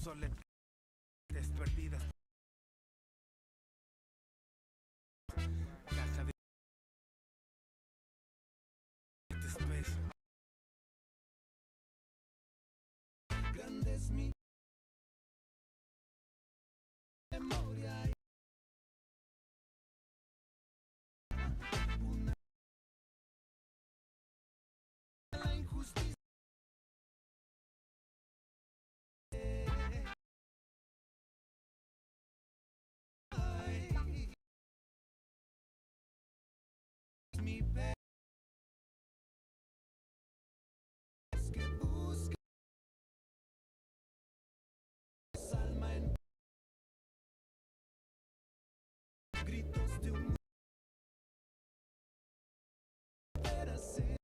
soledades perdidas. Caja de espesa. Grande es mi memoria. La injusticia. Mi pez que busca alma en gritos de un para ser.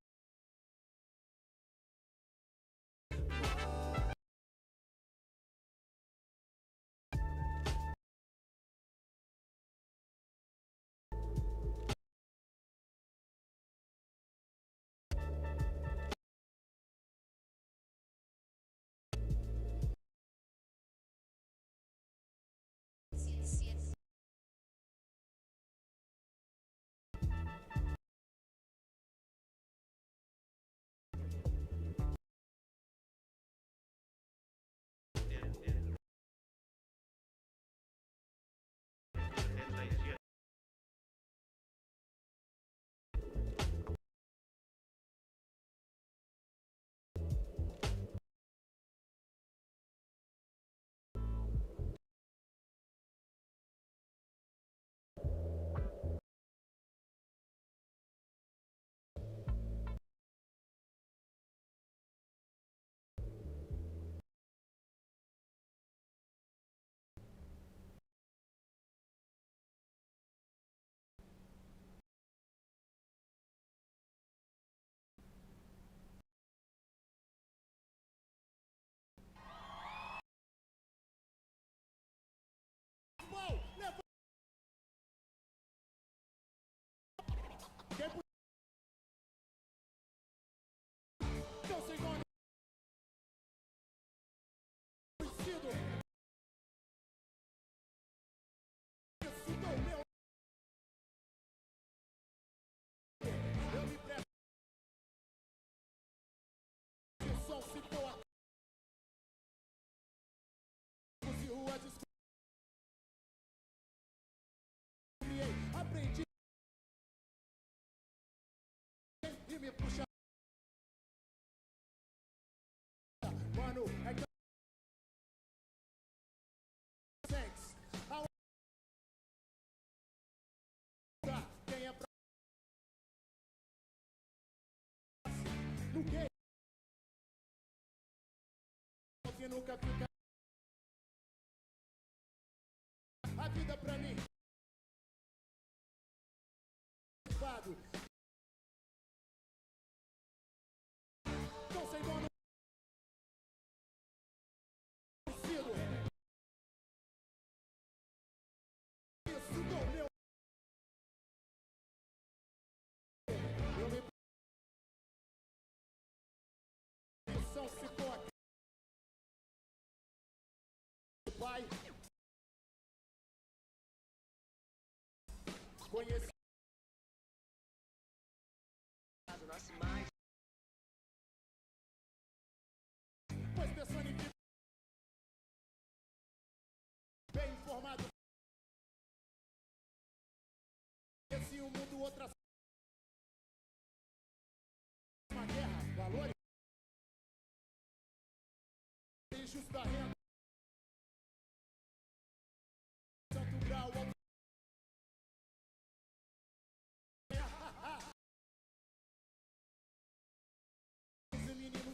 Aprendi e me puxa. Mano, é que quem é pra no que nunca fica a vida pra mim. Tô sem dono. Isso do meu. Eu me missão ficou aqui. Pai. Conheci nossa imagem. Pois personifica bem informado. Esse um mundo outra uma guerra, valores injusta renda. Santo grau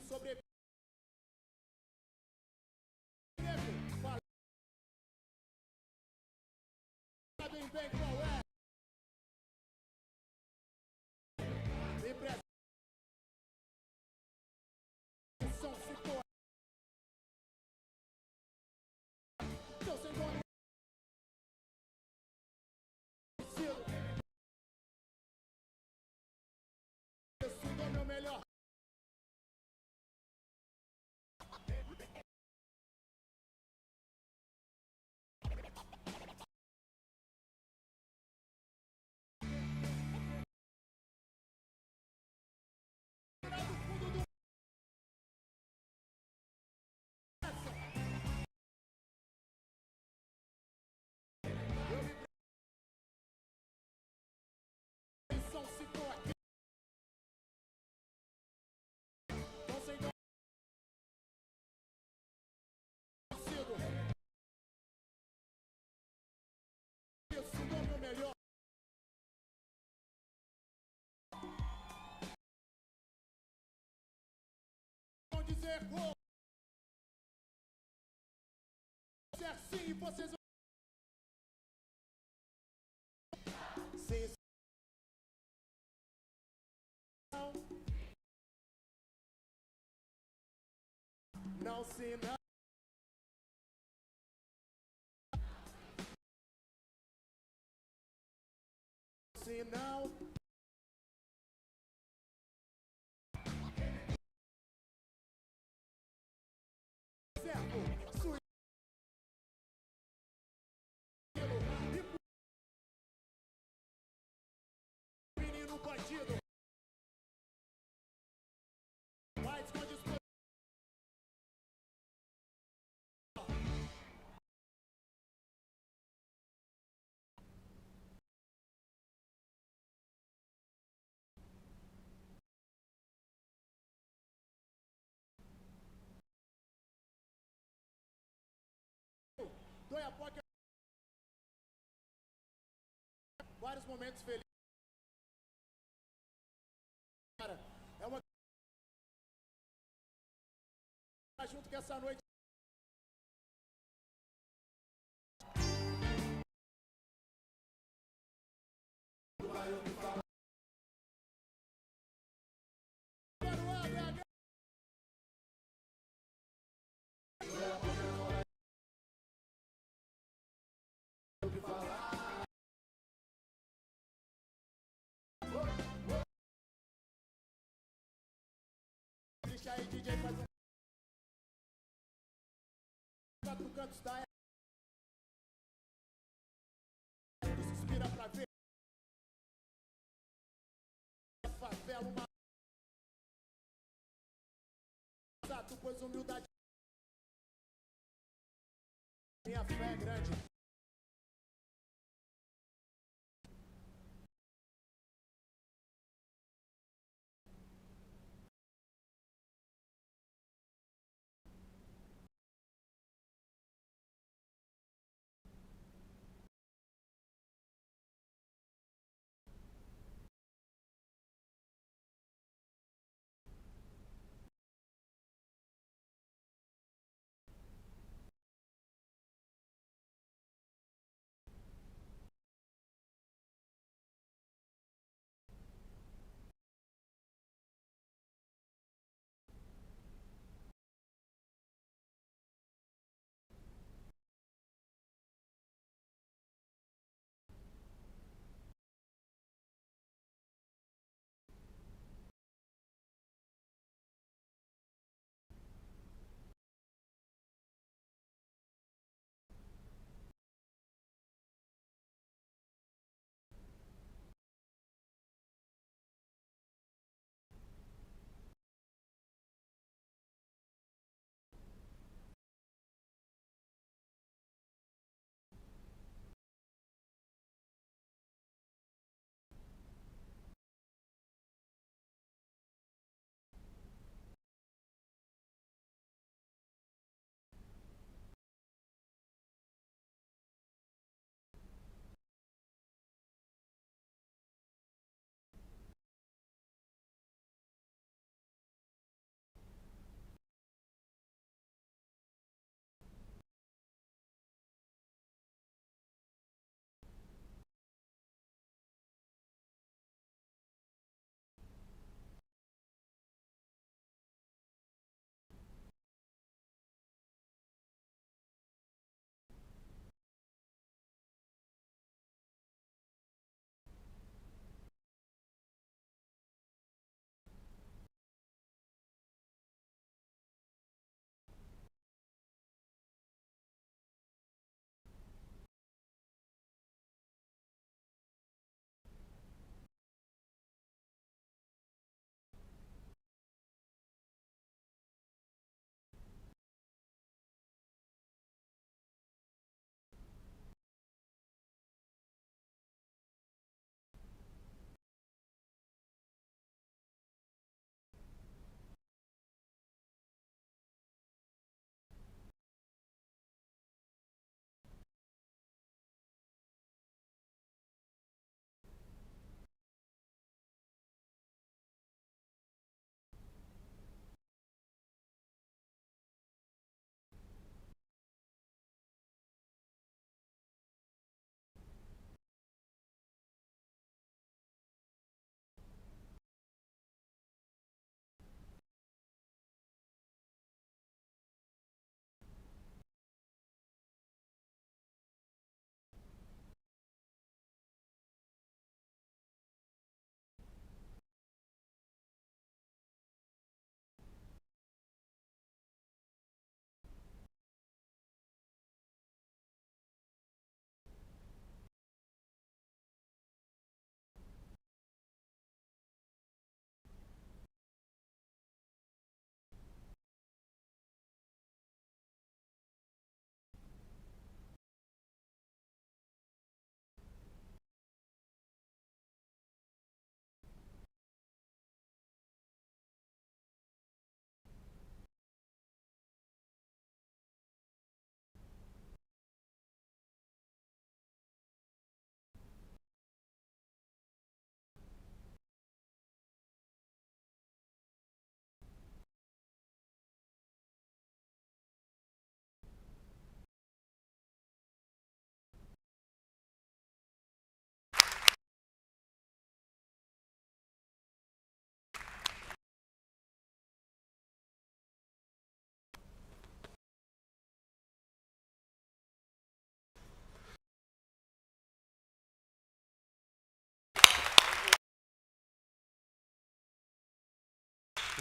sobre sabem bem qual é. Me pressão ficou. Tô sem dono. Isso do meu melhor. eco. Se é assim, vocês vão. Sim, não se não. Se não. Certo. Suíço. Menino bandido. Vai esconde. Doi a pouco. Vários momentos felizes. Cara, é uma. Junto com essa noite. Deixa aí, DJ, faz um. Quatro cantos da. Suspira pra ver. Favela, uma. Pois humildade. Minha fé é grande.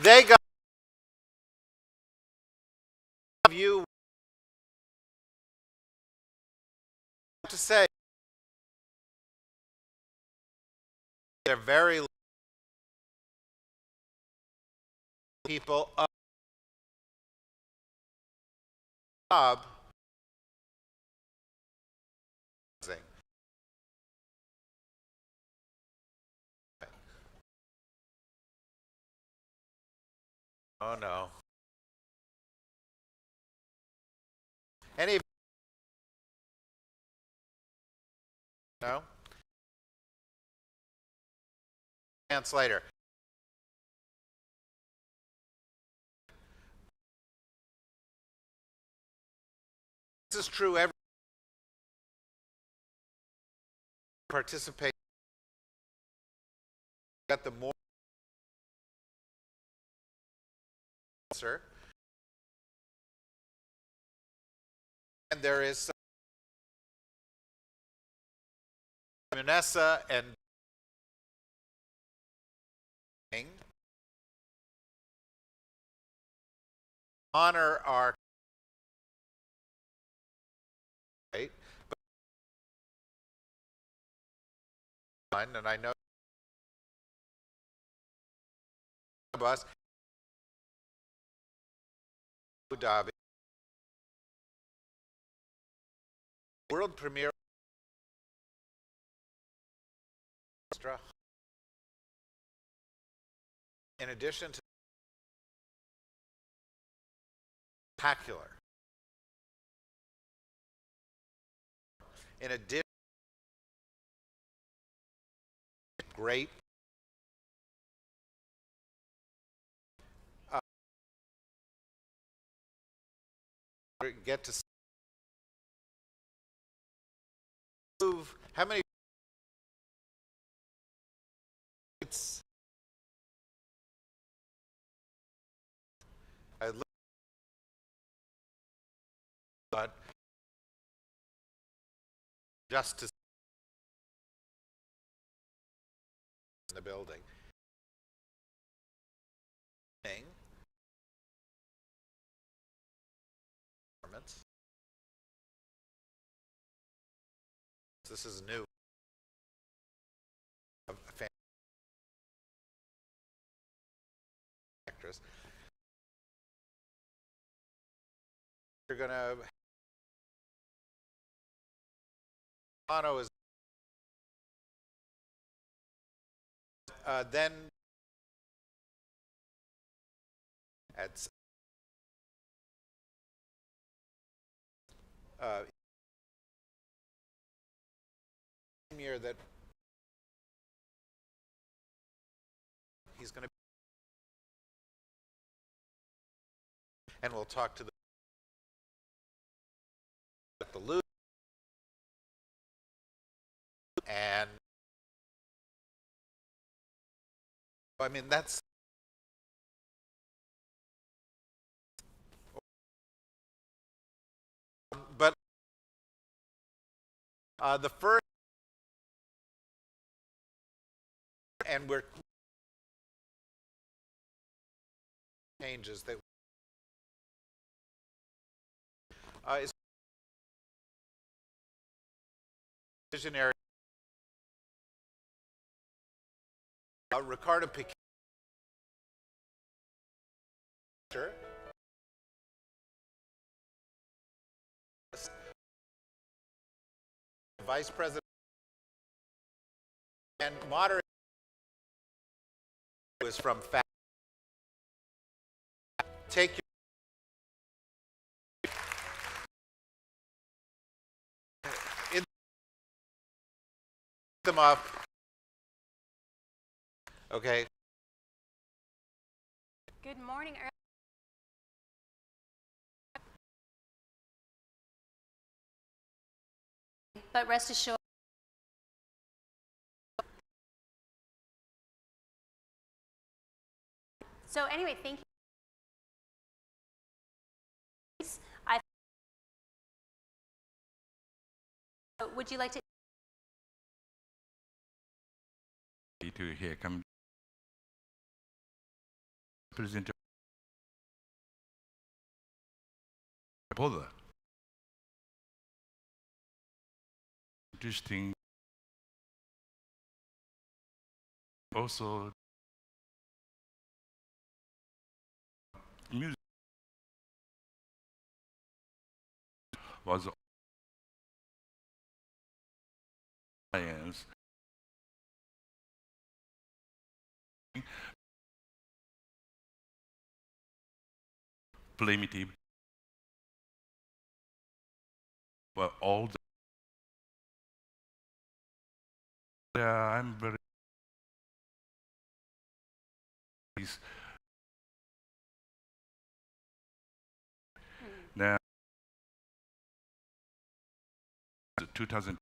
They got you to say they're very people of job. Oh no. Any no? Chance later. This is true every participate got the more sir. And there is Vanessa and honor our right, but, and I know us Dhabi world premiere extra in addition to spectacular. In addition, great get to move. How many? It's I look, but just to in the building. This is new. A fan actress. You're gonna. Bono is. Then at year that he's going to, and we'll talk to the loop and I mean that's but the first and we're changes that is visionary. Ricardo Piquet, Vice President and moderator was from take your in them up. Okay. Good morning. But rest assured. So anyway, thank you. Would you like to? To here come present proposal. Interesting. Also, music was science. Primitive, well, all the, I'm very pleased. Now, 2000,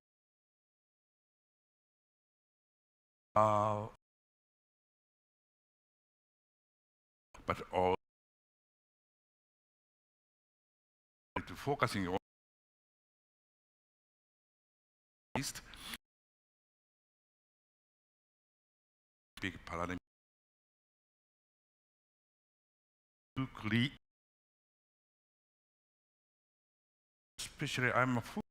but all focusing on East, big paradigm to create. Especially, I'm a food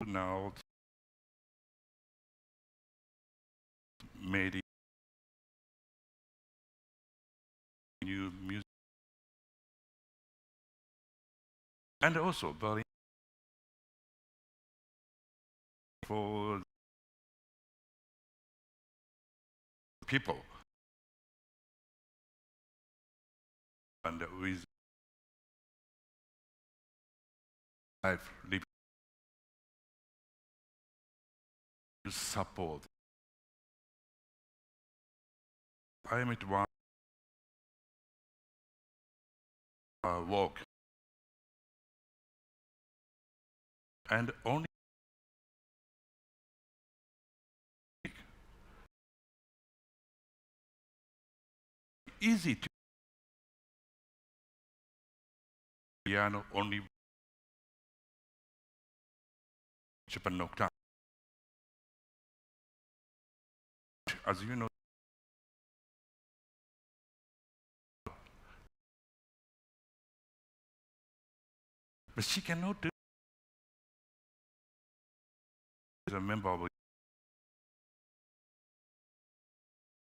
now made new music and also very for people and with life living support. I am at one walk and only easy to piano only Japan nocturne. As you know, but she cannot do as a member of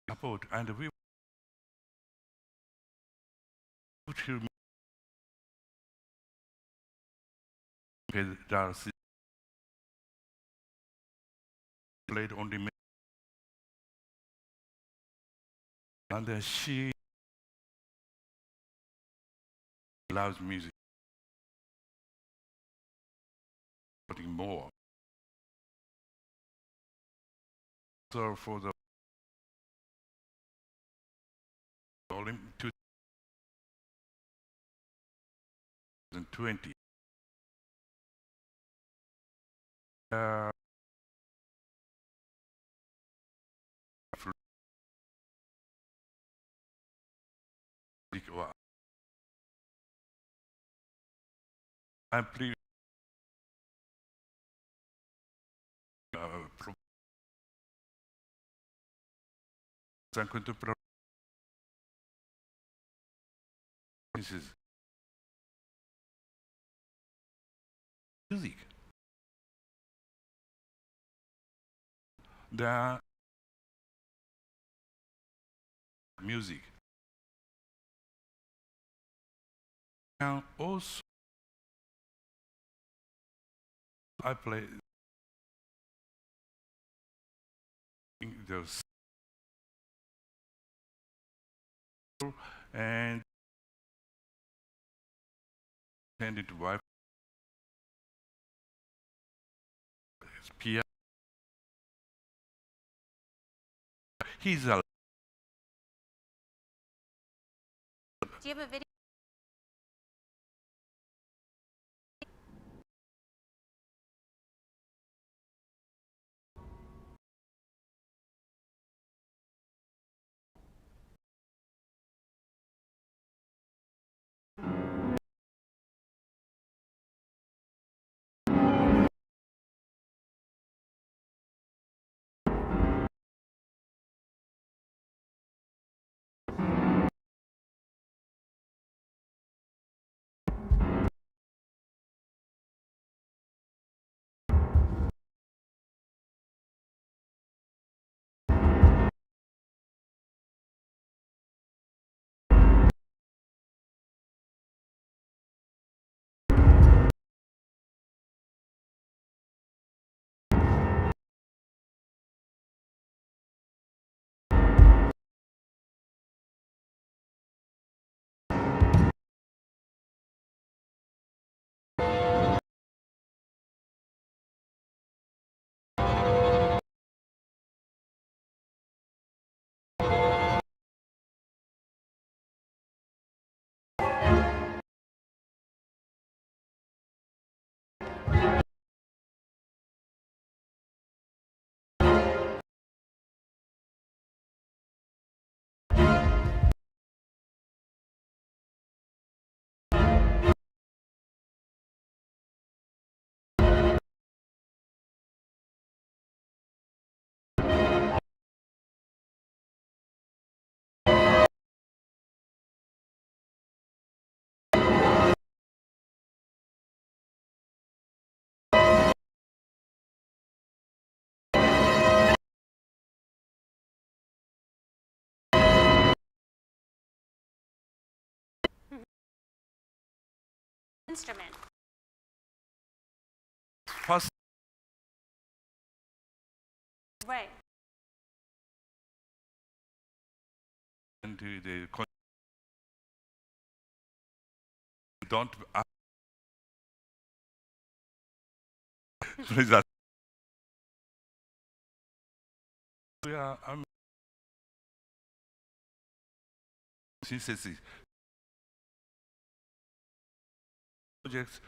support, and we put her Darcy played only me, and she loves music more. So for the Olympic 2020, I'm pleased contemporary music. The music and also I play in the and tended to wife piano. He's a Do you have a video? instrument. First, Right. into the don't ask. Please ask. Yeah, synthesis projects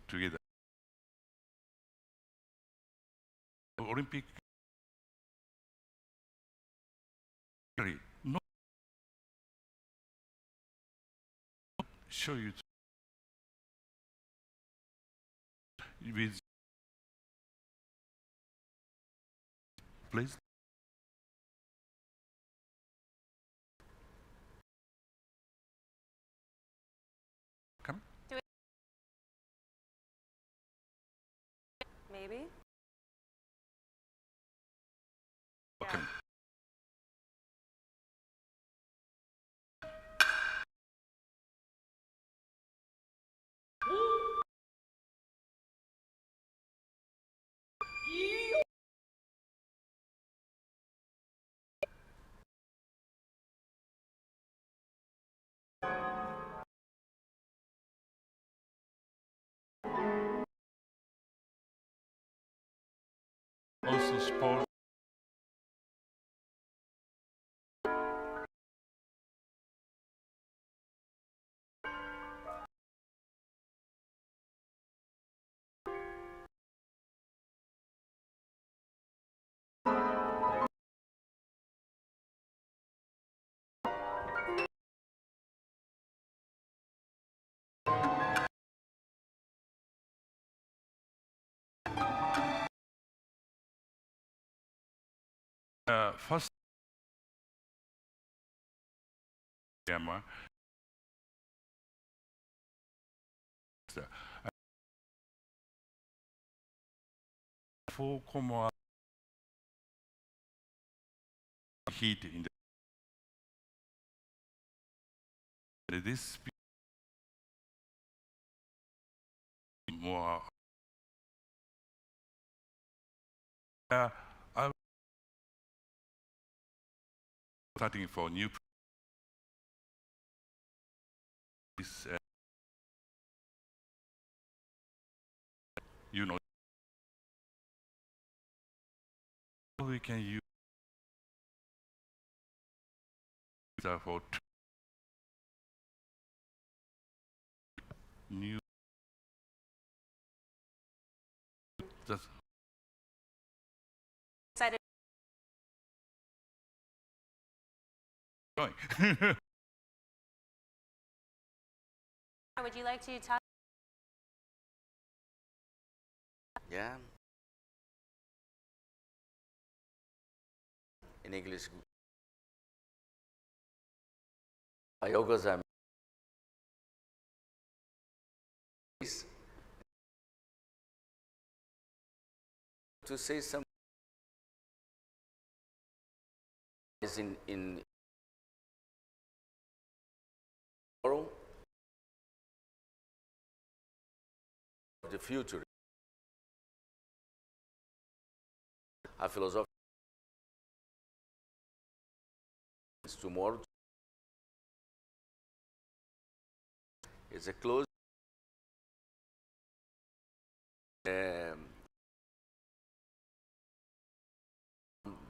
together. Olympic not show you with please. Come. Maybe. Okay. Also sport. First camera. For comma heat in this more. I'm starting for new is you know we can use that for new that's Excited. going. Would you like to talk? Yeah. In English, yogas are to say some is in tomorrow of the future. Our philosophy is tomorrow. It's a close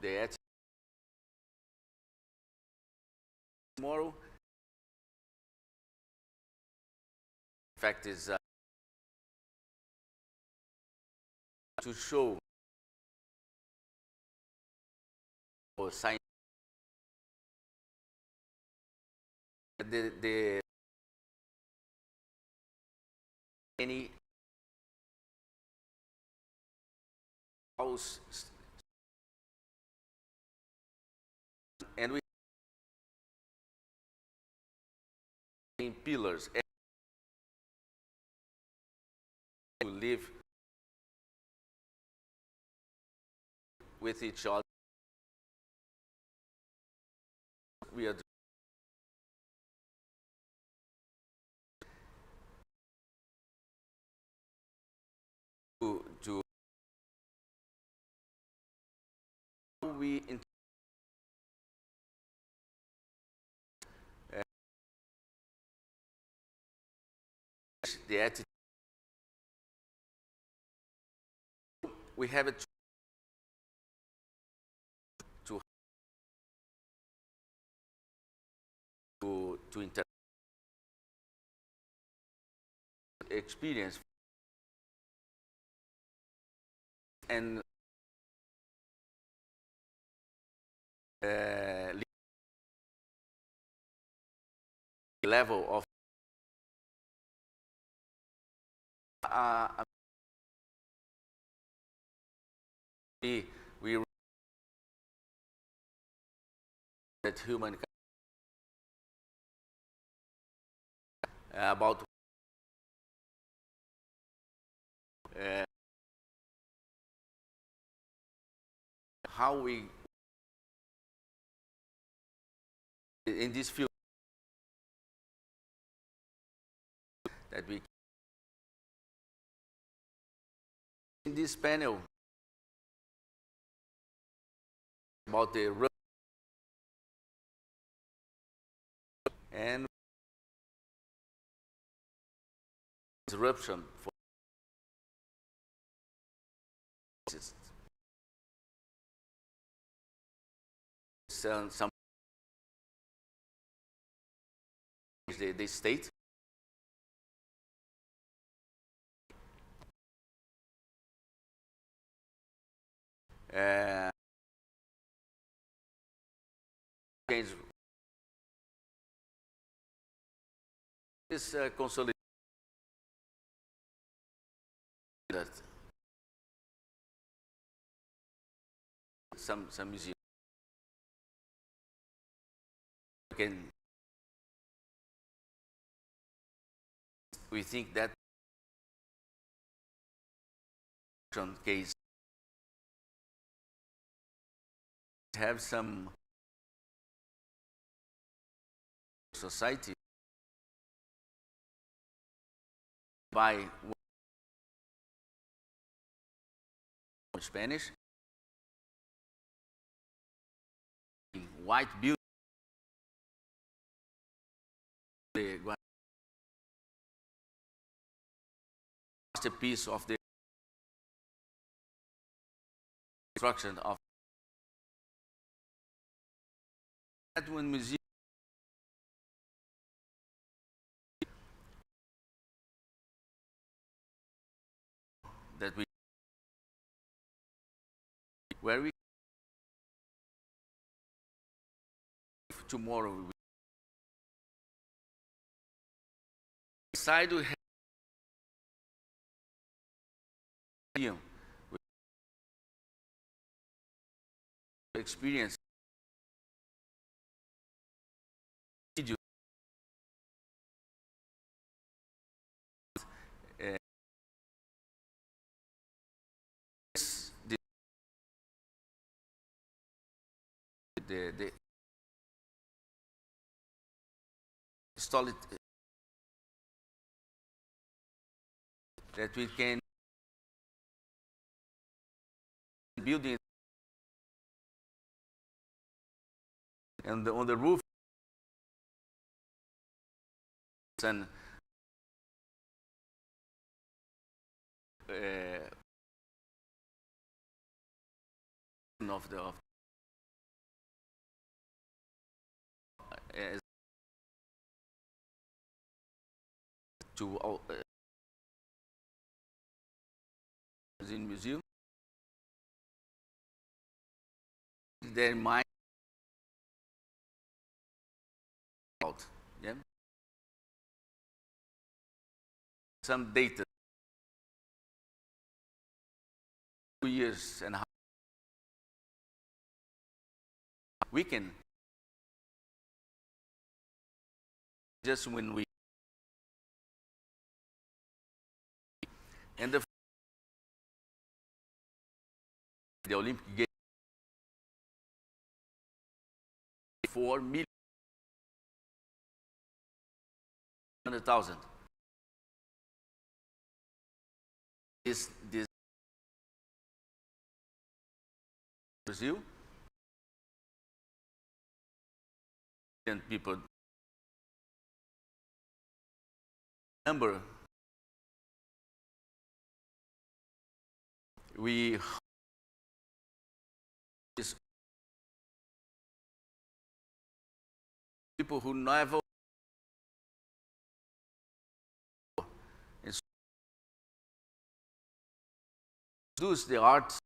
the tomorrow. In fact, is to show or science the any house and we in pillars and live with each other. We are the attitude, we have it to inter experience and level of we that human about how we in this field that we in this panel about the and disruption for some they state is consolidated some museums can we think that case have some society by Spanish white building the masterpiece of the construction of that one museum that we where we tomorrow we decide to have experience video the solid that we can build it and on the roof and of the to in museum their mind out, yeah, some data 2 years and a half we can just when we and the Olympic Games 4,100,000 this Brazil and people number. We is people who never introduce the arts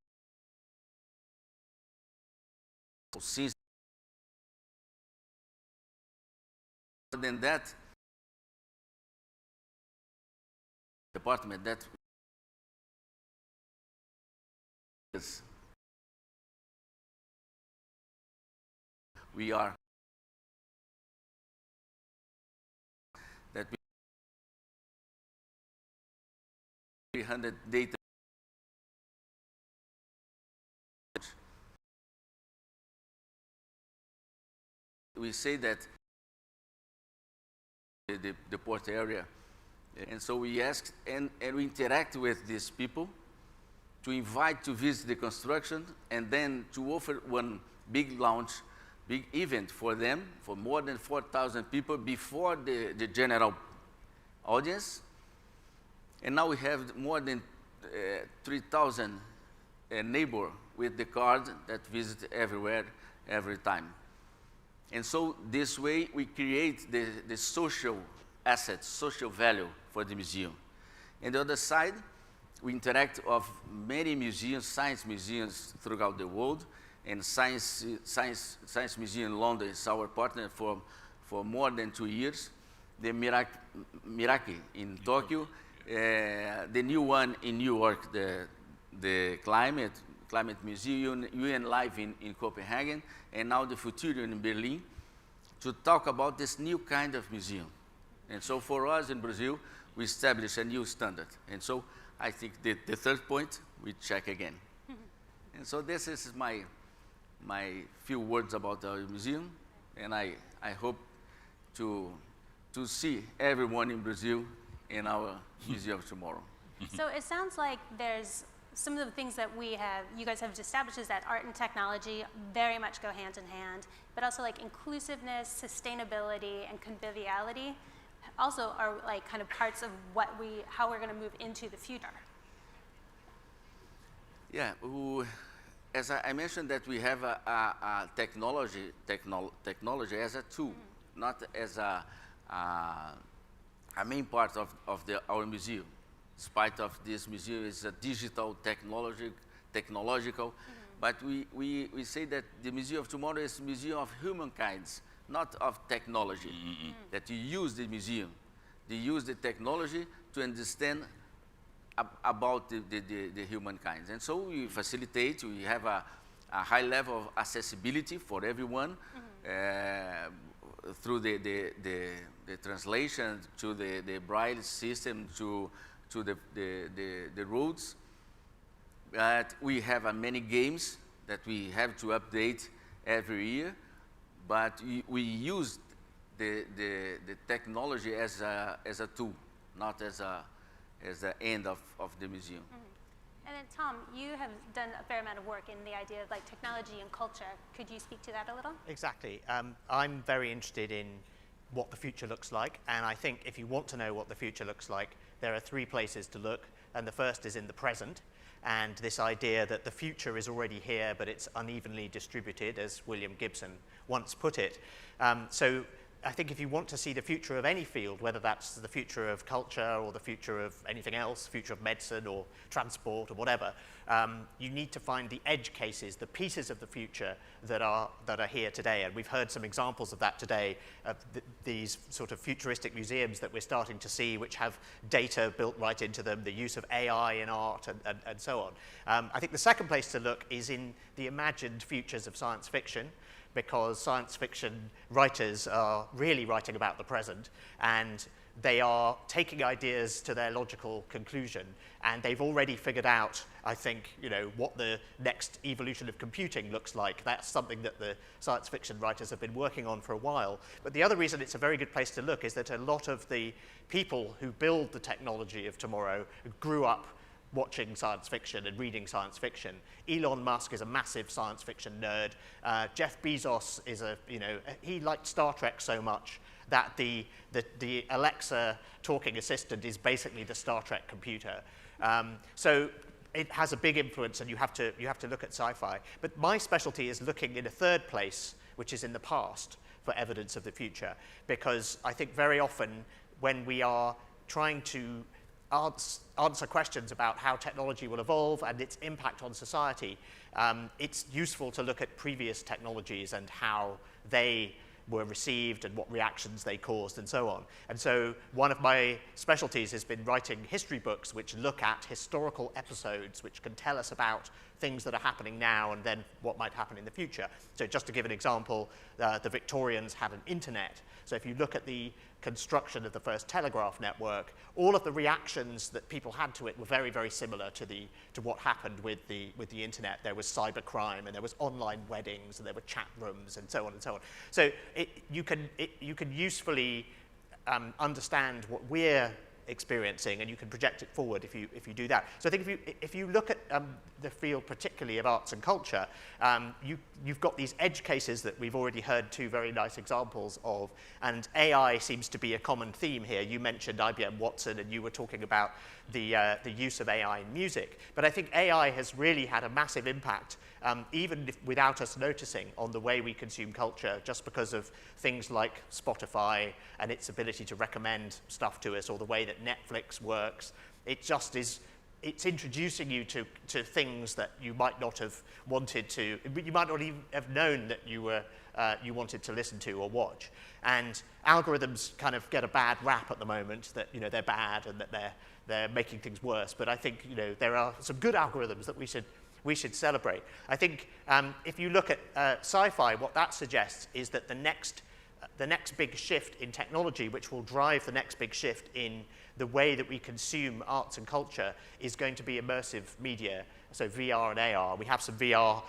since more than that department that is we are that we 300 data we say that the port area, and so we ask and we interact with these people to invite to visit the construction and then to offer one big launch, big event for them, for more than 4,000 people before the general audience. And now we have more than 3,000 neighbors with the card that visit everywhere, every time. And so this way we create the social assets, social value for the museum. And the other side, we interact of many museums, science museums throughout the world, and Science Museum in London is our partner for more than 2 years. The Miraki in Tokyo, the new one in New York, the Climate Museum, UN Live in Copenhagen, and now the Future in Berlin, to talk about this new kind of museum. And so for us in Brazil, we establish a new standard. And so I think the third point, we check again. And so this is my few words about our museum, and I hope to see everyone in Brazil in our Museum of Tomorrow. So it sounds like there's some of the things that you guys have established is that art and technology very much go hand in hand, but also like inclusiveness, sustainability, and conviviality also are like kind of parts of how we're going to move into the future. Yeah, as I mentioned that we have a technology as a tool, not as a main part of our museum. Despite of this museum is a digital technological, but we say that the Museum of Tomorrow is a museum of humankinds, not of technology. That you use the museum, they use the technology to understand about the humankind. And so we facilitate, we have a high level of accessibility for everyone through the translation, to the braille system, to the roads. But we have many games that we have to update every year, but we use the technology as a tool, not as the end of the museum. And then Tom, you have done a fair amount of work in the idea of like technology and culture. Could you speak to that a little? Exactly. I'm very interested in what the future looks like, and I think if you want to know what the future looks like, there are 3 places to look, and the first is in the present, and this idea that the future is already here, but it's unevenly distributed, as William Gibson once put it. So I think if you want to see the future of any field, whether that's the future of culture or the future of anything else, future of medicine or transport or whatever, you need to find the edge cases, the pieces of the future that are here today. And we've heard some examples of that today, of these sort of futuristic museums that we're starting to see, which have data built right into them, the use of AI in art and so on. I think the second place to look is in the imagined futures of science fiction, because science fiction writers are really writing about the present, and they are taking ideas to their logical conclusion, and they've already figured out, I think, what the next evolution of computing looks like. That's something that the science fiction writers have been working on for a while. But the other reason it's a very good place to look is that a lot of the people who build the technology of tomorrow grew up watching science fiction and reading science fiction. Elon Musk is a massive science fiction nerd. Jeff Bezos is he liked Star Trek so much that the Alexa talking assistant is basically the Star Trek computer. So it has a big influence, and you have to look at sci-fi. But my specialty is looking in a third place, which is in the past, for evidence of the future, because I think very often when we are trying to answer questions about how technology will evolve and its impact on society, it's useful to look at previous technologies and how they were received and what reactions they caused and so on. And so one of my specialties has been writing history books which look at historical episodes which can tell us about things that are happening now and then what might happen in the future. So just to give an example, the Victorians had an internet. So if you look at the construction of the first telegraph network, all of the reactions that people had to it were very, very similar to what happened with the internet. There was cybercrime, and there was online weddings, and there were chat rooms, and so on and so on. So you can usefully understand what we're experiencing, and you can project it forward if you do that. So I think if you look at the field particularly of arts and culture, you've got these edge cases that we've already heard two very nice examples of, and AI seems to be a common theme here. You mentioned IBM Watson, and you were talking about the use of AI in music. But I think AI has really had a massive impact, even without us noticing, on the way we consume culture, just because of things like Spotify and its ability to recommend stuff to us, or the way that Netflix works. It just is, it's introducing you to things that you might not have wanted to, you might not even have known that you wanted to listen to or watch. And algorithms kind of get a bad rap at the moment, that they're bad and that they're making things worse. But I think there are some good algorithms that we should celebrate. I think if you look at sci-fi, what that suggests is that the next big shift in technology, which will drive the next big shift in the way that we consume arts and culture, is going to be immersive media, so VR and AR. We have some VR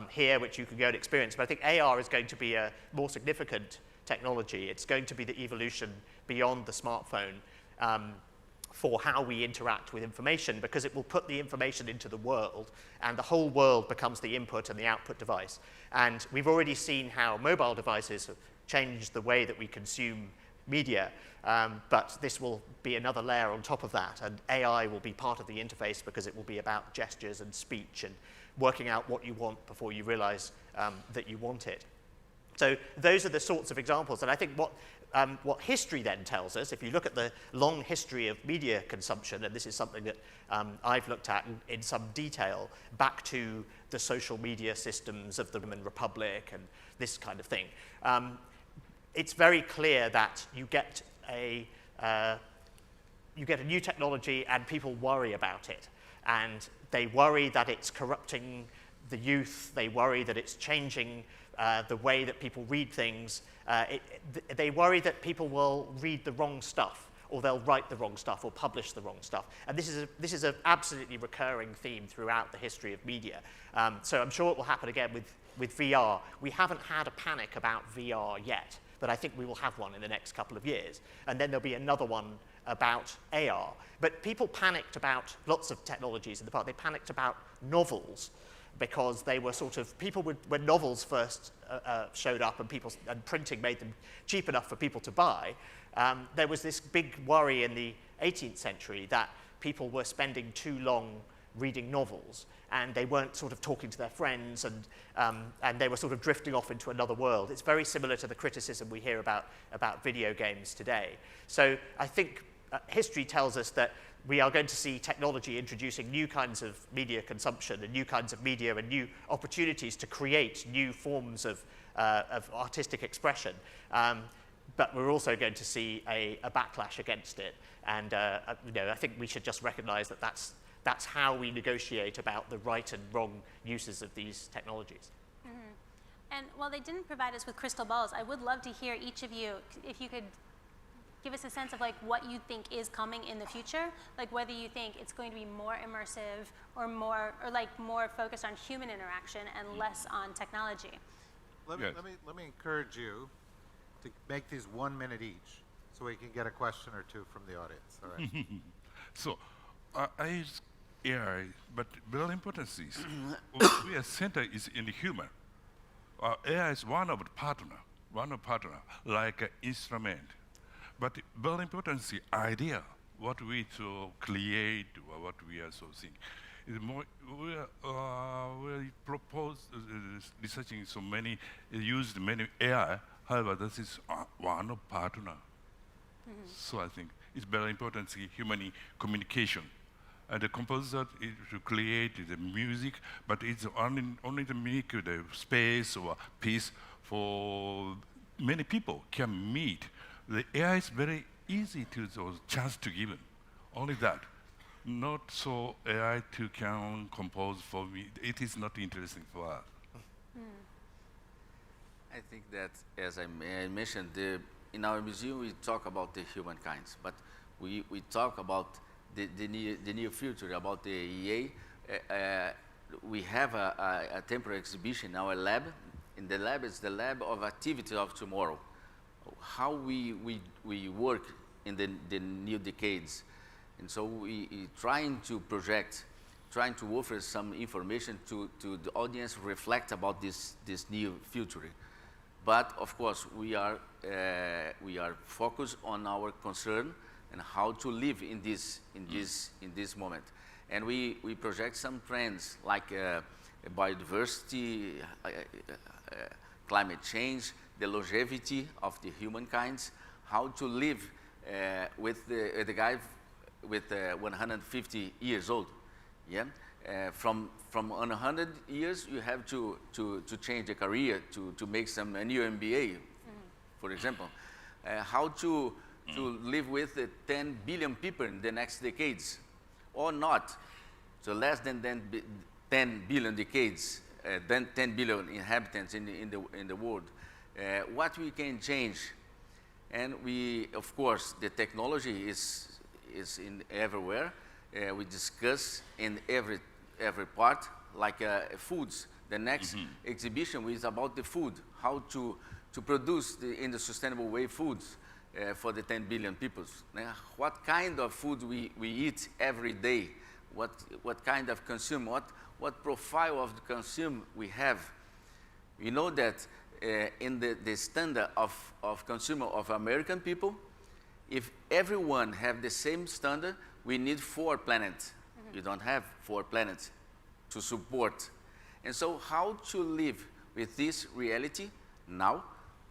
here, which you can go and experience, but I think AR is going to be a more significant technology. It's going to be the evolution beyond the smartphone for how we interact with information, because it will put the information into the world, and the whole world becomes the input and the output device. And we've already seen how mobile devices have changed the way that we consume media, but this will be another layer on top of that, and AI will be part of the interface, because it will be about gestures and speech and working out what you want before you realize that you want it. So those are the sorts of examples, and I think what history then tells us, if you look at the long history of media consumption, and this is something that I've looked at in some detail, back to the social media systems of the Roman Republic and this kind of thing, it's very clear that you get a new technology and people worry about it. And they worry that it's corrupting the youth. They worry that it's changing the way that people read things. They worry that people will read the wrong stuff, or they'll write the wrong stuff, or publish the wrong stuff. And this is an absolutely recurring theme throughout the history of media. So I'm sure it will happen again with VR. We haven't had a panic about VR yet, but I think we will have one in the next couple of years. And then there'll be another one about AR. But people panicked about lots of technologies in the past. They panicked about novels, because they were sort of, when novels first showed up and printing made them cheap enough for people to buy, there was this big worry in the 18th century that people were spending too long reading novels, and they weren't sort of talking to their friends, and they were sort of drifting off into another world. It's very similar to the criticism we hear about video games today. So I think history tells us that we are going to see technology introducing new kinds of media consumption and new kinds of media and new opportunities to create new forms of artistic expression. But we're also going to see a backlash against it. And I think we should just recognize that that's how we negotiate about the right and wrong uses of these technologies. Mm-hmm. And while they didn't provide us with crystal balls, I would love to hear each of you, if you could give us a sense of what you think is coming in the future, whether you think it's going to be more immersive or more focused on human interaction and less on technology. Let me encourage you to make these 1 minute each, so we can get a question or two from the audience. All right. So I AI, but very important is what we are center is in the human. AI is one of the partner, like an instrument. But very important is the idea, what we to create or what we are so seeing. Is more, we propose researching so many, used many AI, however, this is one partner. So I think it's very important to human communication. And the composer is to create the music, but it's only to make the space or piece for many people can meet. The AI is very easy to chance to give them. Only that. Not so AI to can compose for me. It is not interesting for us. I think that, as I mentioned, in our museum we talk about the humankind, but we talk about the near future, about the EA. We have a temporary exhibition in our lab. In the lab, it's the lab of activity of tomorrow. How we work in the new decades. And so we trying to project, trying to offer some information to the audience, reflect about this new future. But of course, we are focused on our concern and how to live in this moment. And we project some trends like biodiversity, climate change, the longevity of the humankind, how to live with the guy with 150 years old. Yeah, from 100 years you have to change the career to make a new MBA, for example. How to live with 10 billion people in the next decades, or not. So less than 10 billion decades, then 10 billion inhabitants in the world. What we can change, and we, of course, the technology is in everywhere. We discuss in every part, like foods. The next exhibition is about the food, how to produce in the sustainable way foods for the 10 billion people. What kind of food we eat every day, what kind of consume, what profile of the consume we have. You know that in the standard of consumer of American people, if everyone have the same standard, we need 4 planets. You don't have 4 planets to support. And so how to live with this reality now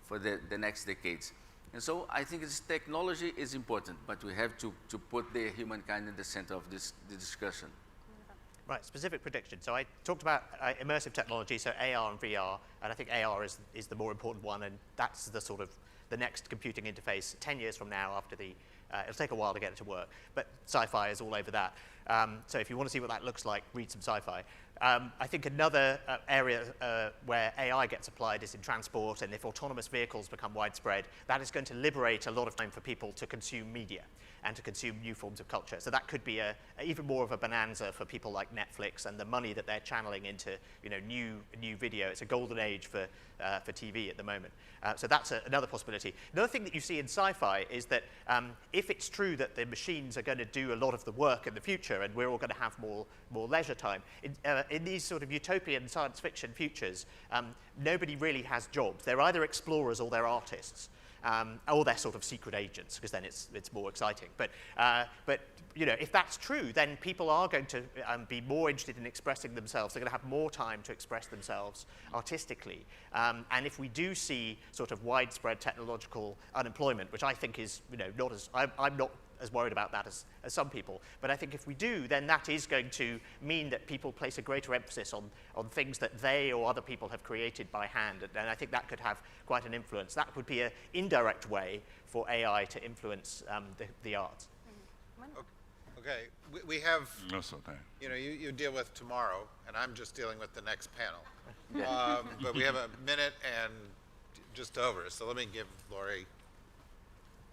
for the next decades. And so I think this technology is important, but we have to put the humankind in the center of the discussion. Right, specific prediction. So I talked about immersive technology, so AR and VR, and I think AR is the more important one, and that's the sort of the next computing interface 10 years from now after the, it'll take a while to get it to work, but sci-fi is all over that. So if you want to see what that looks like, read some sci-fi. I think another area where AI gets applied is in transport, and if autonomous vehicles become widespread, that is going to liberate a lot of time for people to consume media and to consume new forms of culture. So that could be even more of a bonanza for people like Netflix and the money that they're channeling into new video. It's a golden age for TV at the moment. So that's another possibility. Another thing that you see in sci-fi is that if it's true that the machines are going to do a lot of the work in the future and we're all going to have more leisure time, in these sort of utopian science fiction futures, nobody really has jobs. They're either explorers or they're artists. Or they're sort of secret agents, because then it's more exciting. But if that's true, then people are going to be more interested in expressing themselves. They're going to have more time to express themselves artistically. And if we do see sort of widespread technological unemployment, which I think is not as I'm not as worried about that as some people. But I think if we do, then that is going to mean that people place a greater emphasis on things that they or other people have created by hand. And I think that could have quite an influence. That would be an indirect way for AI to influence the arts. Okay, we have, No, so that. you deal with tomorrow, and I'm just dealing with the next panel. But we have a minute and just over, so let me give Laurie,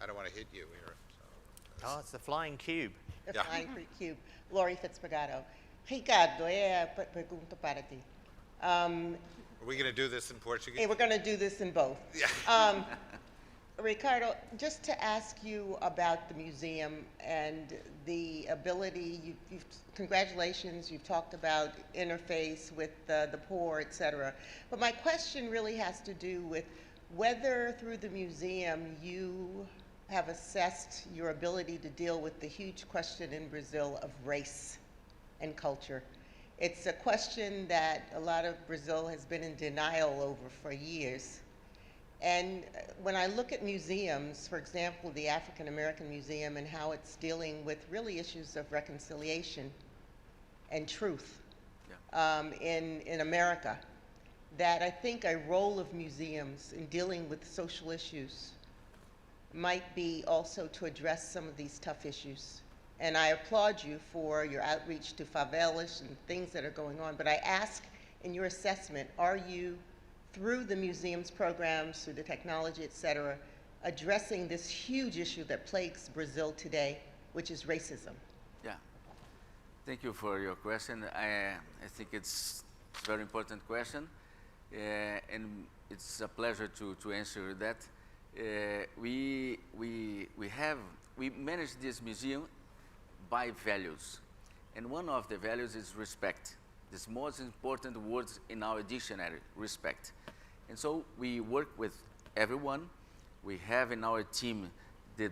I don't want to hit you here. Oh, it's the flying cube. The Yeah. flying cube. Laurie Fitzpagano. Ricardo, pergunta para ti. Are we going to do this in Portuguese? We're going to do this in both. Yeah. Ricardo, just to ask you about the museum and the ability, congratulations, you've talked about interface with the poor, et cetera. But my question really has to do with whether through the museum you have assessed your ability to deal with the huge question in Brazil of race and culture. It's a question that a lot of Brazil has been in denial over for years. And when I look at museums, for example, the African American Museum and how it's dealing with really issues of reconciliation and truth in America, that I think a role of museums in dealing with social issues might be also to address some of these tough issues. And I applaud you for your outreach to favelas and things that are going on. But I ask, in your assessment, are you, through the museum's programs, through the technology, et cetera, addressing this huge issue that plagues Brazil today, which is racism? Yeah. Thank you for your question. I think it's a very important question, and it's a pleasure to answer that. We manage this museum by values, and one of the values is respect. This most important words in our dictionary, respect. And so we work with everyone. We have in our team the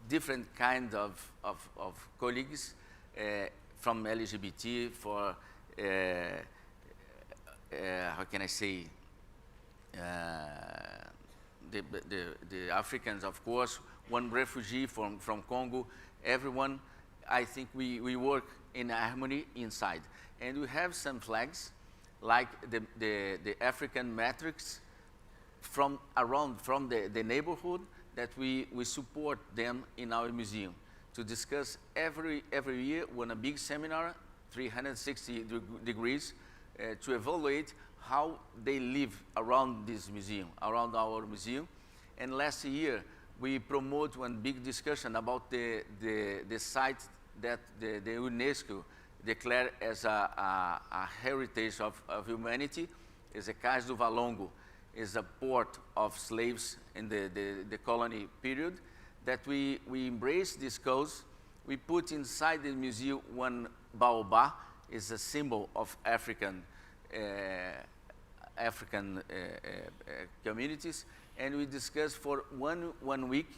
different kind of colleagues from LGBT, for how can I say, the Africans, of course, one refugee from Congo, everyone. I think we work in harmony inside. And we have some flags, like the African matrix from the neighborhood, that we support them in our museum to discuss every year when a big seminar, 360 degrees, to evaluate how they live around this museum, around our museum. And last year, we promote one big discussion about the site that the UNESCO declared as a heritage of humanity, is a Cais do Valongo, is a port of slaves in the colony period, that we embrace this cause. We put inside the museum one baobab, is a symbol of African communities, and we discuss for one week,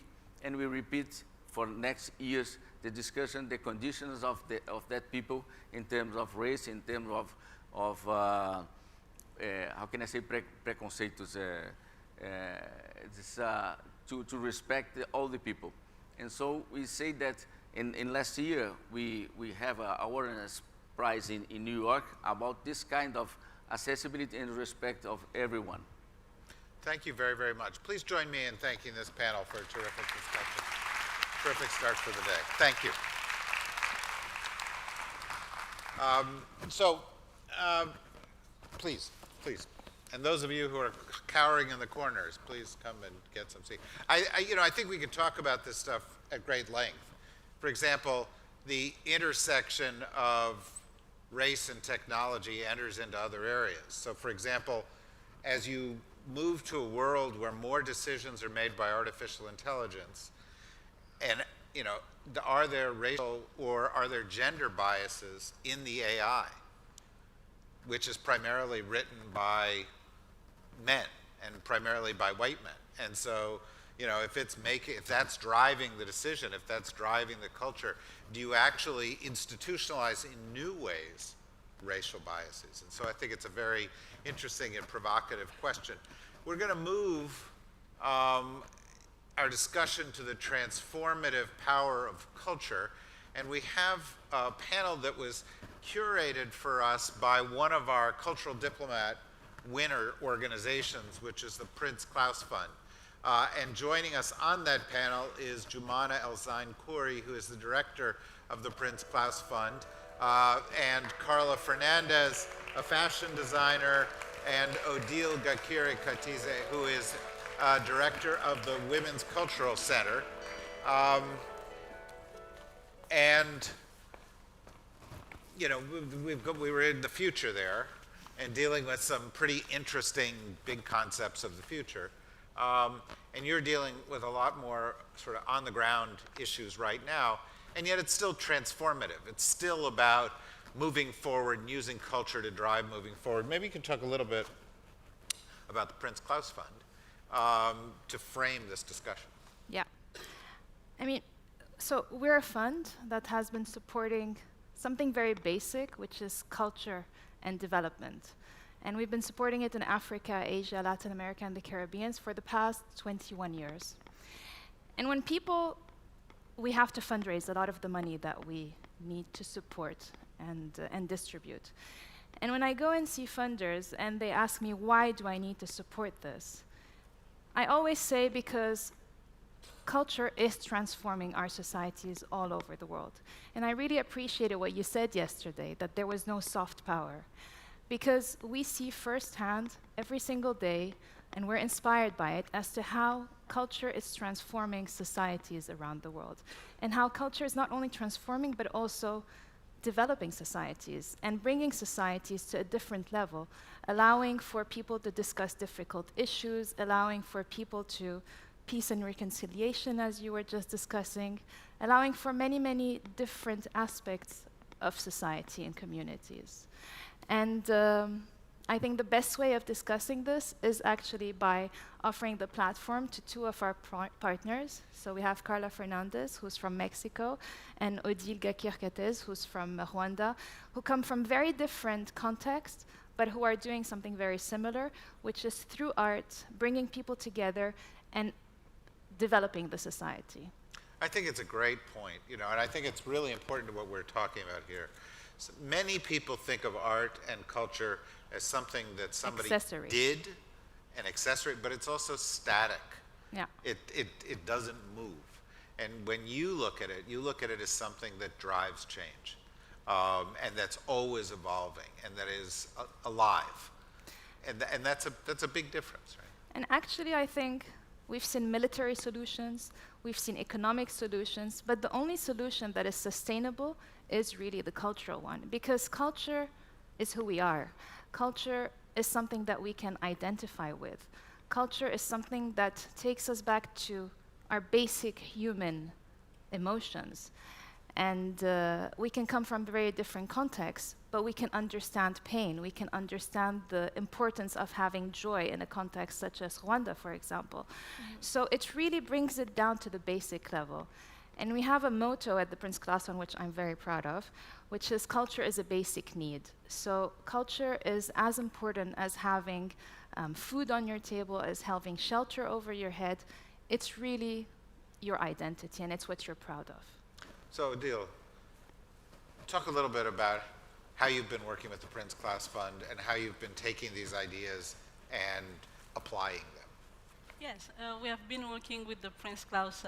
and we repeat for next years the discussion, the conditions of that people in terms of race, in terms of how can I say, preconceitos, to respect all the people. And so we say that in last year we have an awareness prize in New York about this kind of accessibility and respect of everyone. Thank you very, very much. Please join me in thanking this panel for a terrific discussion. Terrific start for the day. Thank you. Please. And those of you who are cowering in the corners, please come and get some seat. I think we could talk about this stuff at great length. For example, the intersection of race and technology enters into other areas. So for example, as you move to a world where more decisions are made by artificial intelligence, and are there racial or are there gender biases in the AI, which is primarily written by men and primarily by white men? And so, if that's driving the decision, if that's driving the culture, do you actually institutionalize in new ways racial biases? And so I think it's a very interesting and provocative question. We're going to move our discussion to the transformative power of culture, and we have a panel that was curated for us by one of our cultural diplomat winner organizations, which is the Prince Claus Fund. And joining us on that panel is Jumana El-Zain Khoury, who is the director of the Prince Claus Fund, and Carla Fernandez, a fashion designer, and Odile Gakire Katize, who is director of the Women's Cultural Center. We were in the future there. and dealing with some pretty interesting big concepts of the future. And you're dealing with a lot more sort of on-the-ground issues right now, and yet it's still transformative. It's still about moving forward and using culture to drive moving forward. Maybe you can talk a little bit about the Prince Claus Fund to frame this discussion. Yeah. I mean, so we're a fund that has been supporting something very basic, which is culture and development. And we've been supporting it in Africa, Asia, Latin America, and the Caribbean for the past 21 years. And when we have to fundraise a lot of the money that we need to support and distribute. And when I go and see funders and they ask me, why do I need to support this? I always say because culture is transforming our societies all over the world. And I really appreciated what you said yesterday, that there was no soft power. Because we see firsthand every single day, and we're inspired by it, as to how culture is transforming societies around the world. And how culture is not only transforming, but also developing societies and bringing societies to a different level, allowing for people to discuss difficult issues, allowing for people to peace and reconciliation, as you were just discussing, allowing for many, many different aspects of society and communities. And I think the best way of discussing this is actually by offering the platform to two of our partners. So we have Carla Fernandez, who's from Mexico, and Odile Gakir-Katez, who's from Rwanda, who come from very different contexts, but who are doing something very similar, which is through art, bringing people together and developing the society. I think it's a great point, and I think it's really important to what we're talking about here. So many people think of art and culture as something that somebody did, an accessory, but it's also static. Yeah. It doesn't move. And when you look at it as something that drives change, and that's always evolving, and that is alive. And that's a big difference, right? And actually, I think we've seen military solutions, we've seen economic solutions, but the only solution that is sustainable is really the cultural one, because culture is who we are. Culture is something that we can identify with. Culture is something that takes us back to our basic human emotions. And we can come from very different contexts, but we can understand pain. We can understand the importance of having joy in a context such as Rwanda, for example. So it really brings it down to the basic level. And we have a motto at the Prince Claus Fund, which I'm very proud of, which is culture is a basic need. So culture is as important as having food on your table, as having shelter over your head. It's really your identity, and it's what you're proud of. So Odile, talk a little bit about how you've been working with the Prince Claus Fund and how you've been taking these ideas and applying them. Yes, we have been working with the Prince Claus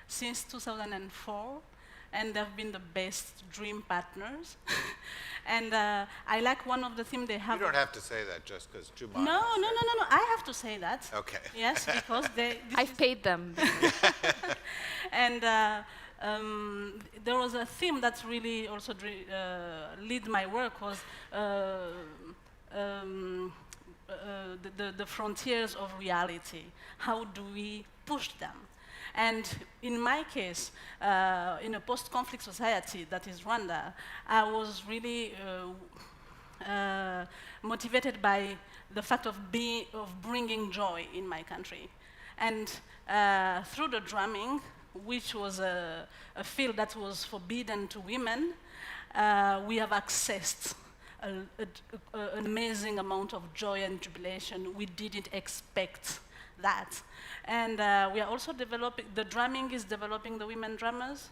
since 2004, and they've been the best dream partners. And I like one of the themes they have. You don't have to say that just because Jumana. No, I have to say that. Okay. Yes, because I've paid them. And there was a theme that really also lead my work was the frontiers of reality. How do we push them? And in my case, in a post-conflict society that is Rwanda, I was really motivated by the fact of bringing joy in my country. And through the drumming, which was a field that was forbidden to women, we have accessed an amazing amount of joy and jubilation. We didn't expect that. And we are also developing, the drumming is developing the women drummers,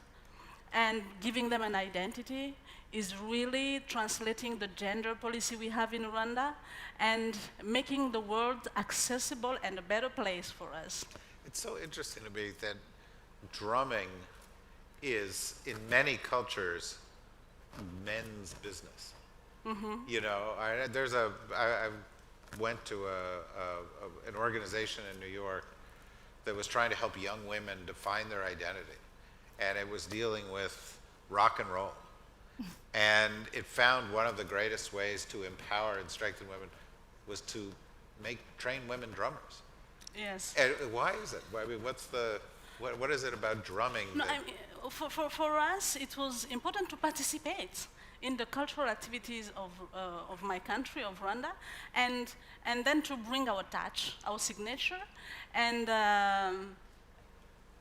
and giving them an identity is really translating the gender policy we have in Rwanda and making the world accessible and a better place for us. It's so interesting to me that drumming is, in many cultures, men's business. Mm-hmm. I went to an organization in New York that was trying to help young women define their identity, and it was dealing with rock and roll. And it found one of the greatest ways to empower and strengthen women was to train women drummers. Yes. And why is it? I mean, what is it about drumming? No, that- I mean, for us, it was important to participate in the cultural activities of my country, of Rwanda, and then to bring our touch, our signature, and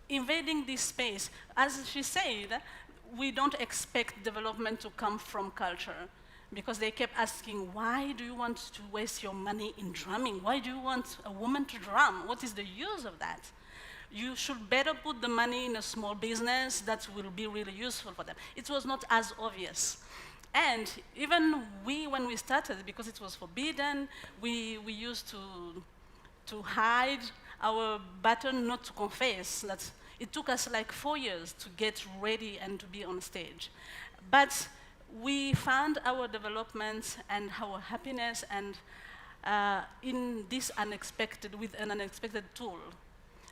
invading this space. As she said, we don't expect development to come from culture, because they kept asking, why do you want to waste your money in drumming? Why do you want a woman to drum? What is the use of that? You should better put the money in a small business that will be really useful for them. It was not as obvious. And even when we started, because it was forbidden, we used to hide our button not to confess. That it took us like 4 years to get ready and to be on stage. But we found our development and our happiness and in this with an unexpected tool.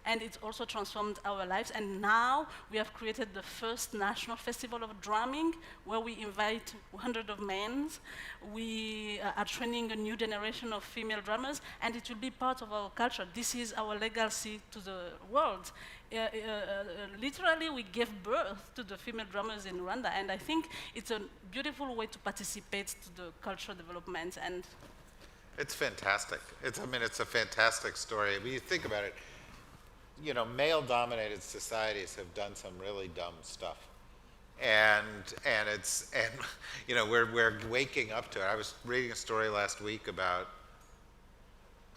And it also transformed our lives. And now we have created the first national festival of drumming, where we invite hundreds of men. We are training a new generation of female drummers, and it will be part of our culture. This is our legacy to the world. Literally, we gave birth to the female drummers in Rwanda, and I think it's a beautiful way to participate to the cultural development. And It's fantastic. It's a fantastic story. When you think about it, you know, male-dominated societies have done some really dumb stuff, and you know, we're waking up to it. I was reading a story last week about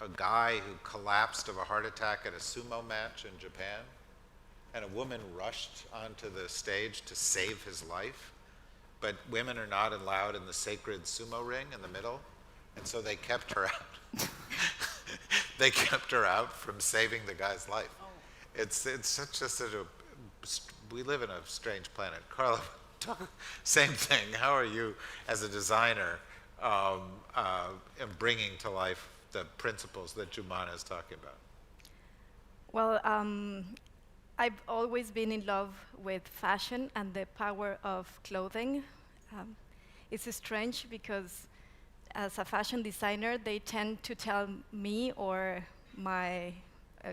a guy who collapsed of a heart attack at a sumo match in Japan, and a woman rushed onto the stage to save his life, but women are not allowed in the sacred sumo ring in the middle, and so they kept her out. They kept her out from saving the guy's life. It's such a we live in a strange planet. Carla, same thing. How are you as a designer bringing to life the principles that Jumana is talking about? Well, I've always been in love with fashion and the power of clothing. It's strange because as a fashion designer, they tend to tell me or my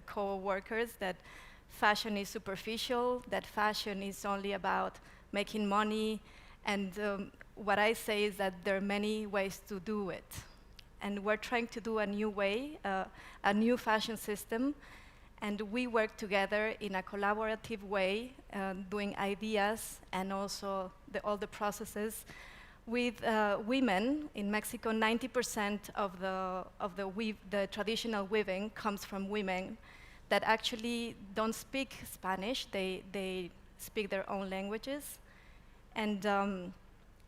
co-workers that fashion is superficial, that fashion is only about making money, and what I say is that there are many ways to do it. And we're trying to do a new way, a new fashion system, and we work together in a collaborative way, doing ideas and also all the processes. With women in Mexico, 90% of the traditional weaving comes from women that actually don't speak Spanish. They speak their own languages. And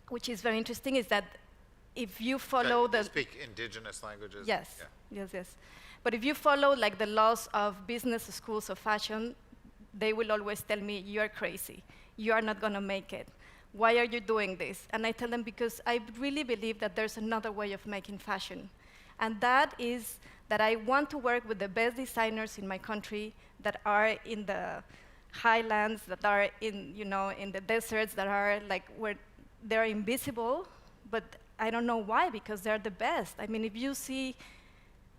which is very interesting is that if you follow They speak indigenous languages? Yes, Yeah. yes. But if you follow like the laws of business schools of fashion, they will always tell me, you're crazy. You are not gonna make it. Why are you doing this? And I tell them, because I really believe that there's another way of making fashion. And that is that I want to work with the best designers in my country that are in the highlands, that are in, you know, in the deserts, that are like where they're invisible, but I don't know why, because they're the best. I mean, if you see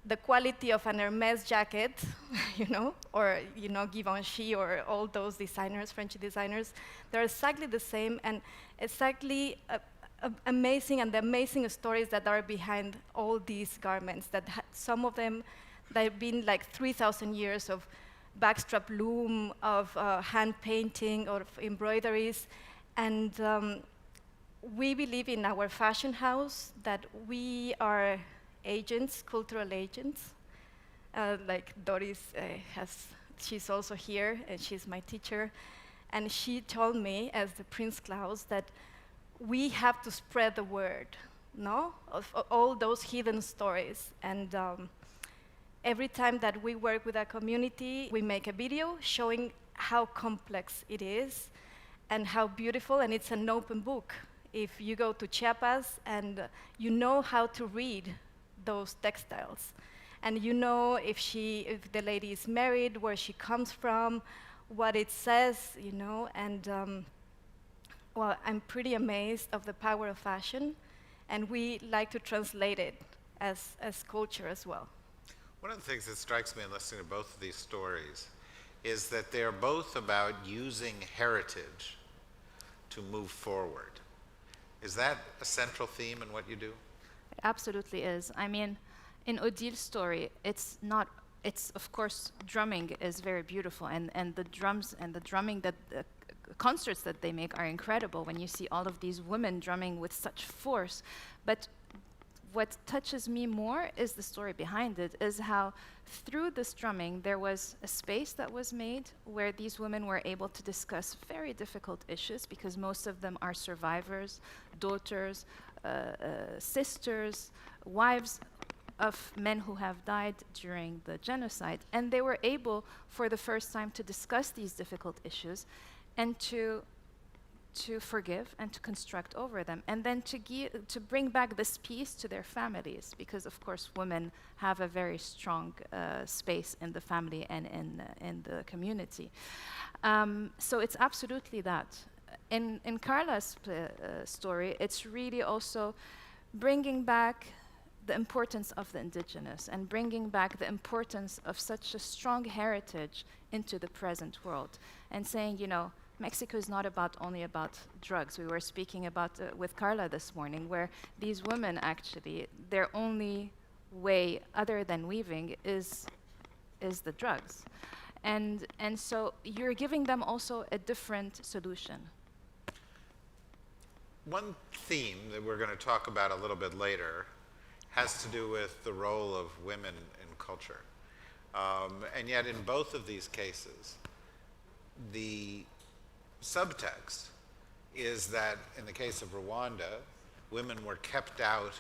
the quality of an Hermes jacket, you know, or, you know, Givenchy or all those designers, French designers, they're exactly the same and exactly amazing, and the amazing stories that are behind all these garments, that some of them, they've been like 3,000 years of backstrap loom, of hand painting, of embroideries, and we believe in our fashion house that we are agents, cultural agents. Like Doris she's also here, and she's my teacher. And she told me, as the Prince Claus, that we have to spread the word, no? Of all those hidden stories. And every time that we work with a community, we make a video showing how complex it is and how beautiful, and it's an open book. If you go to Chiapas and you know how to read those textiles, and you know if the lady is married, where she comes from, what it says, you know, and well, I'm pretty amazed of the power of fashion, and we like to translate it as culture as well. One of the things that strikes me in listening to both of these stories is that they're both about using heritage to move forward. Is that a central theme in what you do? It absolutely is. I mean, in Odile's story, it's of course, drumming is very beautiful, and the drums and the drumming that the concerts that they make are incredible when you see all of these women drumming with such force. But what touches me more is the story behind it, is how through this drumming there was a space that was made where these women were able to discuss very difficult issues, because most of them are survivors, daughters, sisters, wives of men who have died during the genocide. And they were able, for the first time, to discuss these difficult issues and to forgive and to construct over them, and then to bring back this peace to their families, because of course women have a very strong space in the family and in the community. So it's absolutely that. In Carla's story, it's really also bringing back the importance of the indigenous and bringing back the importance of such a strong heritage into the present world, and saying, you know, Mexico is not only about drugs. We were speaking about with Carla this morning, where these women actually, their only way other than weaving is the drugs. And so you're giving them also a different solution. One theme that we're going to talk about a little bit later has to do with the role of women in culture. And yet in both of these cases, the subtext is that in the case of Rwanda, women were kept out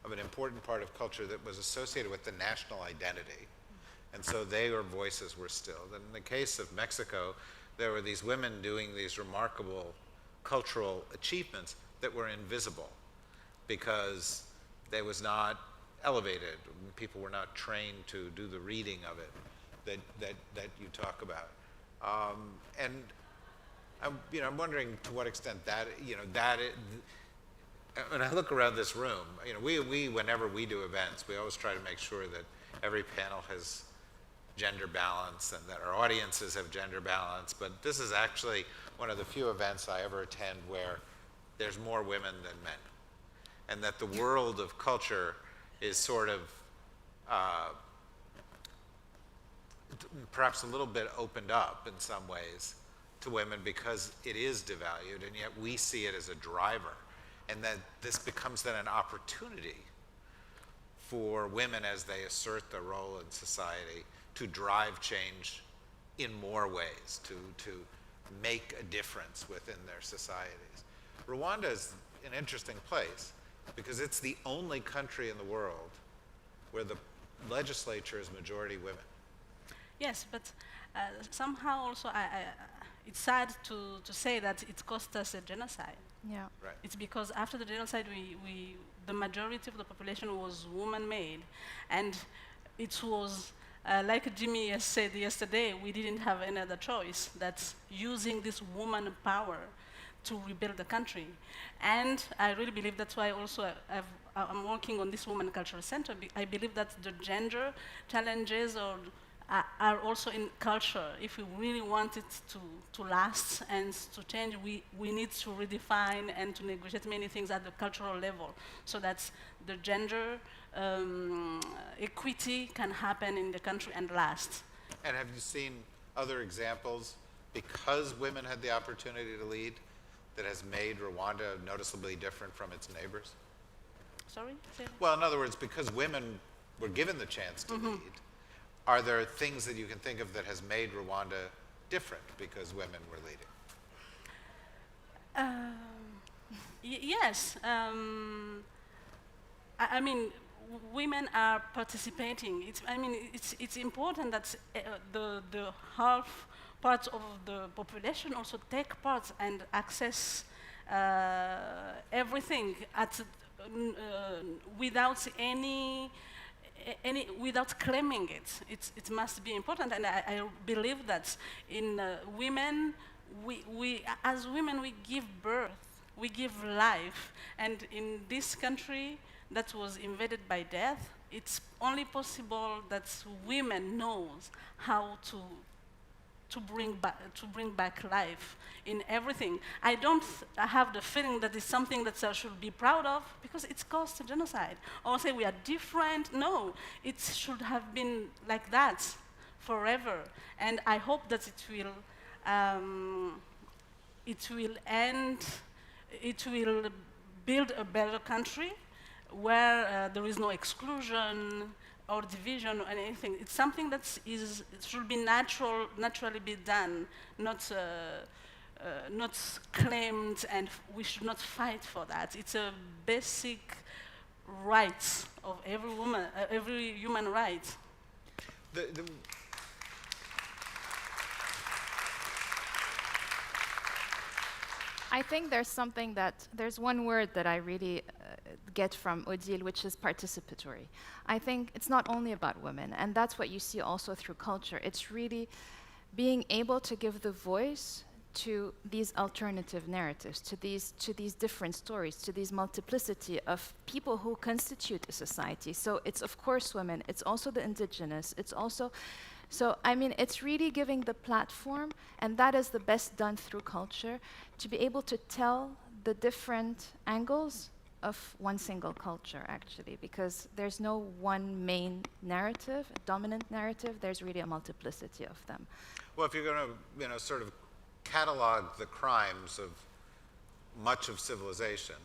of an important part of culture that was associated with the national identity. And so their voices were stilled. And in the case of Mexico, there were these women doing these remarkable cultural achievements that were invisible because they was not elevated. People were not trained to do the reading of it that you talk about. And I'm wondering to what extent when I look around this room, we whenever we do events, we always try to make sure that every panel has gender balance and that our audiences have gender balance. But this is actually one of the few events I ever attend where there's more women than men, and that the world of culture is sort of perhaps a little bit opened up in some ways to women because it is devalued, and yet we see it as a driver, and that this becomes then an opportunity for women as they assert their role in society to drive change in more ways, to make a difference within their societies. Rwanda is an interesting place because it's the only country in the world where the legislature is majority women. Yes, but somehow also it's sad to say that it cost us a genocide. Yeah. Right. It's because after the genocide, the majority of the population was woman-made, and it was like Jimmy has said yesterday, we didn't have any other choice. That's using this woman power to rebuild the country. And I really believe that's why also I'm working on this Women Cultural Center. I believe that the gender challenges are also in culture. If we really want it to last and to change, we need to redefine and to negotiate many things at the cultural level so that the gender equity can happen in the country and last. And have you seen other examples, because women had the opportunity to lead, that has made Rwanda noticeably different from its neighbors? Sorry? Say that? Well, in other words, because women were given the chance to lead, are there things that you can think of that has made Rwanda different because women were leading? Yes. I mean, women are participating. It's important that the half part of the population also take part and access everything without without claiming it. It must be important, and I believe that in women as women, we give birth, we give life. And in this country that was invaded by death, it's only possible that women knows how to bring back life in everything. I don't have the feeling that it's something that I should be proud of because it's caused a genocide. Or say we are different. No, it should have been like that forever. And I hope that it will end, it will build a better country where there is no exclusion or division or anything. It's something that it should be naturally be done, not claimed, and we should not fight for that. It's a basic right of every woman, every human right. I think there's one word that I really get from Odile, which is participatory. I think it's not only about women, and that's what you see also through culture. It's really being able to give the voice to these alternative narratives, to these different stories, to these multiplicity of people who constitute a society. So it's of course women, it's also the indigenous, it's also, so I mean, it's really giving the platform, and that is the best done through culture, to be able to tell the different angles of one single culture, actually, because there's no one main narrative, a dominant narrative, there's really a multiplicity of them. Well, if you're going to, sort of catalog the crimes of much of civilization,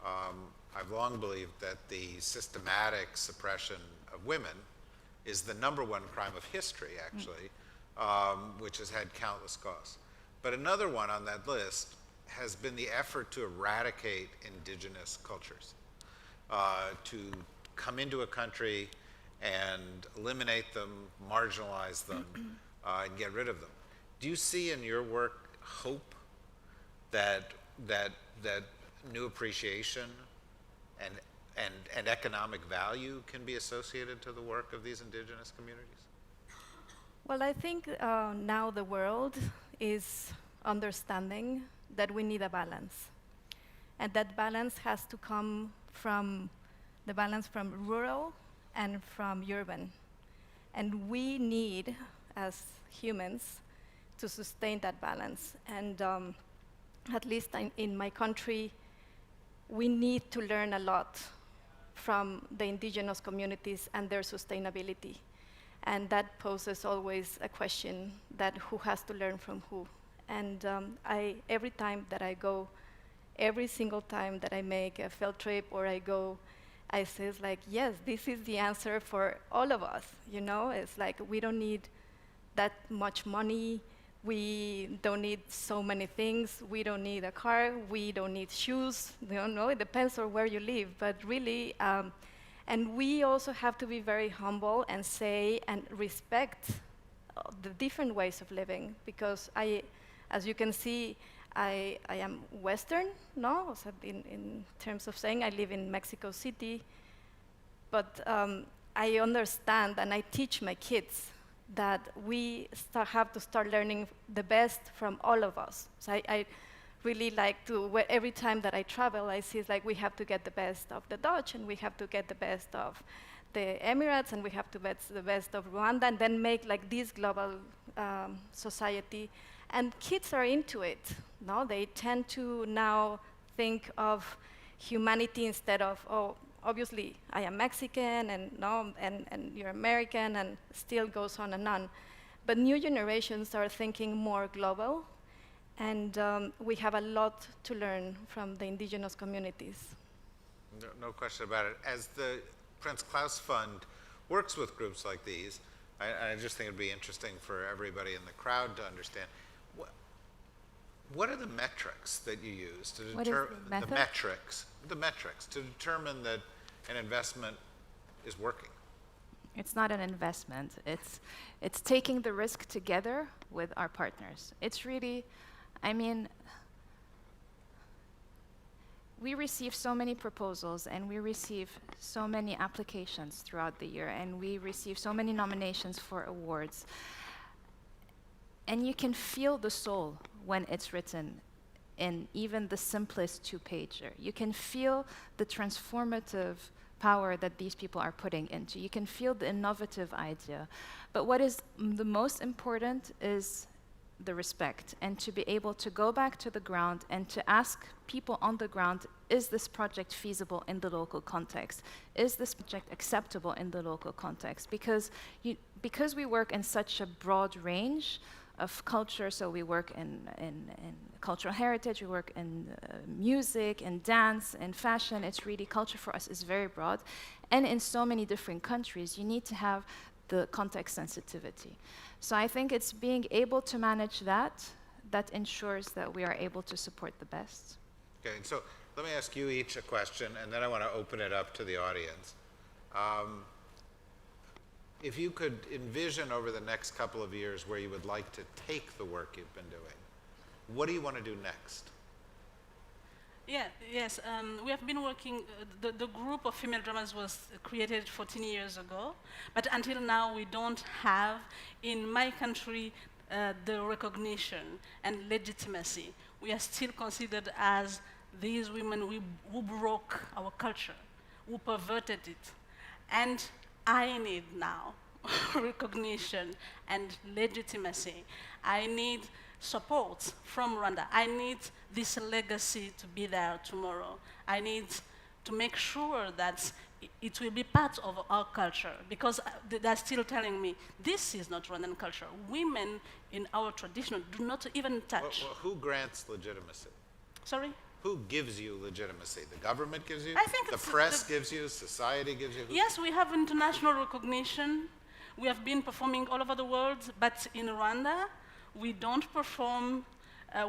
I've long believed that the systematic suppression of women is the #1 crime of history, actually, which has had countless costs. But another one on that list has been the effort to eradicate indigenous cultures, to come into a country and eliminate them, marginalize them, and get rid of them. Do you see in your work hope that new appreciation and economic value can be associated to the work of these indigenous communities? Well, I think now the world is understanding that we need a balance. And that balance has to come from the balance from rural and from urban. And we need, as humans, to sustain that balance. And at least in my country, we need to learn a lot from the indigenous communities and their sustainability. And that poses always a question that who has to learn from who. And every time that I go, every single time that I make a field trip or I go, I say, it's like, yes, this is the answer for all of us, you know? It's like, we don't need that much money, we don't need so many things, we don't need a car, we don't need shoes, you don't know, it depends on where you live, but really, and we also have to be very humble and say and respect the different ways of living, because as you can see, I am Western, no? So in terms of saying I live in Mexico City, but I understand and I teach my kids that we have to start learning the best from all of us. So I really like to, every time that I travel, I see it's like we have to get the best of the Dutch, and we have to get the best of the Emirates, and we have to get the best of Rwanda, and then make like this global society. And kids are into it. No, they tend to now think of humanity instead of, oh, obviously I am Mexican, and no, and you're American, and still goes on and on. But new generations are thinking more global, and we have a lot to learn from the indigenous communities. No question about it. As the Prince Claus Fund works with groups like these, I just think it'd be interesting for everybody in the crowd to understand. What are the metrics that you use to determine the metrics to determine that an investment is working? It's not an investment. It's taking the risk together with our partners. It's really, I mean, we receive so many proposals, and we receive so many applications throughout the year, and we receive so many nominations for awards. And you can feel the soul when it's written in even the simplest two-pager. You can feel the transformative power that these people are putting into. You can feel the innovative idea. But what is the most important is the respect, and to be able to go back to the ground and to ask people on the ground, is this project feasible in the local context? Is this project acceptable in the local context? Because we work in such a broad range of culture, so we work in cultural heritage, we work in music and dance and fashion. It's really, culture for us is very broad. And in so many different countries, you need to have the context sensitivity. So I think it's being able to manage that ensures that we are able to support the best. Okay, so let me ask you each a question, and then I want to open it up to the audience. If you could envision over the next couple of years where you would like to take the work you've been doing, what do you want to do next? Yes, we have been working, the group of female drummers was created 14 years ago, but until now we don't have, in my country, the recognition and legitimacy. We are still considered as these women who broke our culture, who perverted it. And I need now recognition and legitimacy. I need support from Rwanda. I need this legacy to be there tomorrow. I need to make sure that it will be part of our culture, because they're still telling me, this is not Rwandan culture. Women in our tradition do not even touch. Well, who grants legitimacy? Sorry? Who gives you legitimacy? The government gives you? I think the press gives you? Society gives you? Yes, we have international recognition. We have been performing all over the world, but in Rwanda, we don't perform,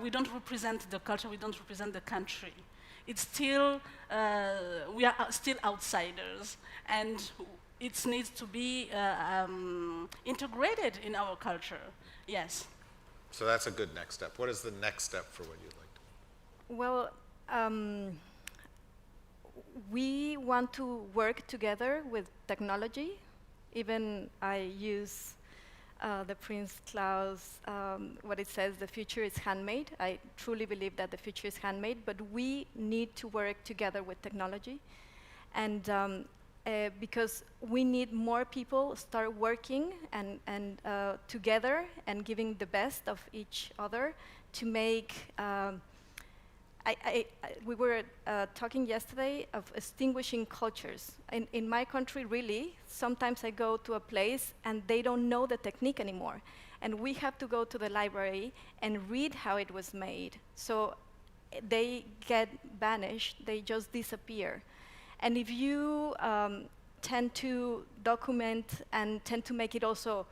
we don't represent the culture, we don't represent the country. It's still, we are still outsiders, and it needs to be integrated in our culture, yes. So that's a good next step. What is the next step for what you'd like to do? Well, we want to work together with technology. Even I use the Prince Claus, what it says, the future is handmade. I truly believe that the future is handmade, but we need to work together with technology. And because we need more people start working and together and giving the best of each other to make, we were talking yesterday of extinguishing cultures. In my country, really, sometimes I go to a place and they don't know the technique anymore. And we have to go to the library and read how it was made. So they get vanished, they just disappear. And if you tend to document and tend to make it also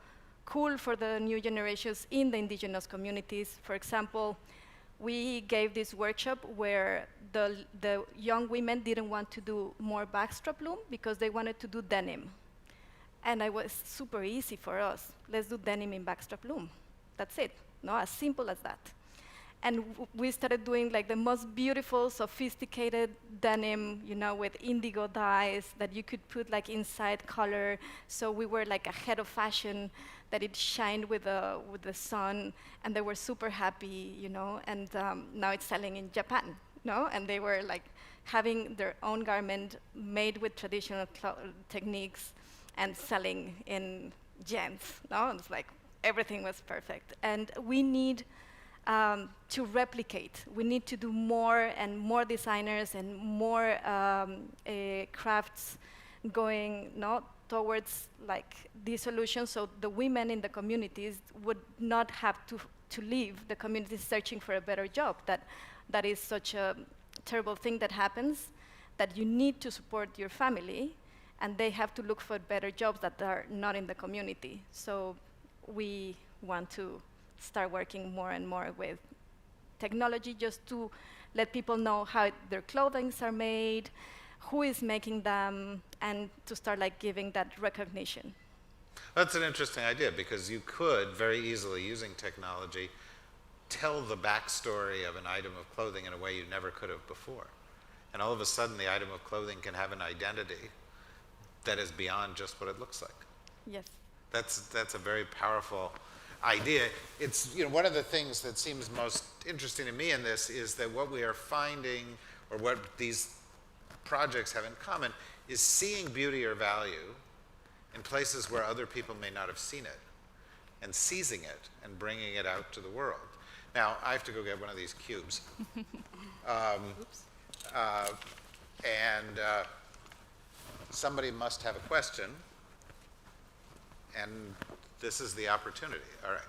cool for the new generations in the indigenous communities, for example, we gave this workshop where the young women didn't want to do more backstrap loom because they wanted to do denim. And it was super easy for us. Let's do denim in backstrap loom. That's it, no, as simple as that. And we started doing like the most beautiful, sophisticated denim, you know, with indigo dyes that you could put like inside color. So we were like ahead of fashion, that it shined with the sun, and they were super happy, you know. And now it's selling in Japan, no? And they were like having their own garment made with traditional techniques and selling in gens, no? It's like everything was perfect. And we need to replicate. We need to do more and more designers and more crafts going towards like these solutions, so the women in the communities would not have to leave the communities searching for a better job. That is such a terrible thing that happens, that you need to support your family, and they have to look for better jobs that are not in the community. So we want to start working more and more with technology just to let people know how their clothing are made, who is making them, and to start like giving that recognition. That's an interesting idea, because you could very easily, using technology, tell the backstory of an item of clothing in a way you never could have before. And all of a sudden, the item of clothing can have an identity that is beyond just what it looks like. Yes. That's a very powerful. idea. It's, you know, one of the things that seems most interesting to me in this is that what we are finding, or what these projects have in common, is seeing beauty or value in places where other people may not have seen it, and seizing it and bringing it out to the world. Now, I have to go get one of these cubes. Somebody must have a question, and this is the opportunity. All right.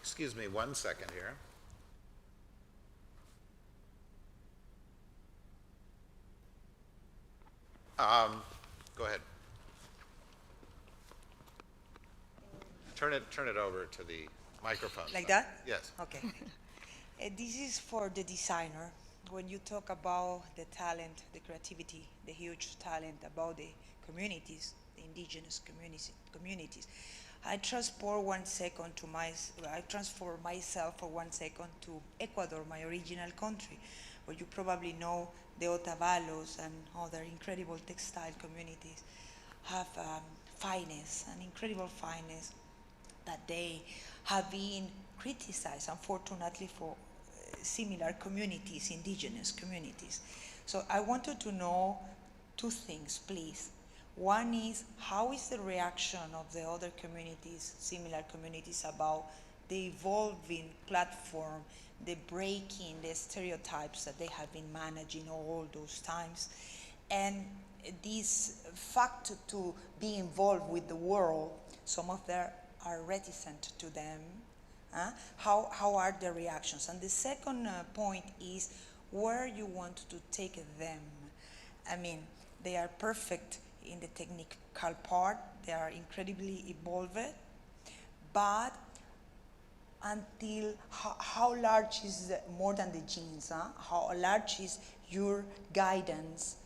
Excuse me 1 second here. Go ahead. Turn it over to the microphone. Like that? Yes. Okay. This is for the designer. When you talk about the talent, the creativity, the huge talent about the communities, the indigenous communities, I transfer myself for 1 second to Ecuador, my original country, where you probably know the Otavalos and other incredible textile communities have fineness, an incredible fineness that they have been criticized, unfortunately, for similar communities, indigenous communities. So I wanted to know 2 things, please. One is, how is the reaction of the other communities, similar communities, about the evolving platform, the breaking, the stereotypes that they have been managing all those times, and this fact to be involved with the world? Some of them are reticent to them. How are the reactions? And the second point is where you want to take them. I mean, they are perfect in the technical part, they are incredibly evolved, but until how large is more than the genes, how large is your guidance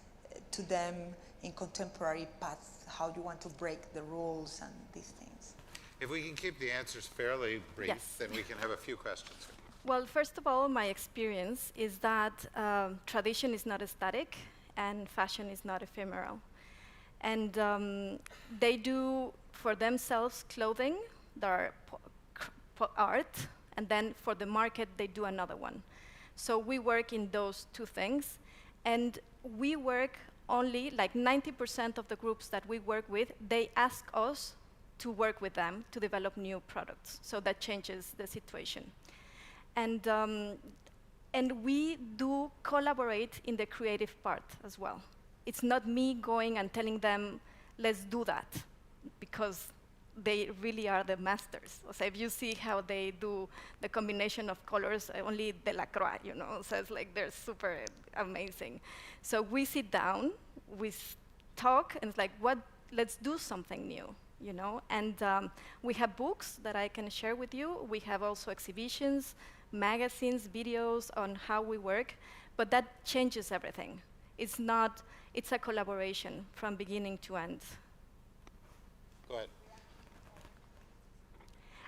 to them in contemporary paths, how you want to break the rules and these things? If we can keep the answers fairly brief, Yes. then we can have a few questions. Well, first of all, my experience is that tradition is not static and fashion is not ephemeral. And they do for themselves clothing, their art, and then for the market they do another one. So we work in those 2 things, and we work only, like 90% of the groups that we work with, they ask us to work with them to develop new products. So that changes the situation. And we do collaborate in the creative part as well. It's not me going and telling them, let's do that, because they really are the masters. So if you see how they do the combination of colors, only Delacroix, you know, so it's like they're super amazing. So we sit down, we talk, and it's like, let's do something new, you know? And we have books that I can share with you. We have also exhibitions, magazines, videos on how we work, but that changes everything. It's a collaboration from beginning to end. Go ahead.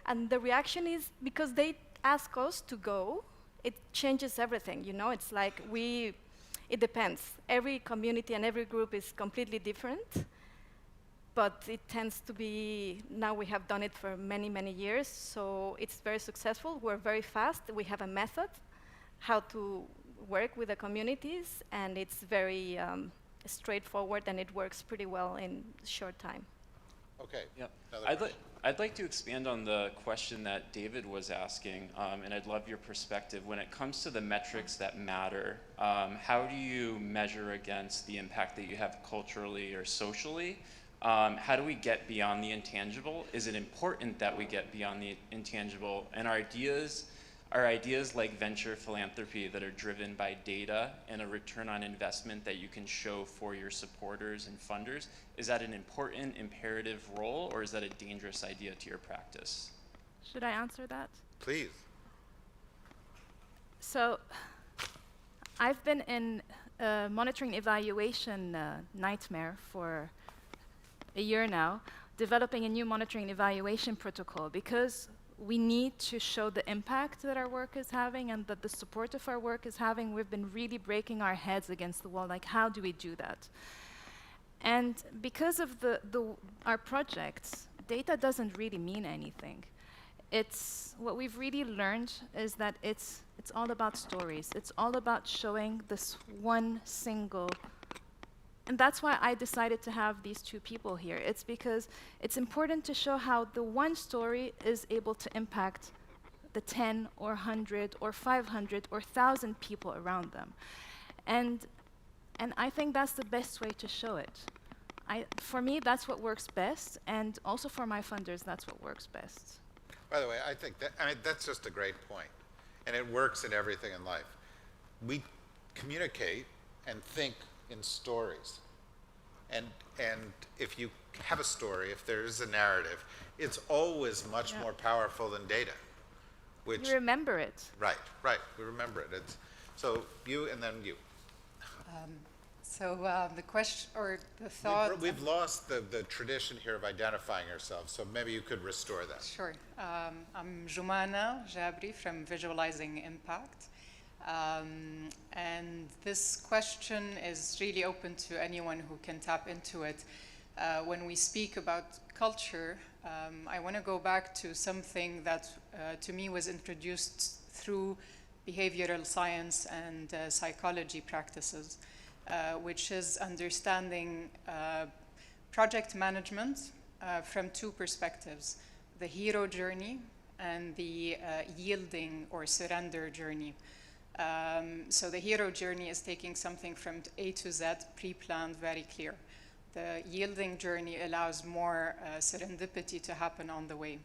And the reaction is, because they ask us to go, it changes everything, you know? It's like it depends. Every community and every group is completely different, but it tends to be, now we have done it for many, many years, so it's very successful. We're very fast. We have a method how to work with the communities, and it's very straightforward, and it works pretty well in short time. Okay. Yeah. Another I'd like to expand on the question that David was asking, and I'd love your perspective. When it comes to the metrics that matter, how do you measure against the impact that you have culturally or socially? How do we get beyond the intangible? Is it important that we get beyond the intangible? And are ideas like venture philanthropy that are driven by data and a return on investment that you can show for your supporters and funders, is that an important imperative role, or is that a dangerous idea to your practice? Should I answer that? Please. So I've been in a monitoring evaluation nightmare for a year now, developing a new monitoring evaluation protocol, because we need to show the impact that our work is having and that the support of our work is having. We've been really breaking our heads against the wall, like, how do we do that? And because of our projects, data doesn't really mean anything. What we've really learned is that it's all about stories. It's all about showing this one single, and that's why I decided to have these two people here. It's because it's important to show how the one story is able to impact the 10 or 100 or 500 or 1,000 people around them. And I think that's the best way to show it. For me, that's what works best, and also for my funders, that's what works best. By the way, I think that's just a great point, and it works in everything in life. We communicate and think in stories, and if you have a story, if there is a narrative, it's always much more powerful than data. Which you remember it. Right. We remember it. So you and then you. The question or the thought. We've lost the tradition here of identifying ourselves, so maybe you could restore that. Sure. I'm Jumana Jabri from Visualizing Impact. And this question is really open to anyone who can tap into it. When we speak about culture, I want to go back to something that to me was introduced through behavioral science and psychology practices, which is understanding project management from two perspectives, the hero journey and the yielding or surrender journey. So the hero journey is taking something from A to Z, pre-planned, very clear. The yielding journey allows more serendipity to happen on the way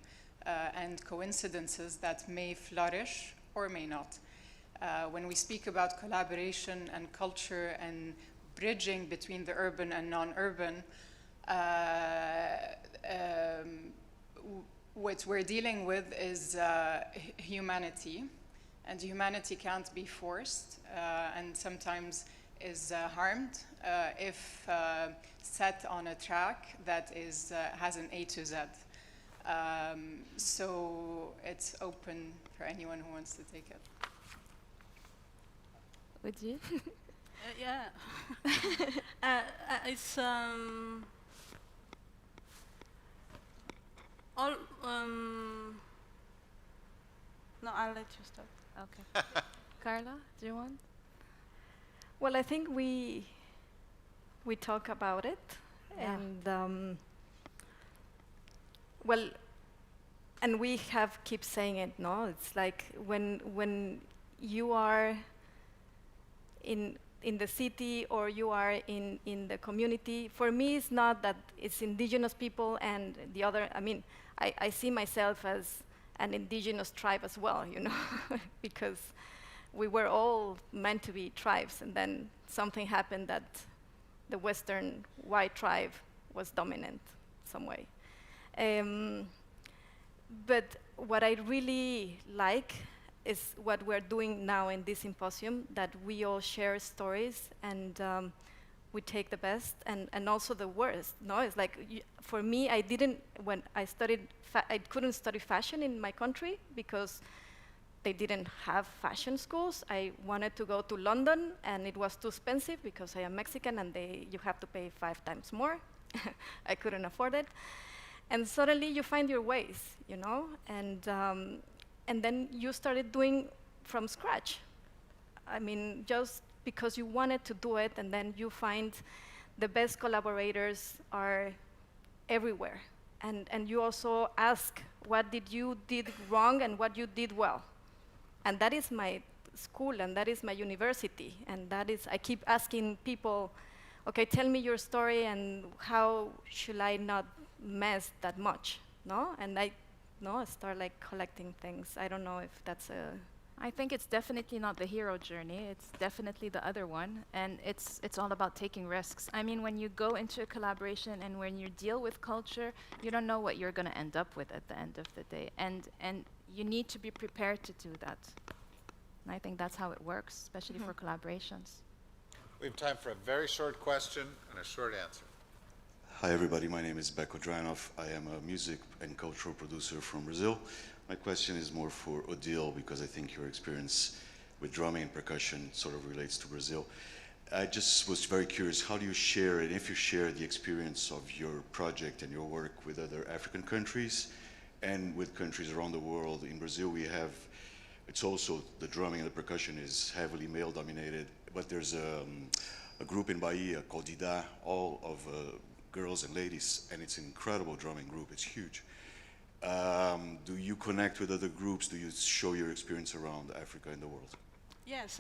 and coincidences that may flourish or may not. When we speak about collaboration and culture and bridging between the urban and non-urban, what we're dealing with is humanity, and humanity can't be forced and sometimes is harmed if set on a track that has an A to Z. So it's open for anyone who wants to take it. Would you? Yeah. It's all. No, I'll let you start. Okay. Carla, do you want? Well, I think we talk about it, and and we keep saying it. No, it's like when you are in the city or you are in the community. For me, it's not that it's indigenous people and the other. I mean, I see myself as an indigenous tribe as well, you know, because we were all meant to be tribes, and then something happened that the Western white tribe was dominant some way. But what I really like is what we're doing now in this symposium, that we all share stories and we take the best and also the worst. No, it's like, for me, when I studied, I couldn't study fashion in my country because they didn't have fashion schools. I wanted to go to London, and it was too expensive because I am Mexican, and you have to pay 5 times more. I couldn't afford it. And suddenly you find your ways, you know, and then you started doing from scratch. I mean, just because you wanted to do it, and then you find the best collaborators are everywhere. And you also ask, what did you did wrong and what you did well? And that is my school, and that is my university, and that is, I keep asking people, okay, tell me your story, and how should I not mess that much, no? And I start like collecting things. I don't know if that's I think it's definitely not the hero journey. It's definitely the other one, and it's all about taking risks. I mean, when you go into a collaboration and when you deal with culture, you don't know what you're going to end up with at the end of the day, and you need to be prepared to do that. And I think that's how it works, especially for collaborations. We have time for a very short question and a short answer. Hi everybody, my name is Beko Dranov. I am a music and cultural producer from Brazil. My question is more for Odile, because I think your experience with drumming and percussion sort of relates to Brazil. I just was very curious, how do you share, and if you share the experience of your project and your work with other African countries and with countries around the world? In Brazil, we have, it's also, the drumming and the percussion is heavily male dominated, but there's a group in Bahia called Dida, all of girls and ladies, and it's an incredible drumming group, it's huge. Do you connect with other groups? Do you show your experience around Africa and the world? Yes,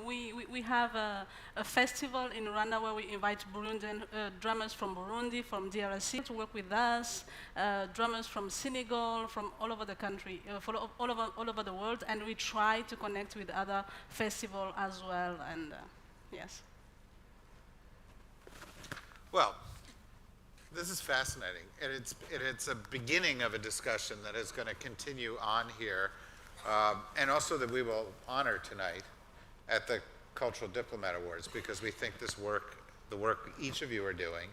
we have a festival in Rwanda where we invite Burundian drummers from Burundi, from DRC to work with us, drummers from Senegal, from all over the country, all over the world, and we try to connect with other festivals as well, and yes. Well, this is fascinating, and it's a beginning of a discussion that is going to continue on here. And also that we will honor tonight at the Cultural Diplomat Awards, because we think this work, the work each of you are doing,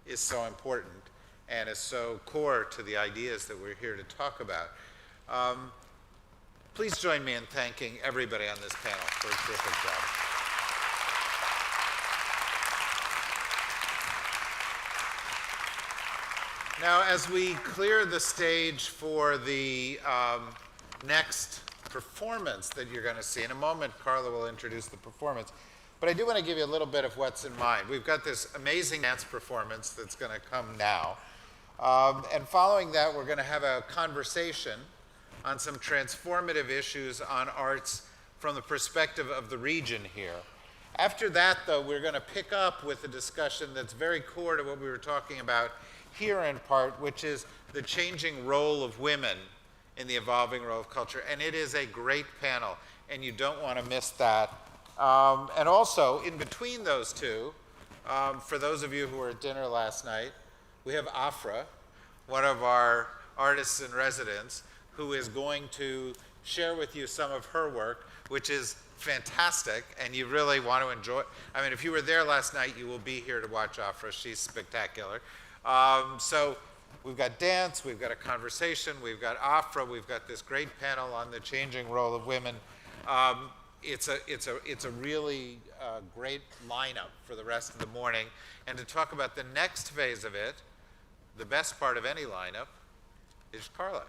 is so important and is so core to the ideas that we're here to talk about. Please join me in thanking everybody on this panel for a terrific job. Now, as we clear the stage for the next performance that you're going to see. In a moment, Carla will introduce the performance. But I do want to give you a little bit of what's in mind. We've got this amazing dance performance that's going to come now. And following that, we're going to have a conversation on some transformative issues on arts from the perspective of the region here. After that, though, we're going to pick up with a discussion that's very core to what we were talking about here in part, which is the changing role of women in the evolving role of culture. And it is a great panel, and you don't want to miss that. And also, in between those two, for those of you who were at dinner last night, we have Afra, one of our artists in residence, who is going to share with you some of her work, which is fantastic, and you really want to enjoy. I mean, if you were there last night, you will be here to watch Afra. She's spectacular. So we've got dance, we've got a conversation, we've got Afra, we've got this great panel on the changing role of women. It's a really great lineup for the rest of the morning. And to talk about the next phase of it, the best part of any lineup is Carla.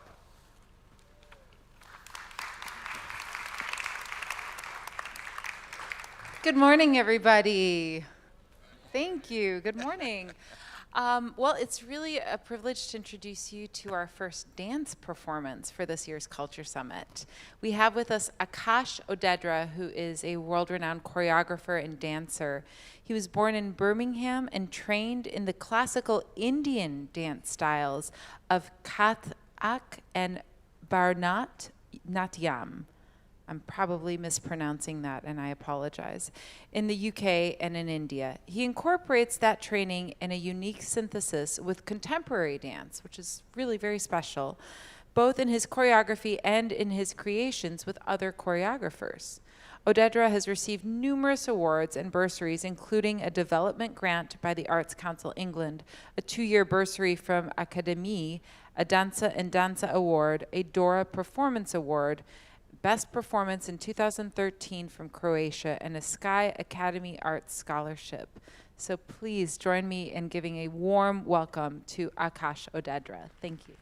Good morning, everybody. Thank you. Good morning. Well, it's really a privilege to introduce you to our first dance performance for this year's Culture Summit. We have with us Akash Odedra, who is a world-renowned choreographer and dancer. He was born in Birmingham and trained in the classical Indian dance styles of Kathak and Bharatanatyam. I'm probably mispronouncing that, and I apologize, in the UK and in India. He incorporates that training in a unique synthesis with contemporary dance, which is really very special, both in his choreography and in his creations with other choreographers. Odedra has received numerous awards and bursaries, including a development grant by the Arts Council England, a 2-year bursary from Académie, a Danza and Danza Award, a Dora Performance Award, Best Performance in 2013 from Croatia, and a Sky Academy Arts Scholarship. So please join me in giving a warm welcome to Akash Odedra. Thank you.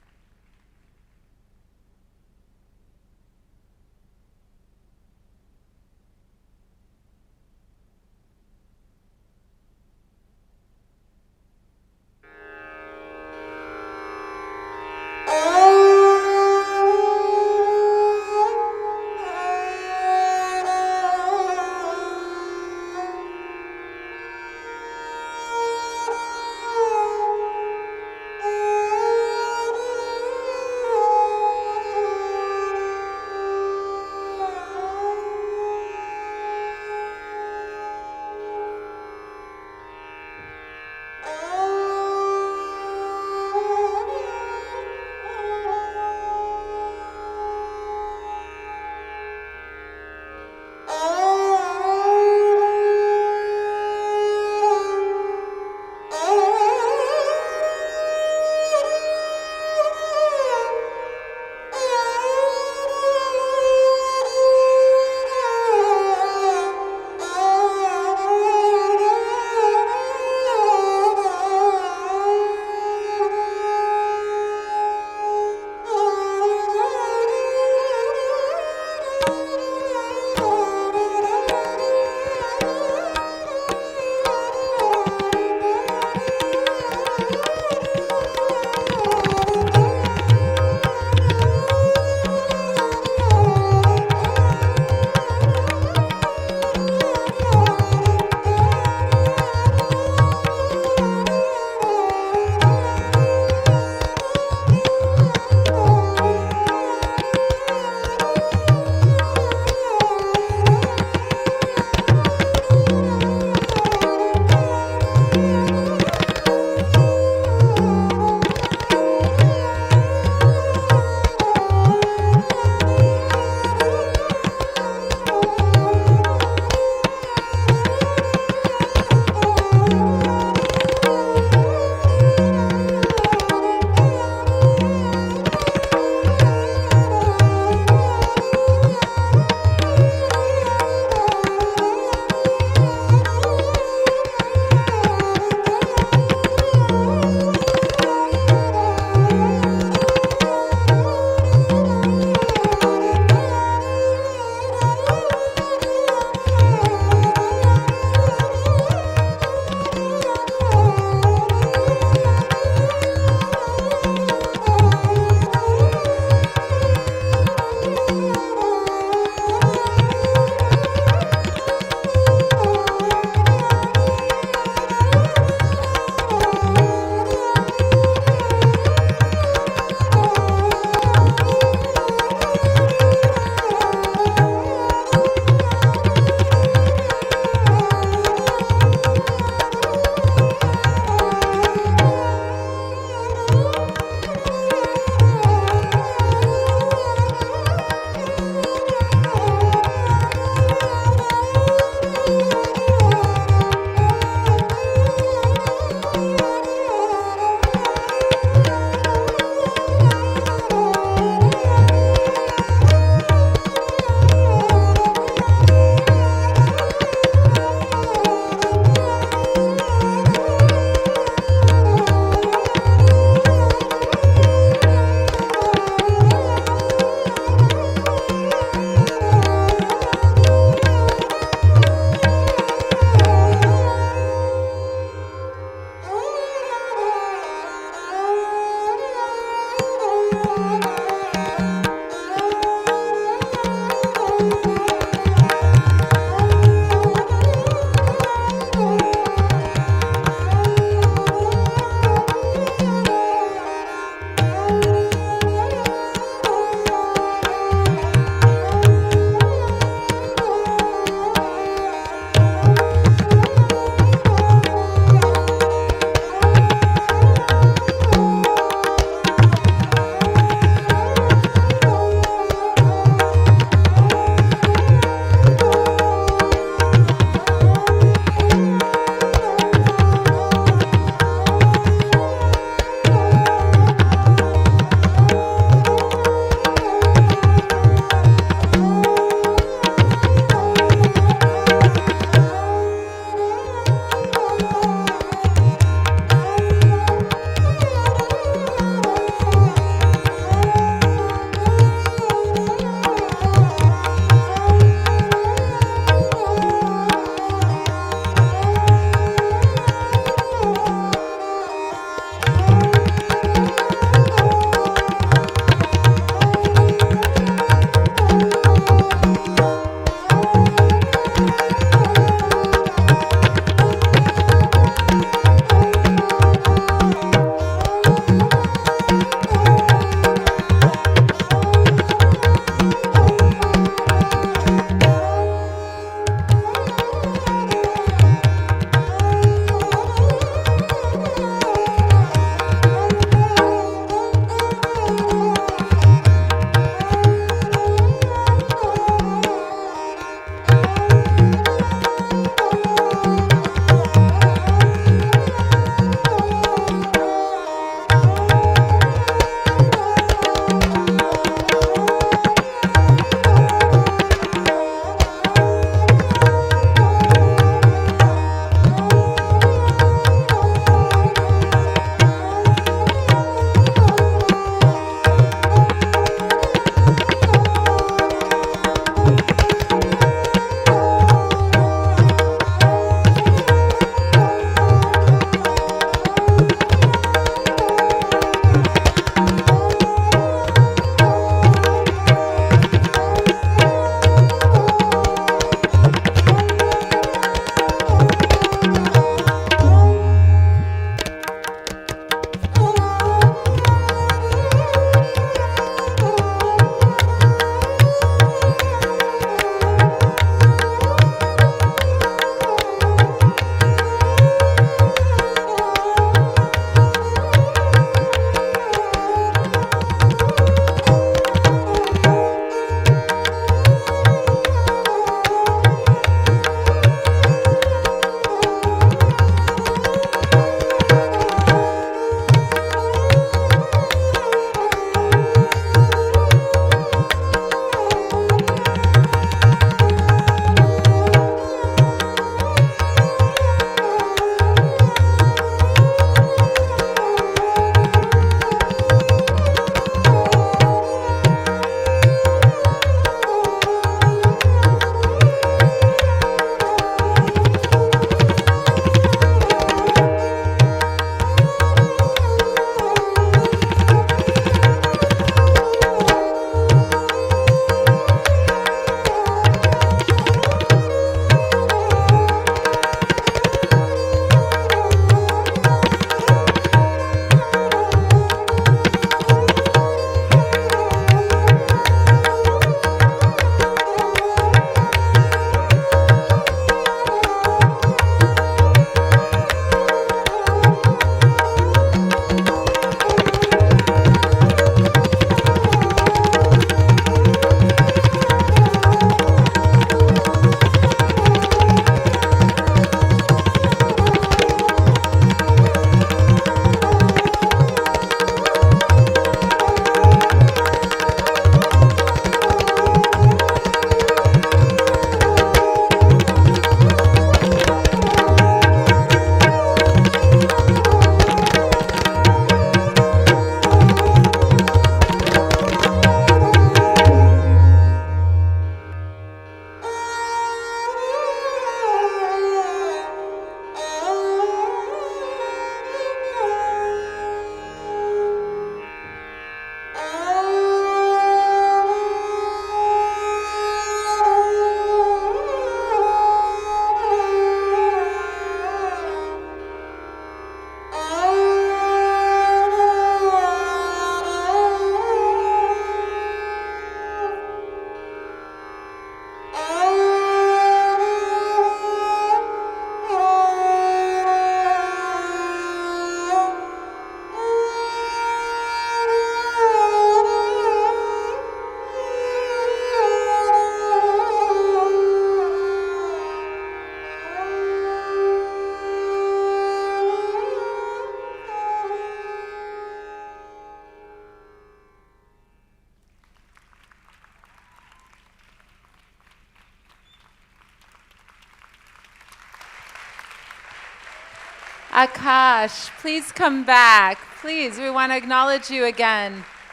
Akash, please come back. Please, we want to acknowledge you again.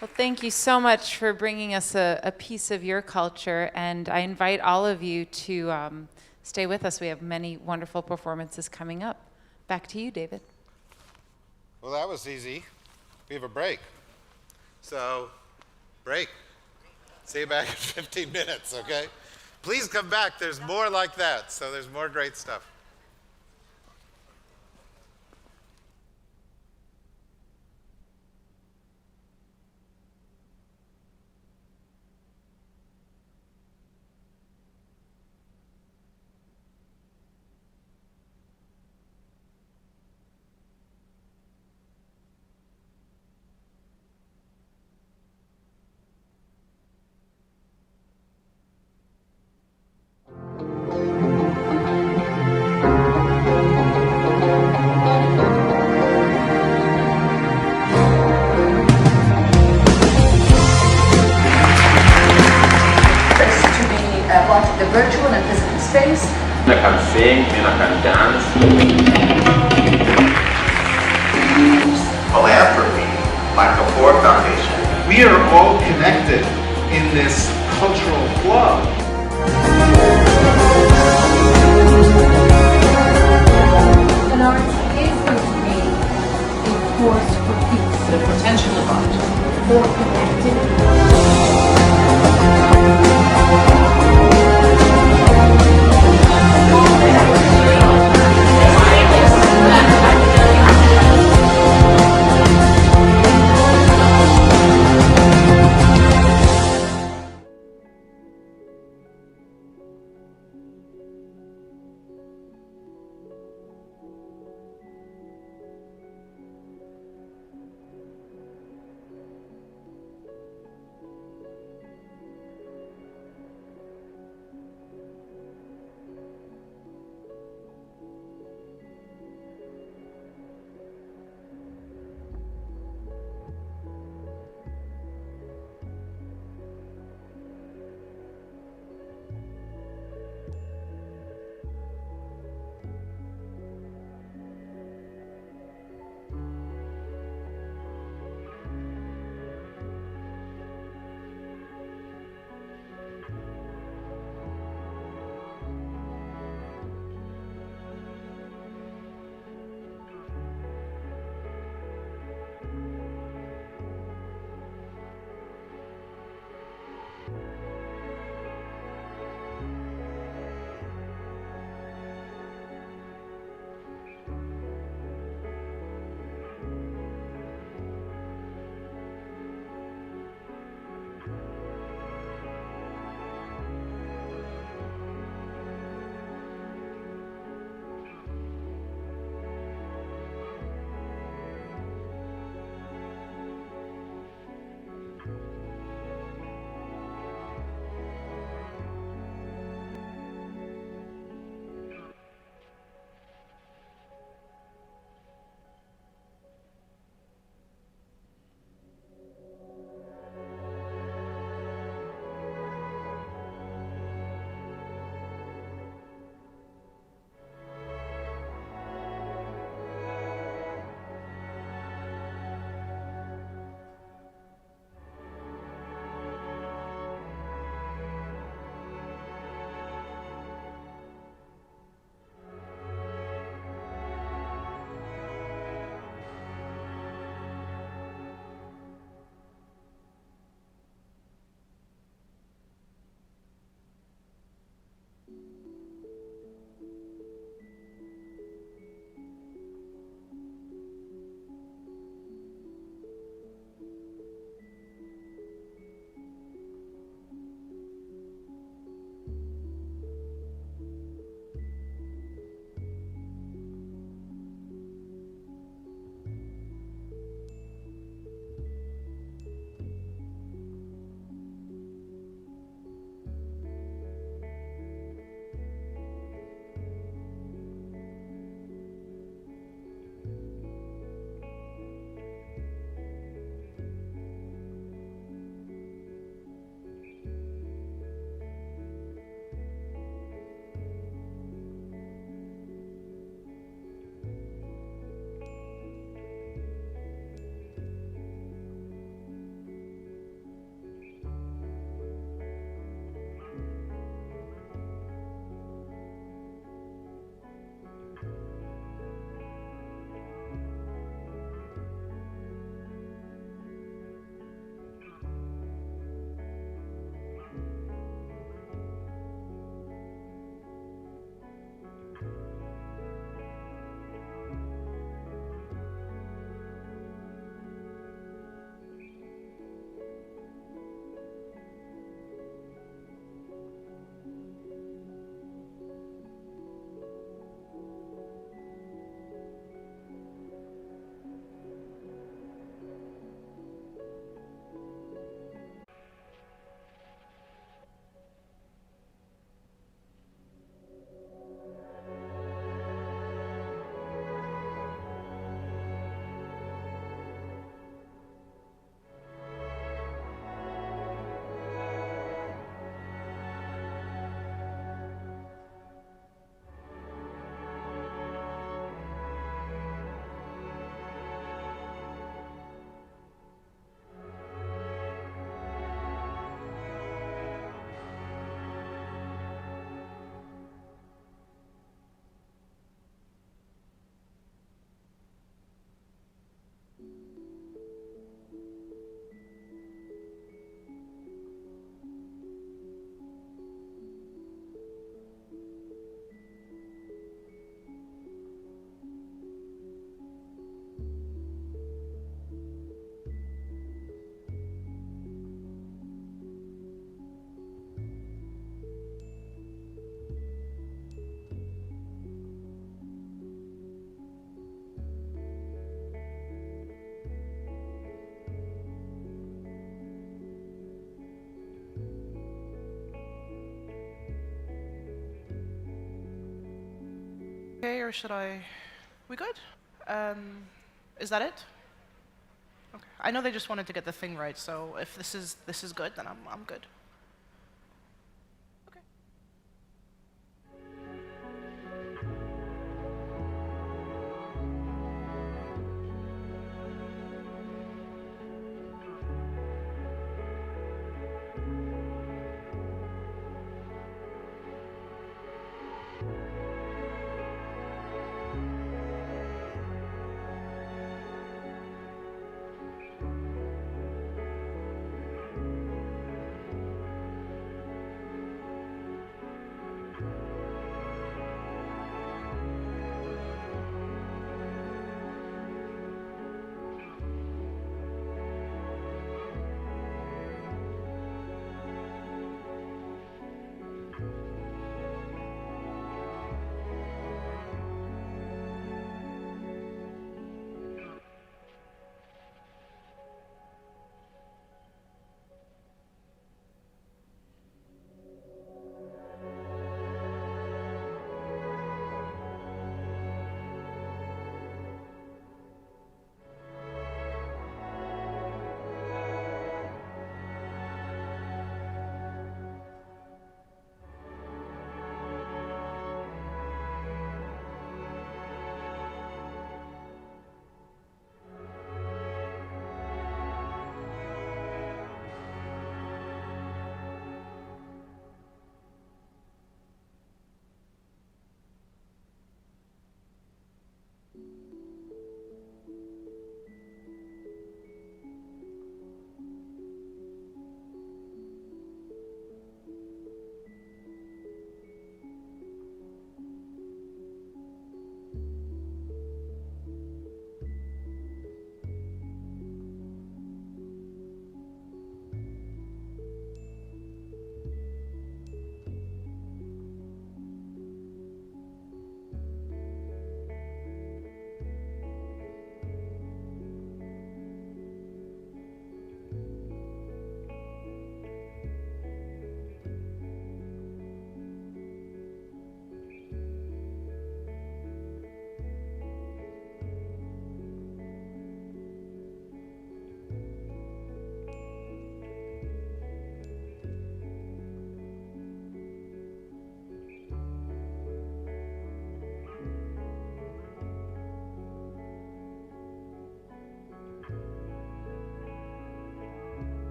Well, thank you so much for bringing us a piece of your culture, and I invite all of you to stay with us. We have many wonderful performances coming up. Back to you, David. Well, that was easy. We have a break. So, break. See you back in 15 minutes, okay? Please come back. There's more like that. So there's more great stuff. The virtual and physical space. I can sing and I can dance. Use philanthropy like the Ford Foundation. We are all connected in this cultural flow. And art is going to be a force for peace. The potential of art for connectivity. Okay, or should I? We good? Is that it? Okay. I know they just wanted to get the thing right, so if this is good, then I'm good.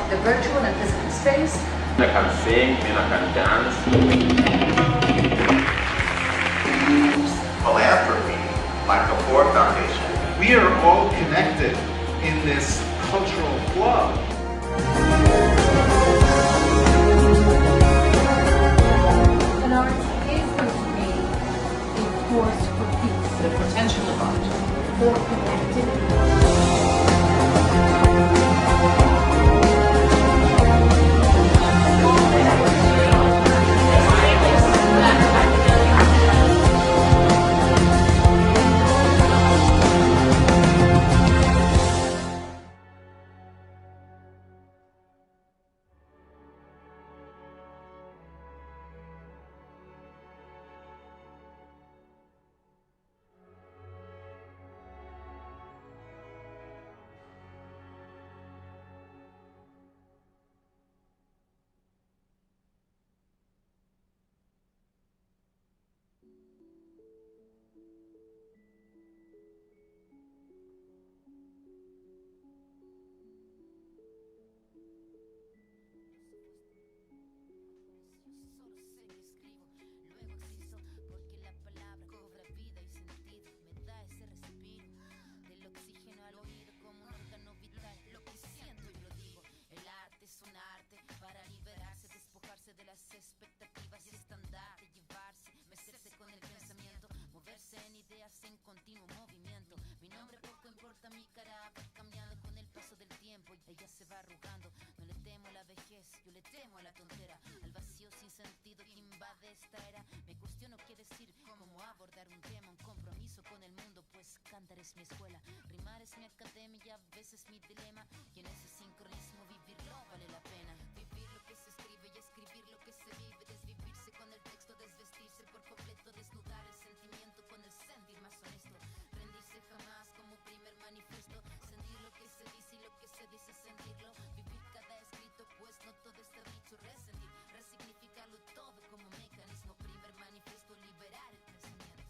The virtual and physical space. I can sing and I can dance. Use philanthropy like the Ford Foundation. We are all connected in this cultural flow. And art is going to be a force for peace. The potential of art. For connectivity. Es mi escuela, rimar es mi academia, a veces mi dilema, y en ese sincronismo vivirlo vale la pena. Vivir lo que se escribe y escribir lo que se vive, desvivirse con el texto, desvestirse por completo, desnudar el sentimiento con el sentir más honesto, rendirse jamás como primer manifiesto, sentir lo que se dice y lo que se dice sentirlo, vivir cada escrito pues no todo está dicho, resentir, resignificarlo todo como mecanismo, primer manifiesto, liberar el pensamiento.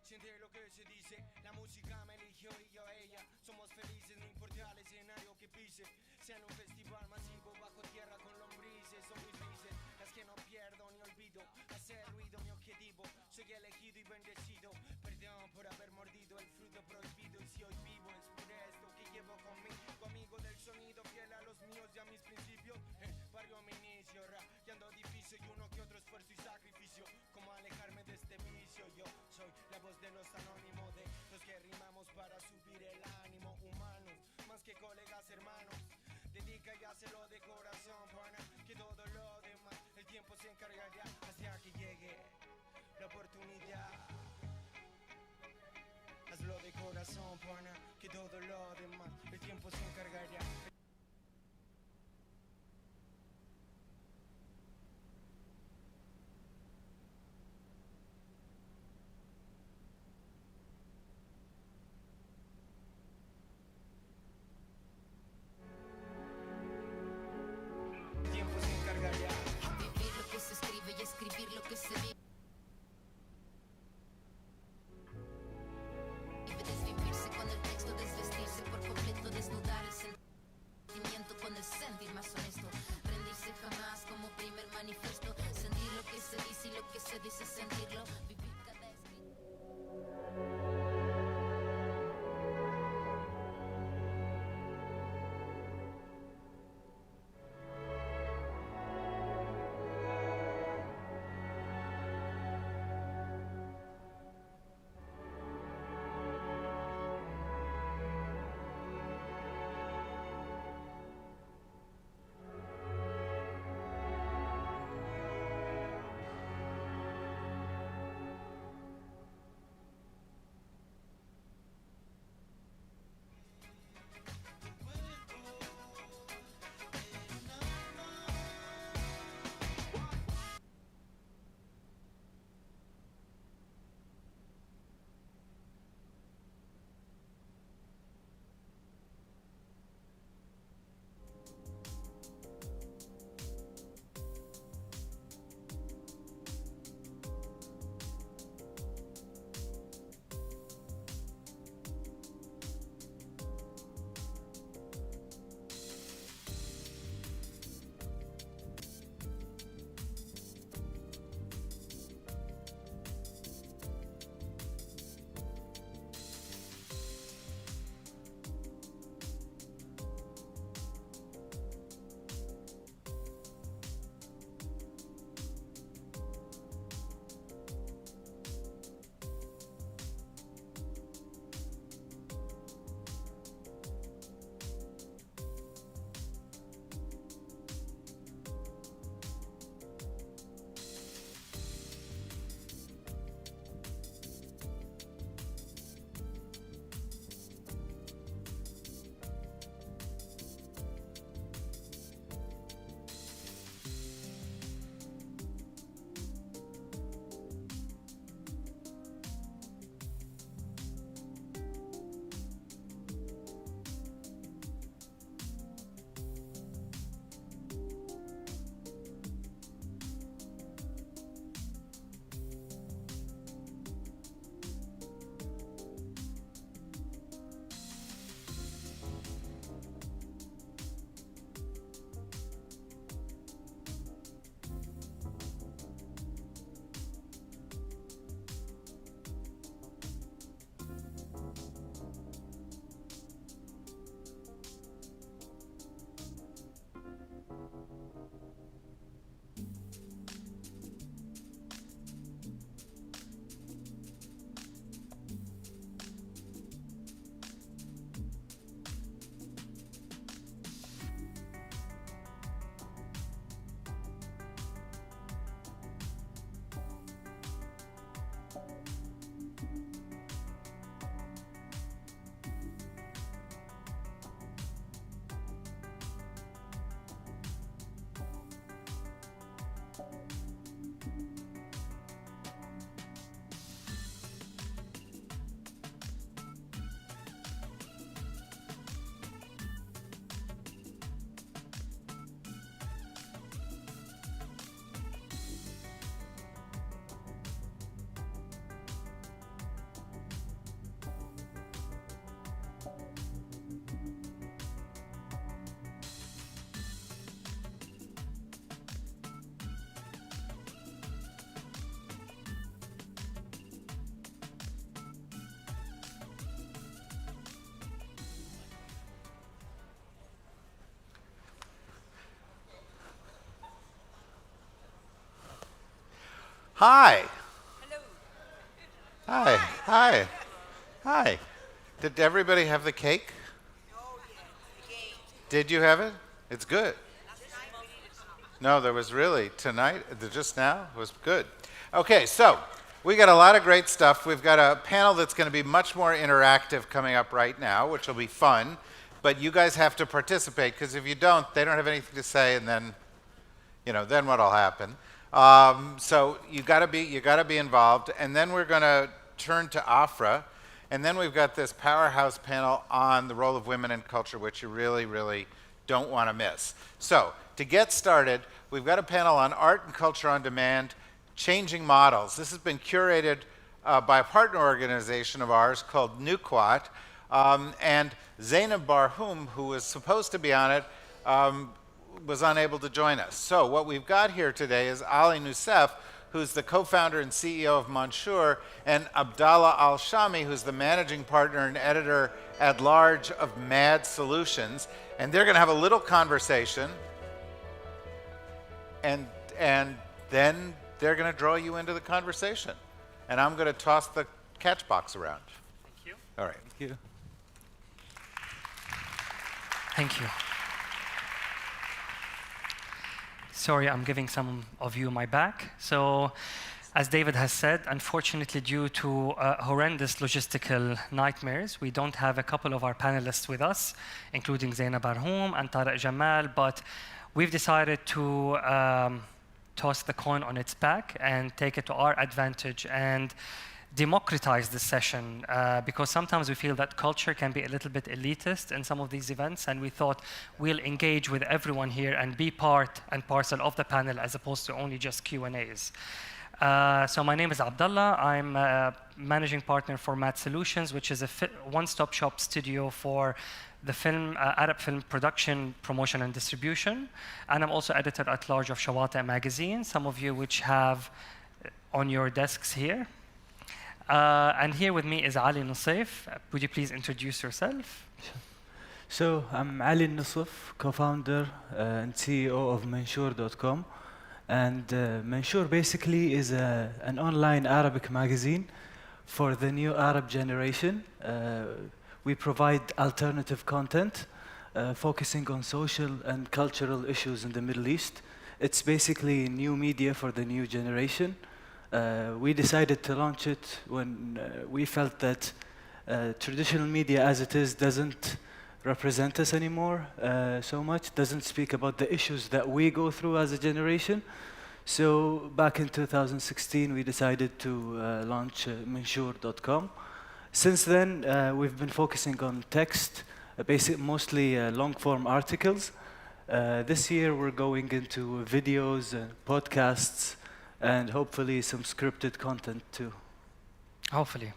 Siente lo que se dice, la música me eligió y yo a ella. Somos felices, no importa el escenario que pise. Sea en un festival masivo bajo tierra con lombrices. Son mis felices, las que no pierdo ni olvido. Hacer ruido mi objetivo, soy elegido y bendecido. Perdón por haber mordido el fruto prohibido. Y si hoy vivo es por esto que llevo conmigo. Amigo del sonido, fiel a los míos y a mis principios. Barrio a mi inicio, ando difícil y uno que otro esfuerzo y sacrificio. Como alejarme de este vicio, yo soy la voz de los anónimos, de los que rimamos para subir el ánimo. Humanos, más que colegas, hermanos. Dedica y hazlo de corazón, pana, que todo lo demás el tiempo se encargará hasta que llegue la oportunidad. Hazlo de corazón, pana, que todo lo demás el tiempo se encargará. Vivir lo que se escribe y escribir lo que se vive. Desvivirse con el texto, desvestirse por completo, desnudar el sentido. Hi. Hi. Hi. Hi. Did everybody have the cake? Did you have it? It's good. No, there was really tonight, just now, it was good. Okay, so we got a lot of great stuff. We've got a panel that's going to be much more interactive coming up right now, which will be fun. But you guys have to participate, because if you don't, they don't have anything to say, and then, then what'll happen? So you gotta be involved. And then we're going to turn to Afra, and then we've got this powerhouse panel on the role of women in culture, which you really, really don't want to miss. So to get started, we've got a panel on art and culture on demand, changing models. This has been curated by a partner organization of ours called Nuquat, and Zainab Barhoum, who was supposed to be on it, was unable to join us. So what we've got here today is Ali Nusef, who's the co-founder and CEO of Mansour, and Abdallah Al-Shami, who's the managing partner and editor at large of Mad Solutions. And they're going to have a little conversation, and then they're going to draw you into the conversation. And I'm going to toss the catch box around. Thank you. All right. Thank you. Thank you. Sorry, I'm giving some of you my back. So, as David has said, unfortunately, due to horrendous logistical nightmares, we don't have a couple of our panelists with us, including Zainab Barhoum and Tariq Jamal, but we've decided to toss the coin on its back and take it to our advantage and democratize this session, because sometimes we feel that culture can be a little bit elitist in some of these events, and we thought we'll engage with everyone here and be part and parcel of the panel as opposed to only just Q&As. So my name is Abdallah. I'm a managing partner for Mad Solutions, which is a one-stop shop studio for the film, Arab film production, promotion, and distribution. And I'm also editor at large of Shawata magazine, some of you which have on your desks here. And here with me is Ali Nusef. Would you please introduce yourself? So I'm Ali Nusef, co-founder and CEO of Mansour.com. And Mansour basically is an online Arabic magazine for the new Arab generation. We provide alternative content focusing on social and cultural issues in the Middle East. It's basically new media for the new generation. We decided to launch it when we felt that traditional media as it is doesn't represent us anymore so much, doesn't speak about the issues that we go through as a generation. So back in 2016, we decided to launch Mansour.com. Since then, we've been focusing on text, mostly long-form articles. This year, we're going into videos and podcasts, and hopefully some scripted content too. Hopefully.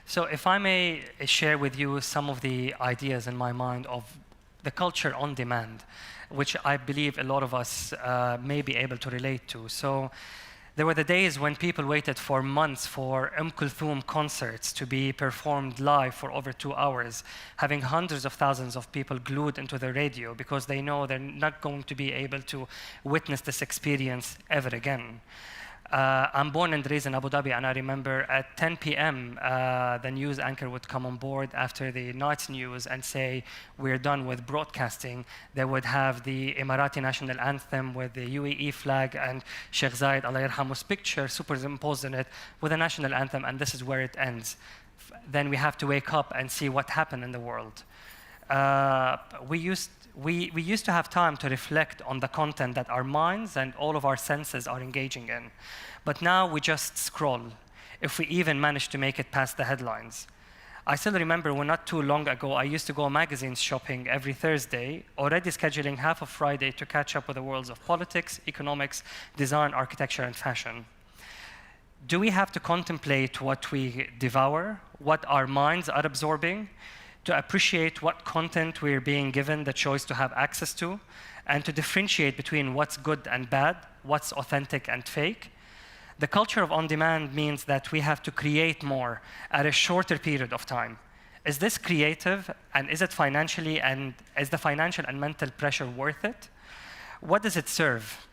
So if I may share with you some of the ideas in my mind of the culture on demand, which I believe a lot of us may be able to relate to. So there were the days when people waited for months for Kulthum concerts to be performed live for over 2 hours, having hundreds of thousands of people glued into the radio because they know they're not going to be able to witness this experience ever again. I'm born and raised in Abu Dhabi, and I remember at 10 p.m. The news anchor would come on board after the night's news and say, we're done with broadcasting. They would have the Emirati national anthem with the UAE flag and Sheikh Zayed, Allah yarhamu's picture superimposed in it with the national anthem, and this is where it ends. Then we have to wake up and see what happened in the world. We used to have time to reflect on the content that our minds and all of our senses are engaging in. But now we just scroll, if we even manage to make it past the headlines. I still remember when not too long ago, I used to go magazines shopping every Thursday, already scheduling half of Friday to catch up with the worlds of politics, economics, design, architecture, and fashion. Do we have to contemplate what we devour, what our minds are absorbing, to appreciate what content we're being given the choice to have access to, and to differentiate between what's good and bad, what's authentic and fake? The culture of on-demand means that we have to create more at a shorter period of time. Is this creative, and is it financially, and is the financial and mental pressure worth it? What does it serve?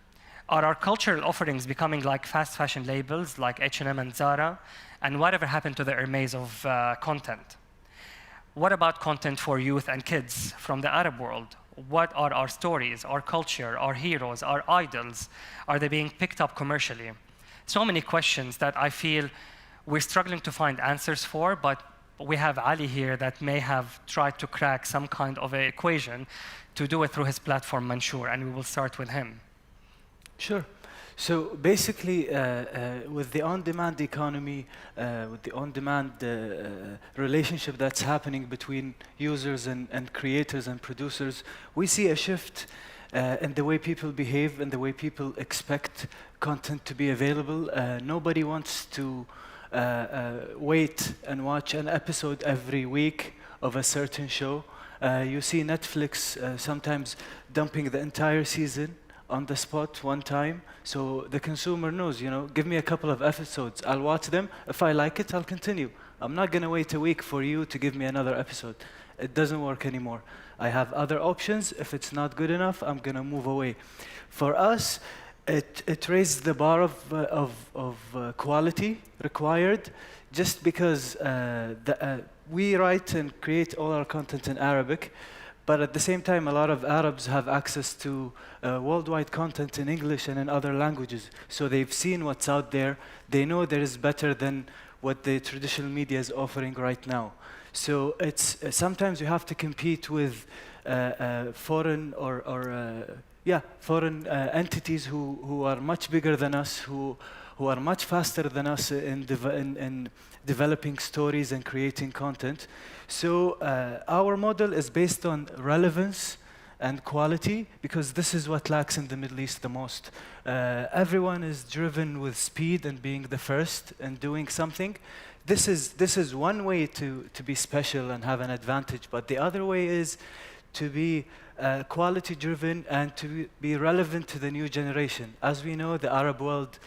Are our cultural offerings becoming like fast fashion labels like H&M and Zara? And whatever happened to the Hermes of content? What about content for youth and kids from the Arab world? What are our stories, our culture, our heroes, our idols? Are they being picked up commercially? So many questions that I feel we're struggling to find answers for, but we have Ali here that may have tried to crack some kind of an equation to do it through his platform, Mansour, and we will start with him. Sure. So basically, with the on-demand economy, with the on-demand relationship that's happening between users and creators and producers, we see a shift in the way people behave and the way people expect content to be available. Nobody wants to wait and watch an episode every week of a certain show. You see Netflix sometimes dumping the entire season on the spot one time, so the consumer knows, give me a couple of episodes, I'll watch them, if I like it, I'll continue. I'm not gonna wait a week for you to give me another episode. It doesn't work anymore. I have other options. If it's not good enough, I'm gonna move away. For us, it raised the bar of quality required, just because we write and create all our content in Arabic, but at the same time, a lot of Arabs have access to worldwide content in English and in other languages. So they've seen what's out there. They know there is better than what the traditional media is offering right now. So it's sometimes you have to compete with foreign foreign entities who are much bigger than us, who are much faster than us in developing stories and creating content. So our model is based on relevance and quality, because this is what lacks in the Middle East the most. Everyone is driven with speed and being the first and doing something. This is one way to be special and have an advantage, but the other way is to be quality driven and to be relevant to the new generation. As we know, the Arab world,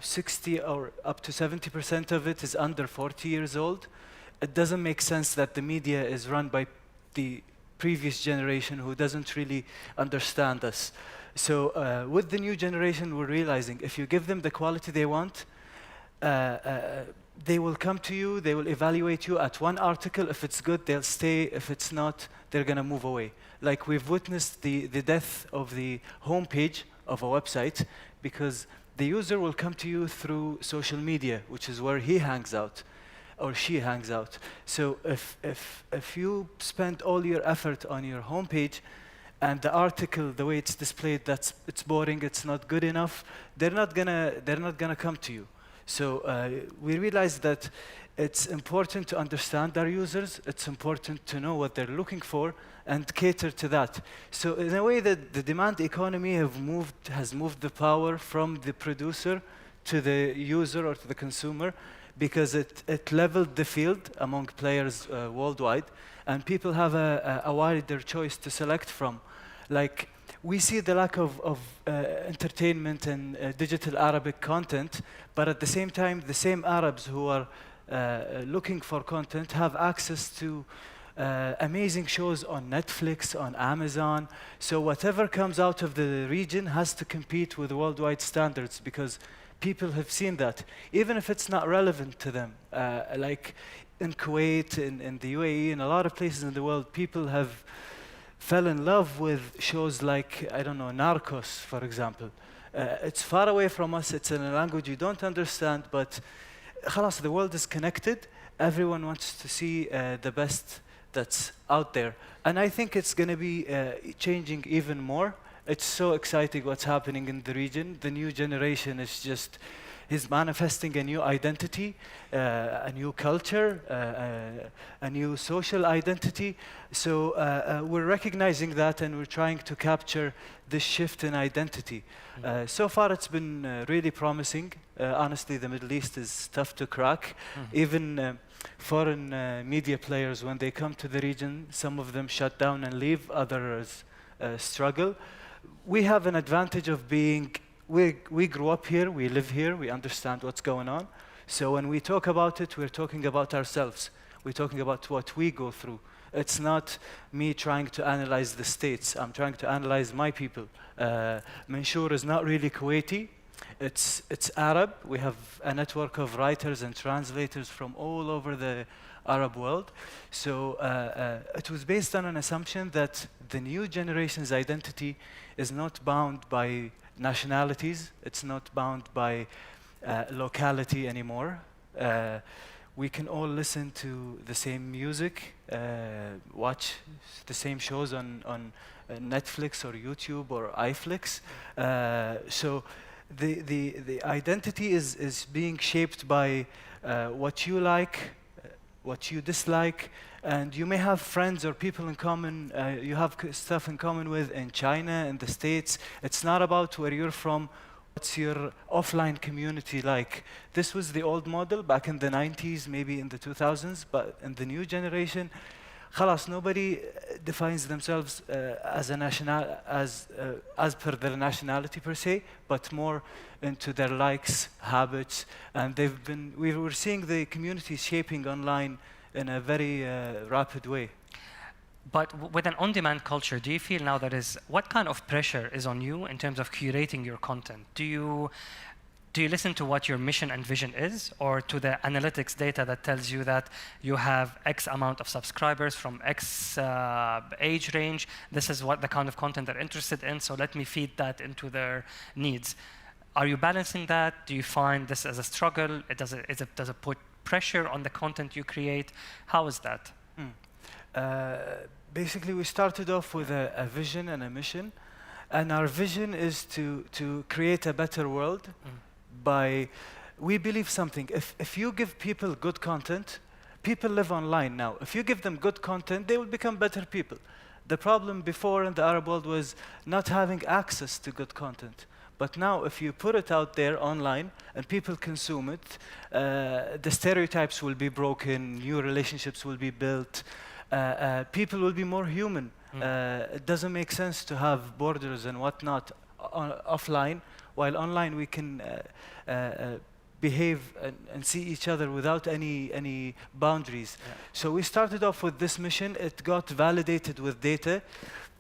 60 or up to 70% of it is under 40 years old. It doesn't make sense that the media is run by the previous generation who doesn't really understand us. So with the new generation, we're realizing if you give them the quality they want, they will come to you, they will evaluate you at one article. If it's good, they'll stay. If it's not, they're gonna move away. Like we've witnessed the death of the homepage of a website, because the user will come to you through social media, which is where he hangs out or she hangs out. So if you spend all your effort on your homepage and the article, the way it's displayed, it's boring, it's not good enough, they're not gonna come to you. So we realized that it's important to understand our users. It's important to know what they're looking for and cater to that. So in a way, that the demand economy has moved the power from the producer to the user or to the consumer, because it leveled the field among players worldwide, and people have a wider choice to select from. Like, we see the lack of entertainment and digital Arabic content, but at the same time, the same Arabs who are looking for content have access to amazing shows on Netflix, on Amazon. So whatever comes out of the region has to compete with worldwide standards, because people have seen that, even if it's not relevant to them. Like in Kuwait, in the UAE, in a lot of places in the world, people have fell in love with shows like, I don't know, Narcos, for example. It's far away from us, it's in a language you don't understand, but khalas, the world is connected. Everyone wants to see the best that's out there. And I think it's going to be changing even more. It's so exciting what's happening in the region. The new generation is manifesting a new identity, a new culture, a new social identity. So we're recognizing that, and we're trying to capture this shift in identity. So far, it's been really promising. Honestly, the Middle East is tough to crack. Even foreign media players, when they come to the region, some of them shut down and leave, others struggle. We have an advantage of being, we grew up here, we live here, we understand what's going on. So when we talk about it, we're talking about ourselves. We're talking about what we go through. It's not me trying to analyze the states. I'm trying to analyze my people. Mansour is not really Kuwaiti. It's Arab. We have a network of writers and translators from all over the Arab world. So it was based on an assumption that the new generation's identity is not bound by nationalities. It's not bound by locality anymore. We can all listen to the same music, watch the same shows on Netflix or YouTube or iFlix. So the identity is being shaped by what you like, what you dislike, and you may have friends or people in common, you have stuff in common with in China, in the States. It's not about where you're from. What's your offline community like? This was the old model back in the 90s, maybe in the 2000s, but in the new generation, خلاص, nobody defines themselves as per their nationality per se, but more into their likes, habits, and we were seeing the community shaping online in a very rapid way. But with an on-demand culture, do you feel now what kind of pressure is on you in terms of curating your content? Do you listen to what your mission and vision is, or to the analytics data that tells you that you have X amount of subscribers from X age range? This is what the kind of content they're interested in, so let me feed that into their needs. Are you balancing that? Do you find this as a struggle? Does it put pressure on the content you create? How is that? Basically, we started off with a vision and a mission, and our vision is to create a better world we believe something. If you give people good content, people live online now. If you give them good content, they will become better people. The problem before in the Arab world was not having access to good content. But now, if you put it out there online and people consume it, the stereotypes will be broken, new relationships will be built, people will be more human. It doesn't make sense to have borders and whatnot offline, while online we can behave and see each other without any boundaries. Yeah. So we started off with this mission. It got validated with data.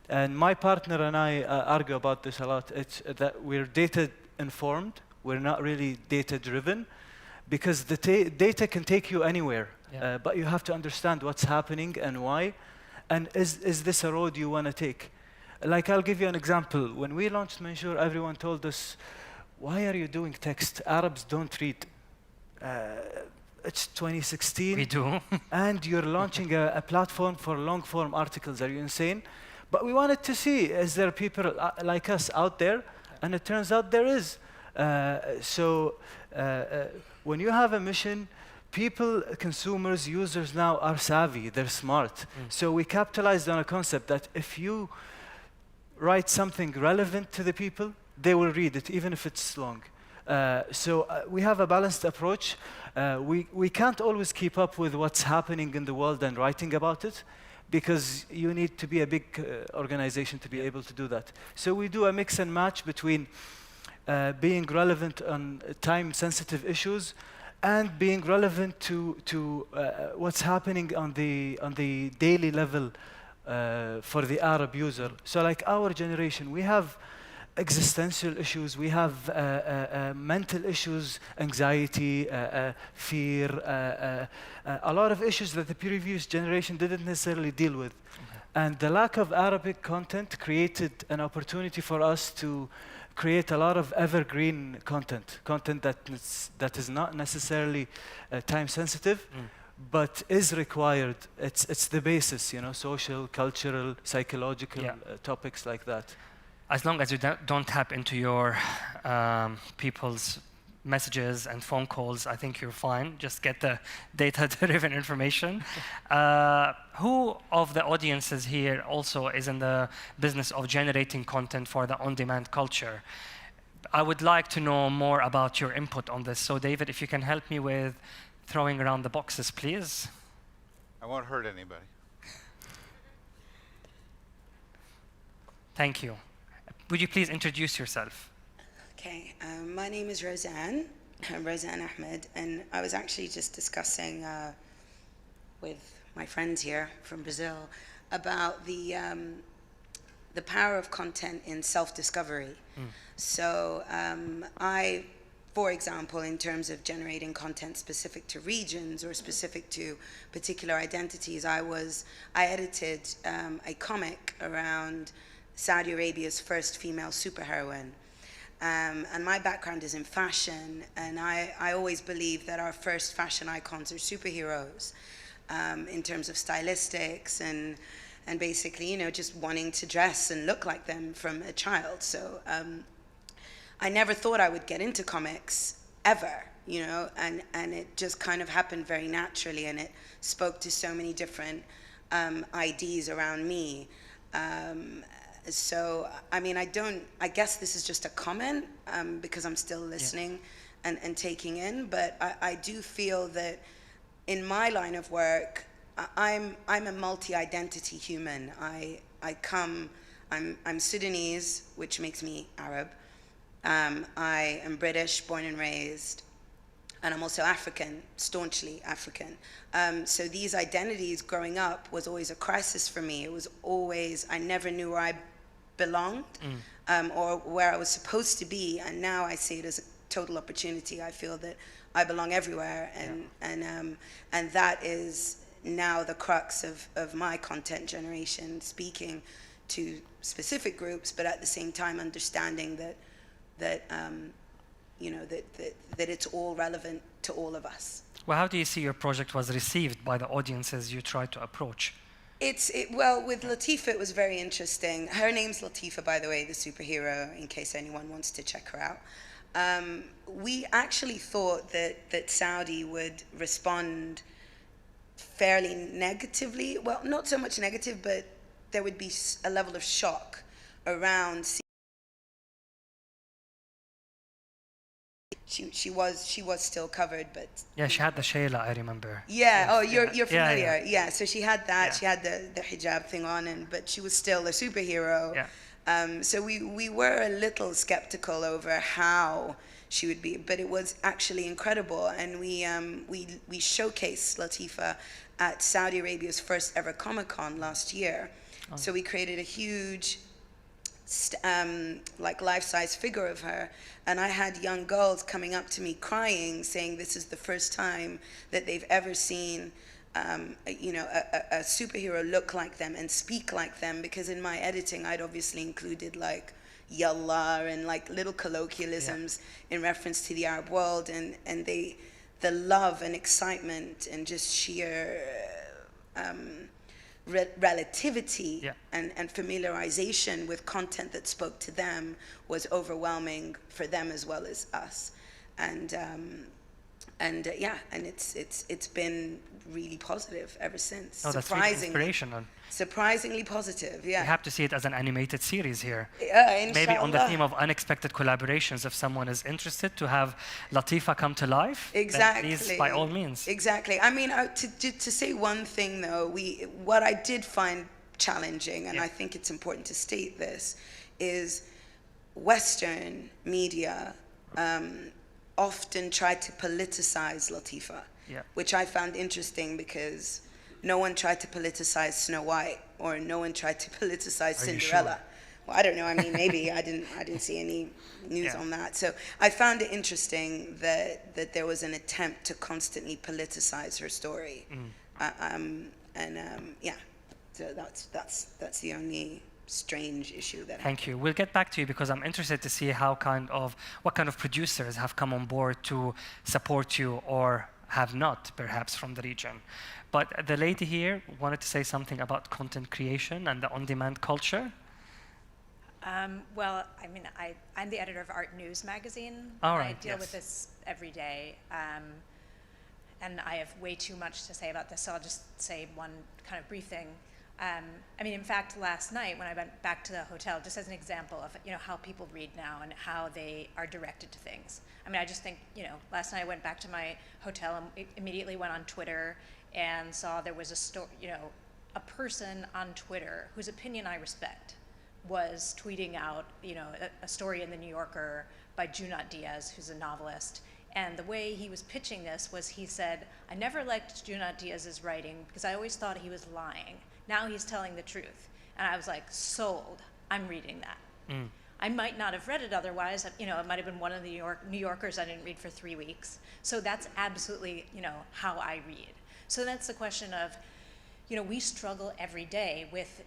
And my partner and I argue about this a lot. It's that we're data informed. We're not really data driven, because the data can take you anywhere. Yeah. But you have to understand what's happening and why. And is this a road you want to take? Like, I'll give you an example. When we launched Mansour, everyone told us, why are you doing text? Arabs don't read. It's 2016. We do. And you're launching a platform for long-form articles. Are you insane? But we wanted to see, is there people like us out there? And it turns out there is. When you have a mission, people, consumers, users now are savvy, they're smart. So we capitalized on a concept that if you write something relevant to the people, they will read it, even if it's long. We have a balanced approach. We can't always keep up with what's happening in the world and writing about it, because you need to be a big organization to be able to do that. So we do a mix and match between being relevant on time-sensitive issues and being relevant to what's happening on the daily level for the Arab user. So like our generation, we have existential issues, we have mental issues, anxiety, fear, a lot of issues that the previous generation didn't necessarily deal with. And the lack of Arabic content created an opportunity for us to create a lot of evergreen content that is not necessarily time sensitive, but is required. It's the basis, social, cultural, psychological topics like that. As long as you don't tap into your people's messages and phone calls, I think you're fine. Just get the data-driven information. Who of the audiences here also is in the business of generating content for the on-demand culture? I would like to know more about your input on this. So David, if you can help me with throwing around the boxes, please. I won't hurt anybody. Thank you. Would you please introduce yourself? Okay, my name is Roseanne Ahmed, and I was actually just discussing with my friends here from Brazil about the power of content in self-discovery. So I, for example, in terms of generating content specific to regions or specific to particular identities, I edited a comic around Saudi Arabia's first female superheroine. And my background is in fashion, and I always believe that our first fashion icons are superheroes in terms of stylistics and basically, you know, just wanting to dress and look like them from a child. So I never thought I would get into comics ever, you know, and it just kind of happened very naturally, and it spoke to so many different IDs around me. So, I mean, I guess this is just a comment because I'm still listening and taking in, but I do feel that in my line of work, I'm a multi-identity human. I'm Sudanese, which makes me Arab. I am British, born and raised, and I'm also African, staunchly African. So these identities growing up was always a crisis for me. It was always, I never knew where I belonged or where I was supposed to be, and now I see it as a total opportunity. I feel that I belong everywhere, and that is now the crux of my content generation, speaking to specific groups, but at the same time understanding that you know, that it's all relevant to all of us. Well, how do you see your project was received by the audiences you tried to approach? Well, with Latifa, it was very interesting. Her name's Latifa, by the way, the superhero, in case anyone wants to check her out. We actually thought that Saudi would respond fairly negatively. Well, not so much negative, but there would be a level of shock around. She was still covered, but yeah, she had the shayla, I remember. Yeah. Oh, you're familiar. Yeah. So she had that. Yeah. She had the hijab thing on, but she was still a superhero. Yeah. So we were a little skeptical over how she would be, but it was actually incredible, and we showcased Latifa at Saudi Arabia's first ever Comic-Con last year. Oh. So we created a huge like life-size figure of her, and I had young girls coming up to me crying, saying this is the first time that they've ever seen you know, a superhero look like them and speak like them, because in my editing I'd obviously included like yallah and like little colloquialisms in reference to the Arab world, and the love and excitement and just sheer relativity and familiarization with content that spoke to them was overwhelming for them as well as us, and yeah, and it's been really positive ever since. Oh, that's really inspirational. Surprisingly positive, yeah. You have to see it as an animated series here. Maybe on the theme of unexpected collaborations, if someone is interested to have Latifa come to life, exactly. Then please, by all means. Exactly. I mean, to say one thing though, what I did find challenging, and I think it's important to state this, is Western media often tried to politicize Latifa, which I found interesting because no one tried to politicize Snow White, or no one tried to politicize Cinderella. Sure? Well, I don't know. I mean, maybe I didn't see any news on that. So I found it interesting that there was an attempt to constantly politicize her story, yeah. So that's the only strange issue that. Thank you. We'll get back to you because I'm interested to see what kind of producers have come on board to support you or have not, perhaps, from the region. But the lady here wanted to say something about content creation and the on-demand culture. Well, I mean, I'm the editor of Art News magazine. All right, I deal with this every day. And I have way too much to say about this, so I'll just say one kind of brief thing. I mean, in fact, last night when I went back to the hotel, just as an example of, you know, how people read now and how they are directed to things. I mean, I just think, you know, last night I went back to my hotel and immediately went on Twitter and saw there was a person on Twitter whose opinion I respect was tweeting out, you know, a story in the New Yorker by Junot Diaz, who's a novelist, And the way he was pitching this was he said, I never liked Junot Diaz's writing because I always thought he was lying. Now he's telling the truth. And I was like, sold. I'm reading that. I might not have read it otherwise. You know, it might have been one of the New Yorkers I didn't read for 3 weeks. So that's absolutely, you know, how I read. So that's the question of, you know, we struggle every day with,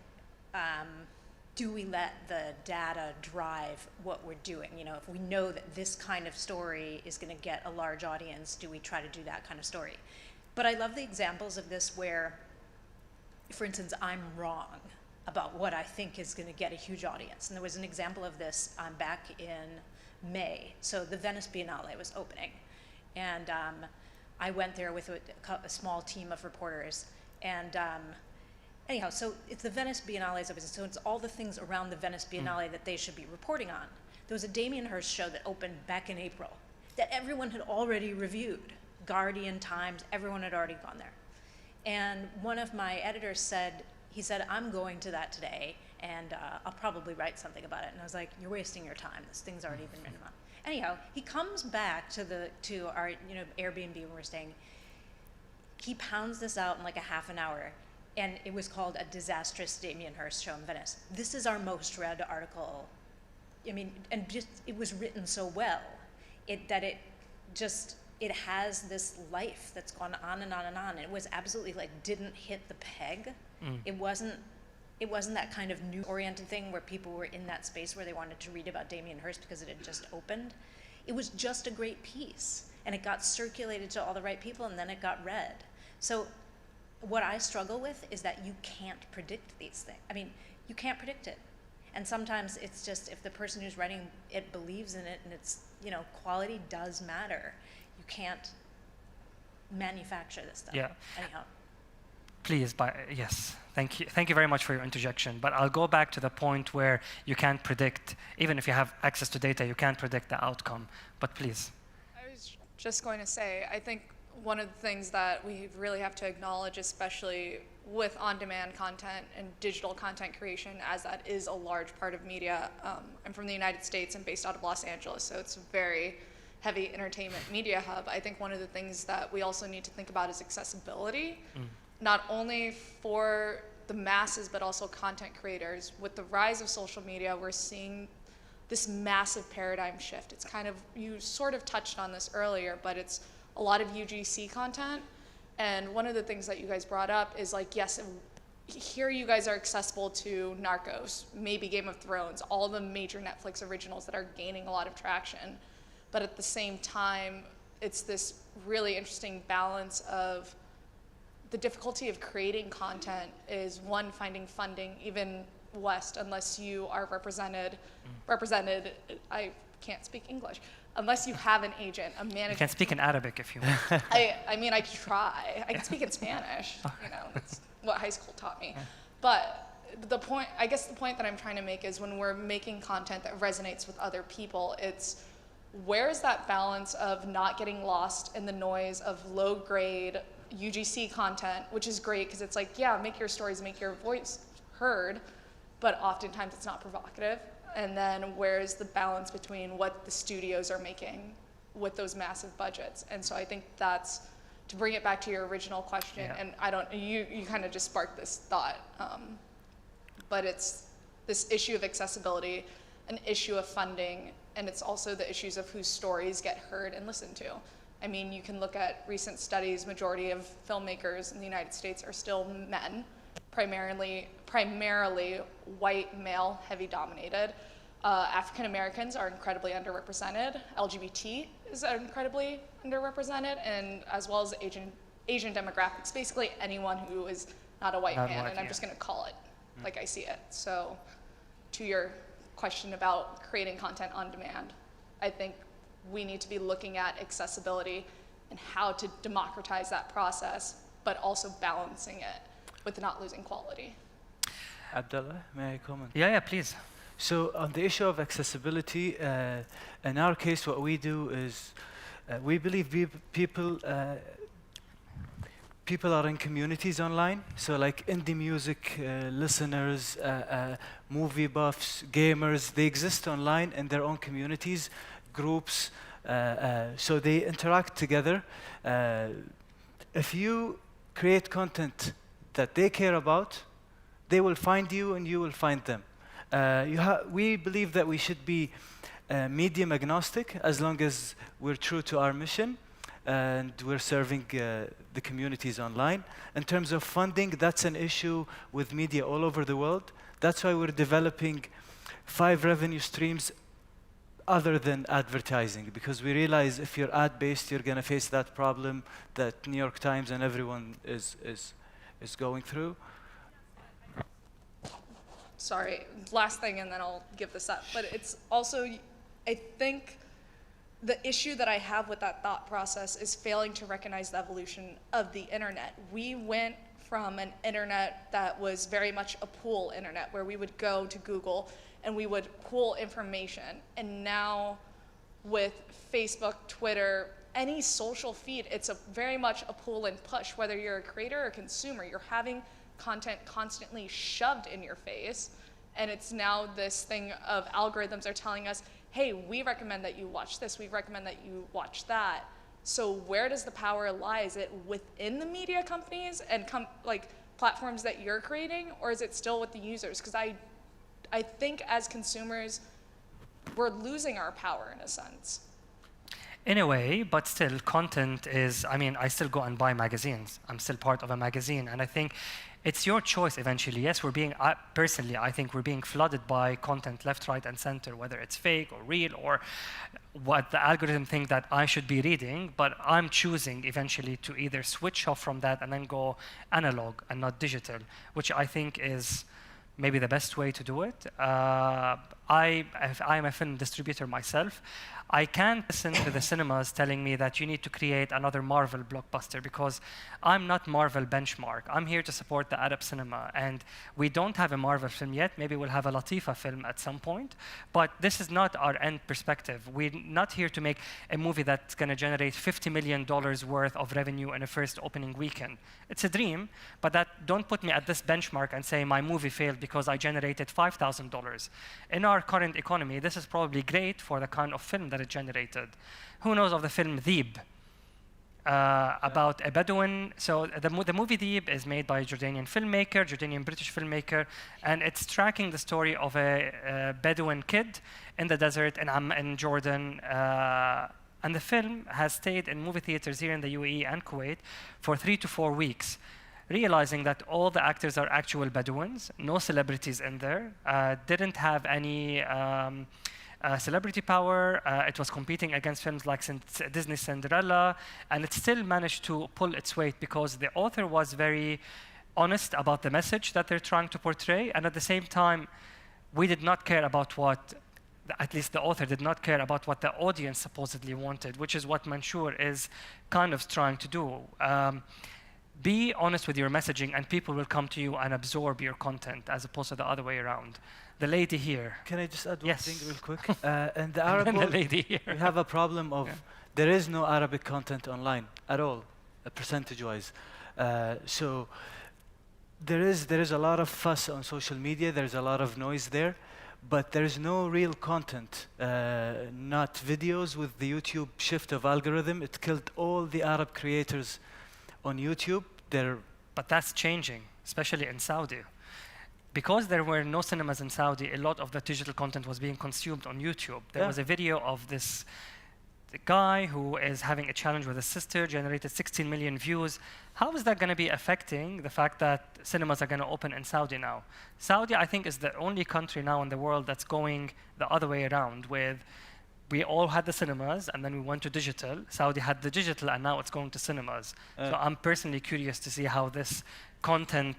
do we let the data drive what we're doing? You know, if we know that this kind of story is going to get a large audience, do we try to do that kind of story? But I love the examples of this where, for instance, I'm wrong about what I think is going to get a huge audience. And there was an example of this back in May. So the Venice Biennale was opening. And I went there with a small team of reporters. And anyhow, so it's the Venice Biennale, so it's all the things around the Venice Biennale that they should be reporting on. There was a Damien Hirst show that opened back in April that everyone had already reviewed. Guardian, Times, everyone had already gone there. And one of my editors said, he said, I'm going to that today, and I'll probably write something about it. And I was like, you're wasting your time. This thing's already been written on. Anyhow, he comes back to our Airbnb when we're staying. He pounds this out in like a half an hour, and it was called A Disastrous Damien Hirst Show in Venice. This is our most read article. I mean, and just it was written so well that it has this life that's gone on and on and on. And it was absolutely like didn't hit the peg. It wasn't that kind of new-oriented thing where people were in that space where they wanted to read about Damien Hirst because it had just opened. It was just a great piece, and it got circulated to all the right people, and then it got read. So what I struggle with is that you can't predict these things. I mean, you can't predict it. And sometimes it's just if the person who's writing it believes in it, and it's, you know, quality does matter. You can't manufacture this stuff. Yeah. Anyhow. Please, yes, thank you. Thank you very much for your interjection. But I'll go back to the point where you can't predict, even if you have access to data, you can't predict the outcome. But please. I was just going to say, I think one of the things that we really have to acknowledge, especially with on-demand content and digital content creation, as that is a large part of media. I'm from the United States and based out of Los Angeles, so it's a very heavy entertainment media hub. I think one of the things that we also need to think about is accessibility. Not only for the masses, but also content creators. With the rise of social media, we're seeing this massive paradigm shift. It's kind of, you sort of touched on this earlier, but it's a lot of UGC content. And one of the things that you guys brought up is like, yes, here you guys are accessible to Narcos, maybe Game of Thrones, all the major Netflix originals that are gaining a lot of traction. But at the same time, it's this really interesting balance of the difficulty of creating content is one, finding funding, even West, unless you are represented, I can't speak English, unless you have an agent, a manager. You can speak in Arabic if you want. I mean, I try. I can speak in Spanish, you know, that's what high school taught me. But the point, I guess the point that I'm trying to make is when we're making content that resonates with other people, it's where is that balance of not getting lost in the noise of low grade UGC content, which is great because it's like, yeah, make your stories, make your voice heard, but oftentimes it's not provocative. And then where's the balance between what the studios are making with those massive budgets? And so I think that's, to bring it back to your original question, and you kind of just sparked this thought, but it's this issue of accessibility, an issue of funding, and it's also the issues of whose stories get heard and listened to. I mean, you can look at recent studies, majority of filmmakers in the United States are still men, primarily white, male, heavy dominated. African Americans are incredibly underrepresented. LGBT is incredibly underrepresented, and as well as Asian demographics, basically anyone who is not a white man, and I'm just gonna call it like I see it. So to your question about creating content on demand, I think we need to be looking at accessibility and how to democratize that process, but also balancing it with not losing quality. Abdullah, may I comment? Yeah, please. So on the issue of accessibility, in our case, what we do is we believe people are in communities online. So like indie music listeners, movie buffs, gamers, they exist online in their own communities, groups, So they interact together. If you create content that they care about, they will find you and you will find them. We believe that we should be medium agnostic as long as we're true to our mission and we're serving the communities online. In terms of funding, that's an issue with media all over the world. That's why we're developing 5 revenue streams other than advertising, because we realize if you're ad-based, you're going to face that problem that New York Times and everyone is going through. Sorry, last thing and then I'll give this up. But it's also, I think the issue that I have with that thought process is failing to recognize the evolution of the internet. We went from an internet that was very much a pool internet where we would go to Google and we would pool information. And now with Facebook, Twitter, any social feed, it's very much a pull and push. Whether you're a creator or a consumer, you're having content constantly shoved in your face. And it's now this thing of algorithms are telling us, hey, we recommend that you watch this, we recommend that you watch that. So where does the power lie? Is it within the media companies and like platforms that you're creating, or is it still with the users? Because I think as consumers, we're losing our power in a sense. In a way, but still, content is, I mean, I still go and buy magazines. I'm still part of a magazine. And I think it's your choice eventually. Yes, personally, I think we're being flooded by content left, right, and center, whether it's fake or real or what the algorithm think that I should be reading, but I'm choosing eventually to either switch off from that and then go analog and not digital, which I think is maybe the best way to do it. I'm a film distributor myself. I can't listen to the cinemas telling me that you need to create another Marvel blockbuster because I'm not Marvel benchmark. I'm here to support the Arab cinema, and we don't have a Marvel film yet. Maybe we'll have a Latifa film at some point, but this is not our end perspective. We're not here to make a movie that's going to generate $50 million worth of revenue in a first opening weekend. It's a dream, but don't put me at this benchmark and say my movie failed because I generated $5,000. In our current economy, this is probably great for the kind of film that it generated. Who knows of the film Deeb? About a Bedouin. So the movie Deeb is made by a Jordanian filmmaker, Jordanian-British filmmaker, and it's tracking the story of a Bedouin kid in the desert in Jordan. And the film has stayed in movie theaters here in the UAE and Kuwait for 3 to 4 weeks, realizing that all the actors are actual Bedouins, no celebrities in there, didn't have any celebrity power. It was competing against films like Disney's Cinderella, and it still managed to pull its weight because the author was very honest about the message that they're trying to portray, and at the same time, we did not care about at least the author did not care about what the audience supposedly wanted, which is what Mansour is kind of trying to do. Be honest with your messaging and people will come to you and absorb your content as opposed to the other way around. The lady here. Can I just add one Yes. thing real quick? In the Arab the world, lady here. we have a problem of there is no Arabic content online at all, percentage-wise. So there is a lot of fuss on social media. There's a lot of noise there, but there's no real content, not videos. With the YouTube shift of algorithm, it killed all the Arab creators on YouTube. But that's changing, especially in Saudi. Because there were no cinemas in Saudi, a lot of the digital content was being consumed on YouTube. There was a video of this guy who is having a challenge with his sister, generated 16 million views. How is that going to be affecting the fact that cinemas are going to open in Saudi now? Saudi, I think, is the only country now in the world that's going the other way around, with we all had the cinemas and then we went to digital. Saudi had the digital and now it's going to cinemas. So I'm personally curious to see how this content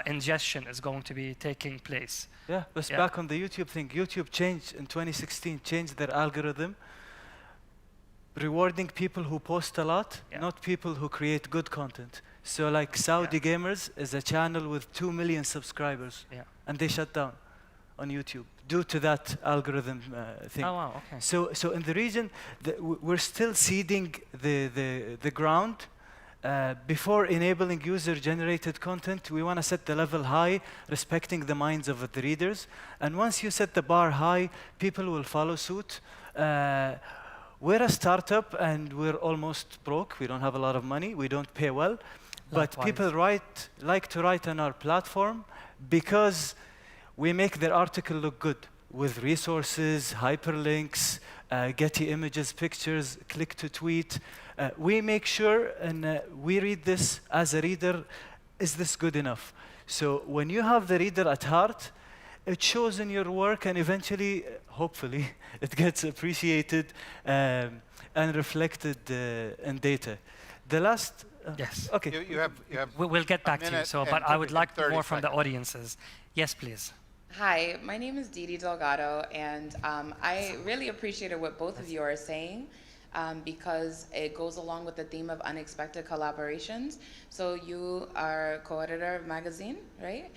ingestion is going to be taking place. Yeah, but back on the YouTube thing, YouTube changed in 2016, changed their algorithm, rewarding people who post a lot, not people who create good content. So like Saudi Gamers is a channel with 2 million subscribers, and they shut down on YouTube due to that algorithm thing. Oh, wow, okay. So in the region, we're still seeding the ground. Before enabling user-generated content, we want to set the level high, respecting the minds of the readers. And once you set the bar high, people will follow suit. we're a startup and we're almost broke. We don't have a lot of money. We don't pay well. But Likewise. people like to write on our platform because we make their article look good with resources, hyperlinks, Getty images, pictures, click to tweet. We make sure and we read this as a reader, is this good enough? So when you have the reader at heart, it shows in your work and eventually, hopefully, it gets appreciated and reflected in data. The last... Yes. Okay. You have We'll get back to you. minute So, and but I would like 30 more from the seconds. audiences. Yes, please. Hi, my name is Didi Delgado, and I really appreciated what both of you are saying because it goes along with the theme of unexpected collaborations. So you are co-editor of magazine, right?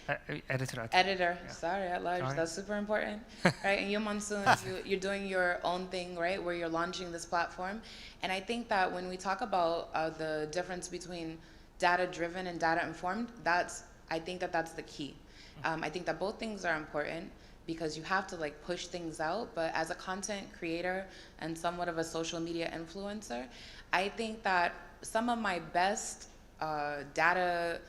Editor. Editor, Yeah. sorry, at large, Sorry. that's super important, right? And you, Monsoon, you're doing your own thing, right? Where you're launching this platform. And I think that when we talk about the difference between data-driven and data-informed, I think that that's the key. I think that both things are important because you have to like push things out, but as a content creator and somewhat of a social media influencer, I think that some of my best data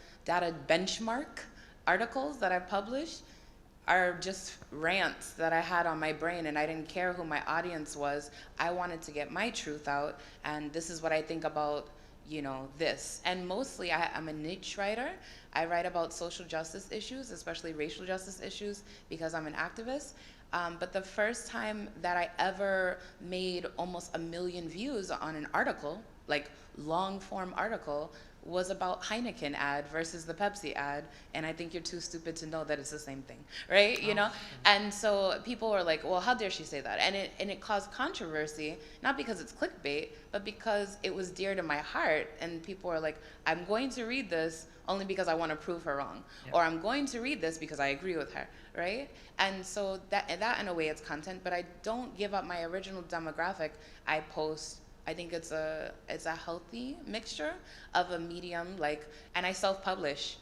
benchmark articles that I've published are just rants that I had on my brain, and I didn't care who my audience was. I wanted to get my truth out, and this is what I think about, you know, this. And mostly I'm a niche writer. I write about social justice issues, especially racial justice issues, because I'm an activist. But the first time that I ever made almost 1 million views on an article, like long form article, was about Heineken ad versus the Pepsi ad, and I think you're too stupid to know that it's the same thing, right? You know? And so people were like, well, how dare she say that? And it caused controversy, not because it's clickbait, but because it was dear to my heart, and people were like, I'm going to read this only because I want to prove her wrong, or I'm going to read this because I agree with her, right? And so that in a way it's content, but I don't give up my original demographic. I post, I think it's a healthy mixture of a medium, like, and I self-publish.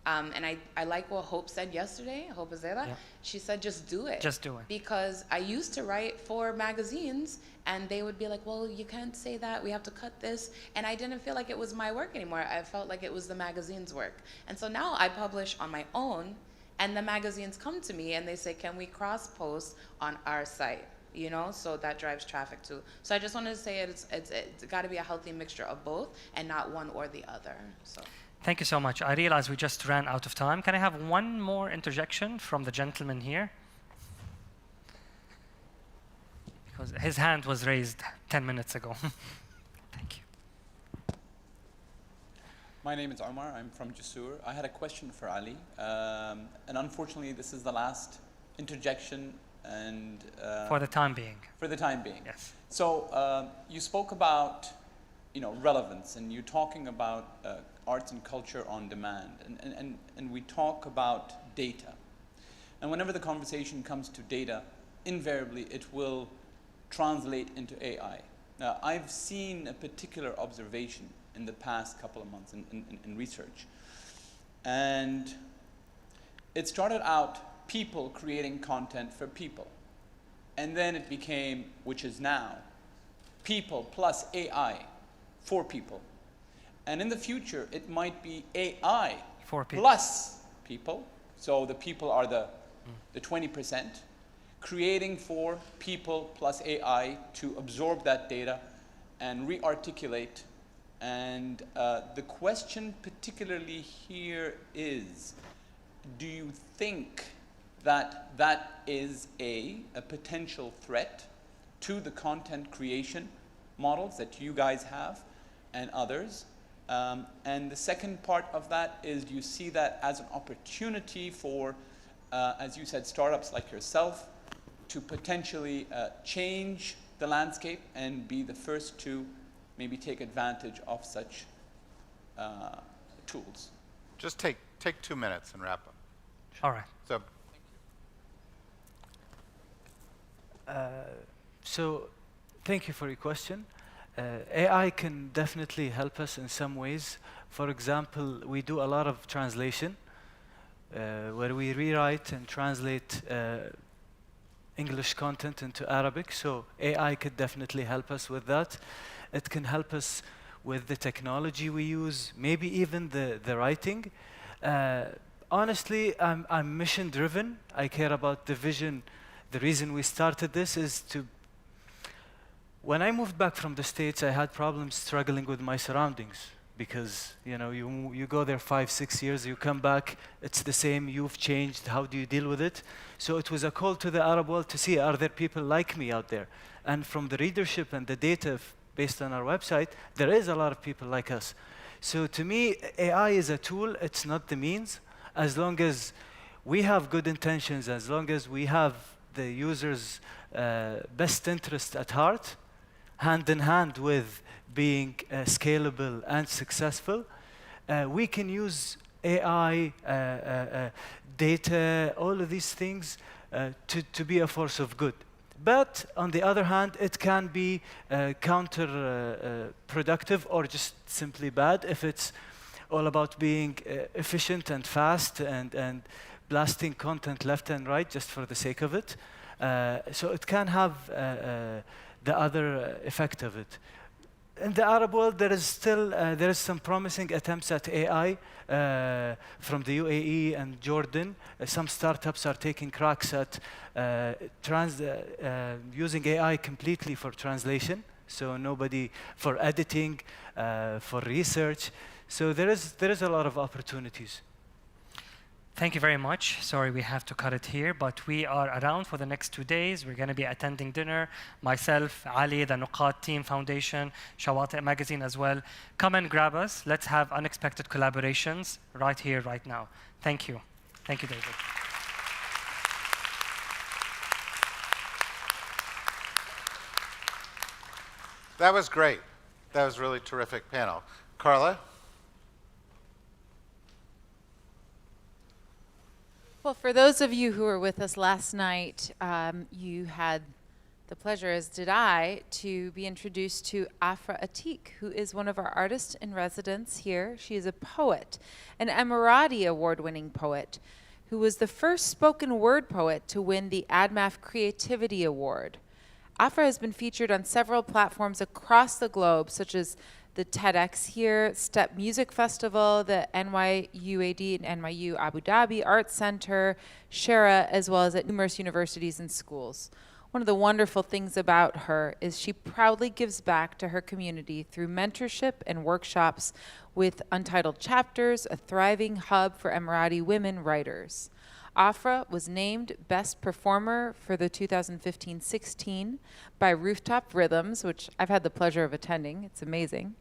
And I like what Hope said yesterday. Hope is there. Yeah. She said, just do it. Just do it. Because I used to write for magazines, and they would be like, well, you can't say that. We have to cut this. And I didn't feel like it was my work anymore. I felt like it was the magazine's work. And so now I publish on my own, and the magazines come to me and they say, can we cross-post on our site? You know, so that drives traffic too. So I just wanted to say it's got to be a healthy mixture of both and not one or the other. So. Thank you so much. I realize we just ran out of time. Can I have one more interjection from the gentleman here? Because his hand was raised 10 minutes ago. Thank you. My name is Omar. I'm from Jasur. I had a question for Ali. And unfortunately, this is the last interjection. And for the time being. For the time being. Yes. So you spoke about, you know, relevance, and you're talking about arts and culture on demand, and we talk about data. And whenever the conversation comes to data, invariably it will translate into AI. Now, I've seen a particular observation in the past couple of months in research, and it started out people creating content for people. And then it became, which is now, people plus AI for people. And in the future, it might be AI for people plus people. So the people are the 20%, creating for people plus AI to absorb that data and re-articulate. And the question particularly here is, do you think that that is a potential threat to the content creation models that you guys have and others? And the second part of that is, do you see that as an opportunity for, as you said, startups like yourself to potentially change the landscape and be the first to maybe take advantage of such tools? Just take 2 minutes and wrap up. All right. So thank you for your question. AI can definitely help us in some ways. For example, we do a lot of translation where we rewrite and translate English content into Arabic, so AI could definitely help us with that. It can help us with the technology we use, maybe even the writing. Honestly, I'm mission-driven. I care about the vision. The reason we started this is to... When I moved back from the States, I had problems struggling with my surroundings because, you know, you go there 5, 6 years, you come back, it's the same, you've changed, how do you deal with it? So it was a call to the Arab world to see, are there people like me out there? And from the readership and the data based on our website, there is a lot of people like us. So to me, AI is a tool, it's not the means. As long as we have good intentions, as long as we have the user's best interest at heart, hand in hand with being scalable and successful, we can use AI, data, all of these things to be a force of good. But on the other hand, it can be counterproductive or just simply bad if it's all about being efficient and fast and blasting content left and right just for the sake of it. So it can have the other effect of it. In the Arab world, there is still there is some promising attempts at AI from the UAE and Jordan. Some startups are taking cracks at using AI completely for translation. So nobody for editing, for research. So there is a lot of opportunities. Thank you very much. Sorry, we have to cut it here, but we are around for the next 2 days. We're going to be attending dinner. Myself, Ali, the Nuqat Team Foundation, Shawati Magazine as well. Come and grab us. Let's have unexpected collaborations right here, right now. Thank you. Thank you, David. That was great. That was a really terrific panel. Carla? Well, for those of you who were with us last night, you had the pleasure, as did I, to be introduced to Afra Atiq, who is one of our artists in residence here. She is a poet, an Emirati award-winning poet, who was the first spoken word poet to win the ADMAF Creativity Award. Afra has been featured on several platforms across the globe, such as the TEDx here, Step Music Festival, the NYUAD and NYU Abu Dhabi Art Center, Shara, as well as at numerous universities and schools. One of the wonderful things about her is she proudly gives back to her community through mentorship and workshops with Untitled Chapters, a thriving hub for Emirati women writers. Afra was named Best Performer for the 2015-16 by Rooftop Rhythms, which I've had the pleasure of attending. It's amazing.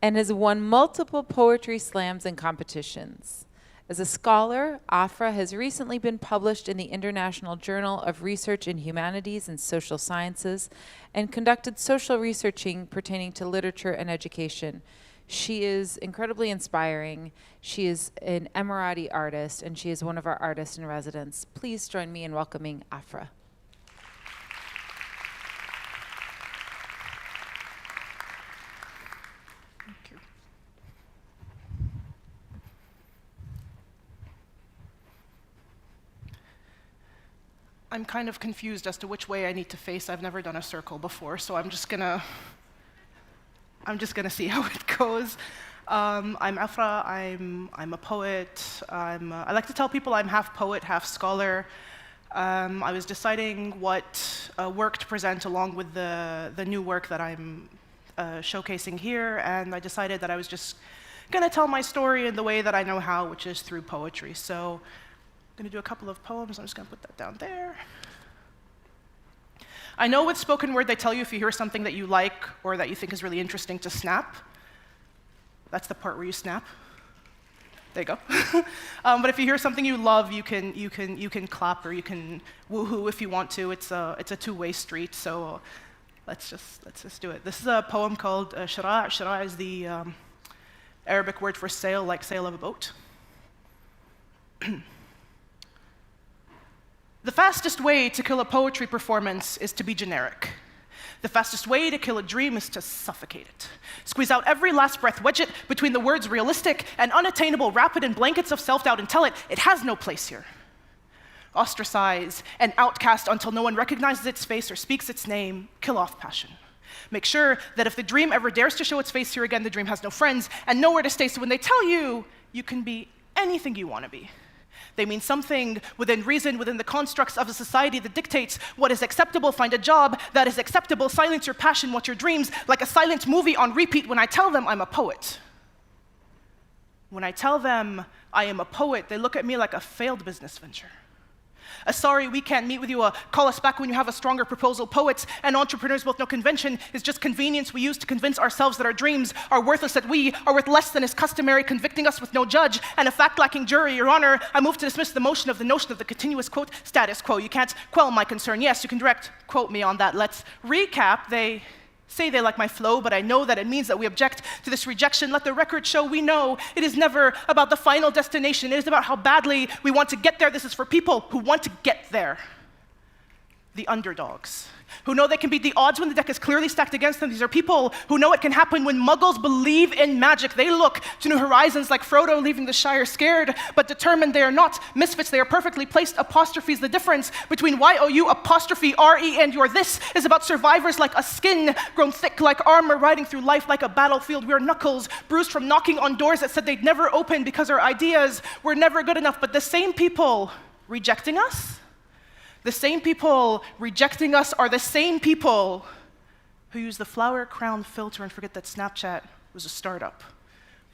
And has won multiple poetry slams and competitions. As a scholar, Afra has recently been published in the International Journal of Research in Humanities and Social Sciences and conducted social researching pertaining to literature and education. She is incredibly inspiring. She is an Emirati artist, and she is one of our artists in residence. Please join me in welcoming Afra. Thank you. I'm kind of confused as to which way I need to face. I've never done a circle before, so I'm just gonna see how it goes. I'm Afra. I'm a poet. I like to tell people I'm half poet, half scholar. I was deciding what work to present along with the new work that I'm showcasing here, and I decided that I was just going to tell my story in the way that I know how, which is through poetry. So I'm going to do a couple of poems. I'm just going to put that down there. I know with spoken word, they tell you if you hear something that you like or that you think is really interesting to snap. That's the part where you snap. There you go. But if you hear something you love, you can clap or you can woohoo if you want to. It's a two-way street. So let's just do it. This is a poem called Shara'. Shara' is the Arabic word for sail, like sail of a boat. The fastest way to kill a poetry performance is to be generic. The fastest way to kill a dream is to suffocate it. Squeeze out every last breath, wedge it between the words realistic and unattainable, wrap it in blankets of self-doubt and tell it, it has no place here. Ostracize and outcast until no one recognizes its face or speaks its name. Kill off passion. Make sure that if the dream ever dares to show its face here again, the dream has no friends and nowhere to stay. So when they tell you, you can be anything you want to be, they mean something within reason, within the constructs of a society that dictates what is acceptable. Find a job that is acceptable. Silence your passion, watch your dreams, like a silent movie on repeat. When I tell them I'm a poet, when I tell them I am a poet, they look at me like a failed business venture. A sorry, we can't meet with you, call us back when you have a stronger proposal. Poets and entrepreneurs both know convention is just convenience we use to convince ourselves that our dreams are worthless, that we are worth less than is customary, convicting us with no judge and a fact-lacking jury. Your Honor, I move to dismiss the motion of the notion of the continuous, quote, status quo. You can't quell my concern. Yes, you can direct, quote me on that. Let's recap. They say they like my flow, but I know that it means that we object to this rejection. Let the record show we know it is never about the final destination. It is about how badly we want to get there. This is for people who want to get there. The underdogs, who know they can beat the odds when the deck is clearly stacked against them. These are people who know it can happen when muggles believe in magic. They look to new horizons like Frodo leaving the Shire scared, but determined. They are not misfits. They are perfectly placed apostrophes. The difference between Y-O-U apostrophe R-E and your this is about survivors like a skin grown thick like armor, riding through life like a battlefield. We are knuckles bruised from knocking on doors that said they'd never open because our ideas were never good enough. But the same people rejecting us, the same people rejecting us are the same people who use the flower crown filter and forget that Snapchat was a startup.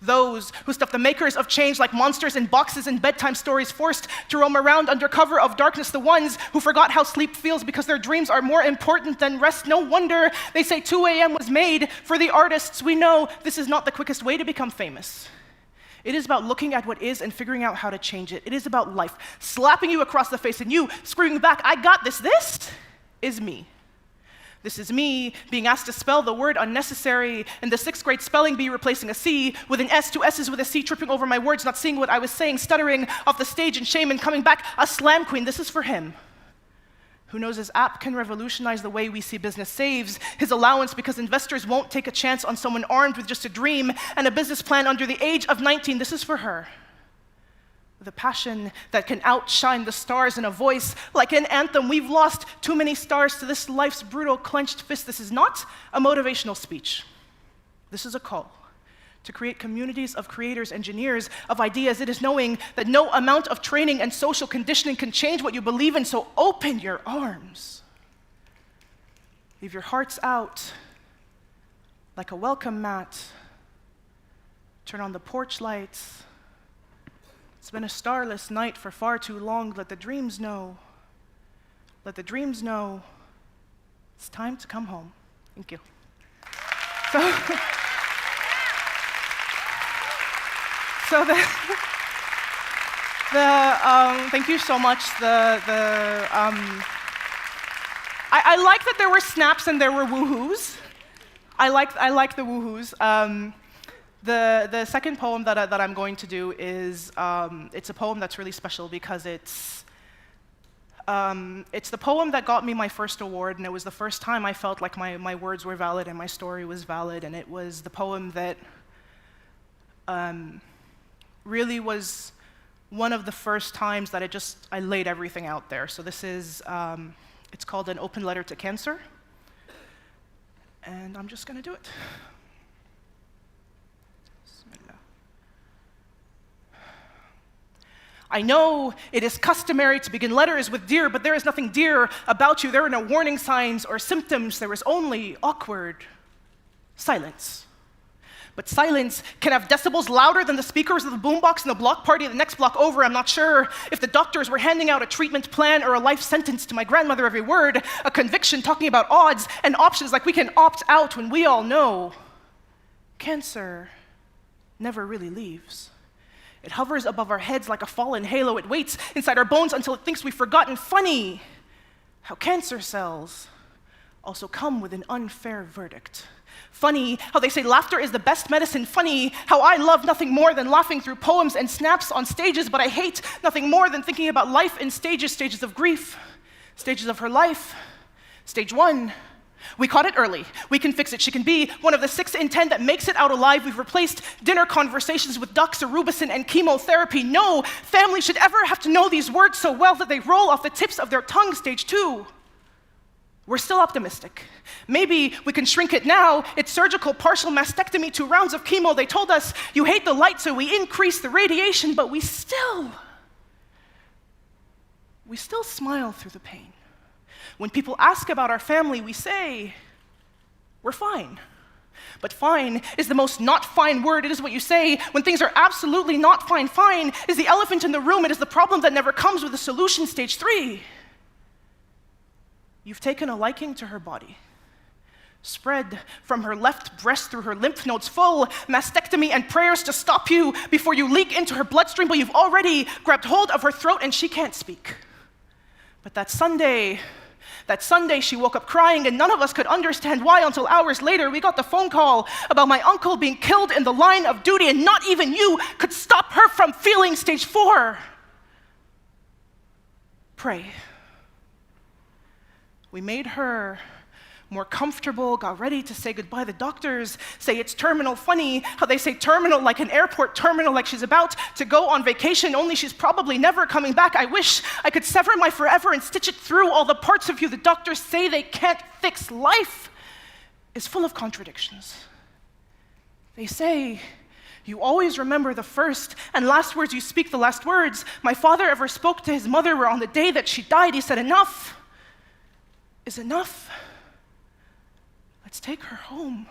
Those who stuff the makers of change like monsters in boxes and bedtime stories, forced to roam around under cover of darkness. The ones who forgot how sleep feels because their dreams are more important than rest. No wonder they say 2 a.m. was made for the artists. We know this is not the quickest way to become famous. It is about looking at what is and figuring out how to change it. It is about life slapping you across the face and you screaming back, I got this. This is me. This is me being asked to spell the word unnecessary in the 6th grade spelling bee, replacing a C with an S, 2 S's with a C, tripping over my words, not seeing what I was saying, stuttering off the stage in shame and coming back a slam queen. This is for him who knows his app can revolutionize the way we see business, saves his allowance because investors won't take a chance on someone armed with just a dream and a business plan under the age of 19. This is for her, with a passion that can outshine the stars, and a voice like an anthem. We've lost too many stars to this life's brutal clenched fist. This is not a motivational speech. This is a call to create communities of creators, engineers of ideas. It is knowing that no amount of training and social conditioning can change what you believe in, so open your arms. Leave your hearts out like a welcome mat. Turn on the porch lights. It's been a starless night for far too long. Let the dreams know. Let the dreams know it's time to come home. Thank you. Thank you so much. I like that there were snaps and there were woohoos. I like the woohoos. The second poem that I'm going to do is it's a poem that's really special because it's the poem that got me my first award, and it was the first time I felt like my words were valid and my story was valid, and it was the poem that really was one of the first times that I laid everything out there. So this is, it's called An Open Letter to Cancer, and I'm just gonna do it. I know it is customary to begin letters with dear, but there is nothing dear about you. There are no warning signs or symptoms. There is only awkward silence. But silence can have decibels louder than the speakers of the boombox in the block party the next block over. I'm not sure if the doctors were handing out a treatment plan or a life sentence to my grandmother every word, a conviction talking about odds and options like we can opt out when we all know cancer never really leaves. It hovers above our heads like a fallen halo. It waits inside our bones until it thinks we've forgotten. Funny how cancer cells also come with an unfair verdict. Funny how they say laughter is the best medicine. Funny how I love nothing more than laughing through poems and snaps on stages, but I hate nothing more than thinking about life in stages, stages of grief, stages of her life. Stage 1, We caught it early. We can fix it. She can be one of the 6 in 10 that makes it out alive. We've replaced dinner conversations with doxorubicin and chemotherapy. No family should ever have to know these words so well that they roll off the tips of their tongue. Stage 2. We're still optimistic. Maybe we can shrink it now. It's surgical, partial mastectomy, 2 rounds of chemo. They told us, you hate the light, so we increase the radiation, but we still smile through the pain. When people ask about our family, we say, we're fine. But fine is the most not fine word. It is what you say when things are absolutely not fine. Fine is the elephant in the room. It is the problem that never comes with a solution. Stage 3. You've taken a liking to her body. Spread from her left breast through her lymph nodes, full mastectomy and prayers to stop you before you leak into her bloodstream, but you've already grabbed hold of her throat and she can't speak. But that Sunday she woke up crying and none of us could understand why until hours later we got the phone call about my uncle being killed in the line of duty, and not even you could stop her from feeling. Stage 4. Pray. We made her more comfortable, got ready to say goodbye. The doctors say it's terminal. Funny how they say terminal like an airport terminal, like she's about to go on vacation, only she's probably never coming back. I wish I could sever my forever and stitch it through all the parts of you the doctors say they can't fix. Life is full of contradictions. They say you always remember the first and last words, you speak the last words my father ever spoke to his mother were on the day that she died. He said, enough is enough. Let's take her home.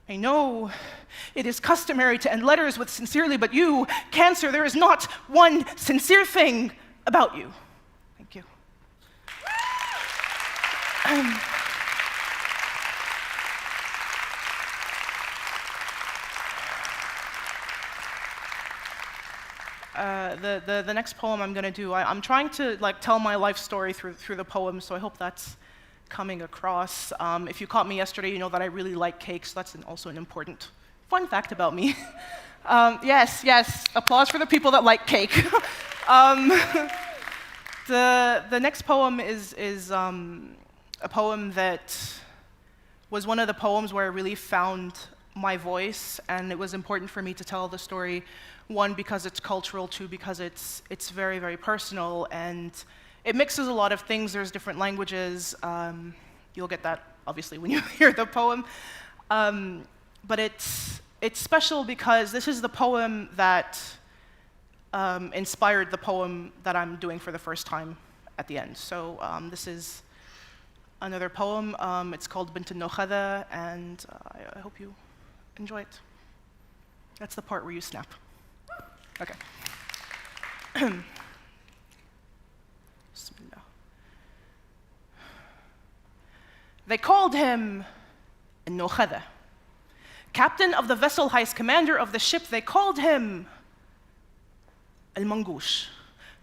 I know it is customary to end letters with sincerely, but you, Cancer, there is not one sincere thing about you. Thank you. The next poem I'm going to do, I'm trying to tell my life story through the poem, so I hope that's coming across. If you caught me yesterday, you know that I really like cake, so that's also an important fun fact about me. Yes, applause for the people that like cake. The next poem is a poem that was one of the poems where I really found my voice, and it was important for me to tell the story, 1, because it's cultural, 2, because it's very, very personal, and it mixes a lot of things. There's different languages. You'll get that, obviously, when you hear the poem. But it's special because this is the poem that inspired the poem that I'm doing for the first time at the end. So this is another poem. It's called Bint al-Nokhada, and I hope you enjoy it. That's the part where you snap. Okay. They called him al-Nokhada, captain of the vessel, highest commander of the ship. They called him al-Mangush,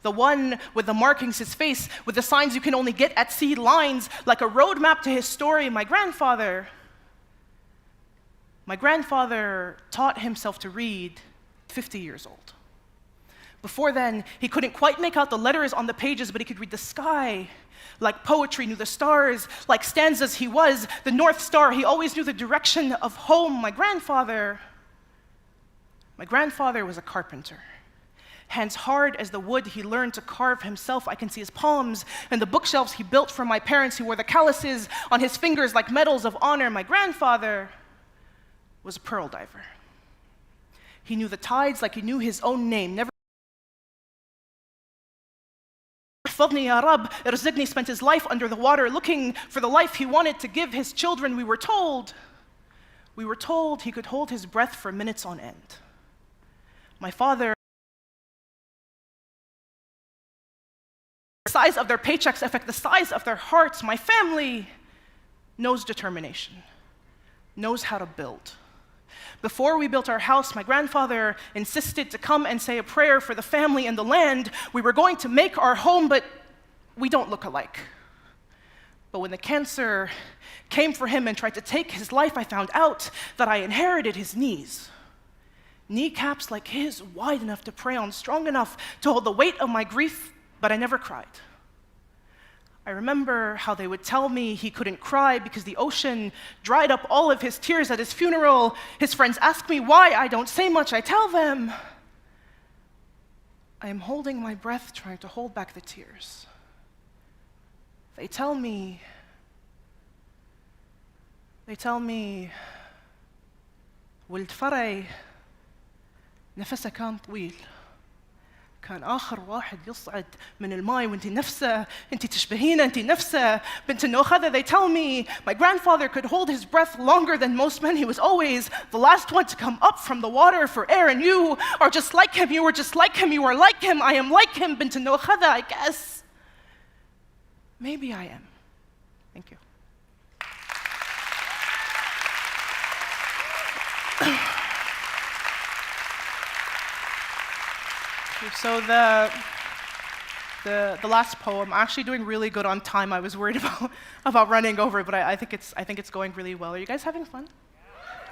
the one with the markings, his face, with the signs you can only get at sea, lines like a roadmap to his story. My grandfather taught himself to read 50 years old. Before then, he couldn't quite make out the letters on the pages, but he could read the sky like poetry, knew the stars like stanzas. He was the North Star. He always knew the direction of home. My grandfather was a carpenter. Hands hard as the wood he learned to carve himself. I can see his palms and the bookshelves he built for my parents. He wore the calluses on his fingers like medals of honor. My grandfather was a pearl diver. He knew the tides like he knew his own name. Never Fadni ya Rab, Irzigni spent his life under the water looking for the life he wanted to give his children. We were told he could hold his breath for minutes on end. My father, the size of their paychecks affect the size of their hearts. My family knows determination, knows how to build. Before we built our house, my grandfather insisted to come and say a prayer for the family and the land. We were going to make our home, but we don't look alike. But when the cancer came for him and tried to take his life, I found out that I inherited his knees. Kneecaps like his, wide enough to pray on, strong enough to hold the weight of my grief, but I never cried. I remember how they would tell me he couldn't cry because the ocean dried up all of his tears at his funeral. His friends ask me why I don't say much. I tell them, I am holding my breath, trying to hold back the tears. They tell me, ولد فرعي نفسها كان طويل. كان آخر واحد يصعد من الماء وانتي نفسه، انتي تشبهينه، انتي نفسه، بنت النوخذة. They tell me my grandfather could hold his breath longer than most men. He was always the last one to come up from the water for air, and you are just like him, you are just like him, you are like him, I am like him, bint النوخذة, I guess. Maybe I am. Thank you. So the last poem, I'm actually doing really good on time. I was worried about running over, but I think it's going really well. Are you guys having fun?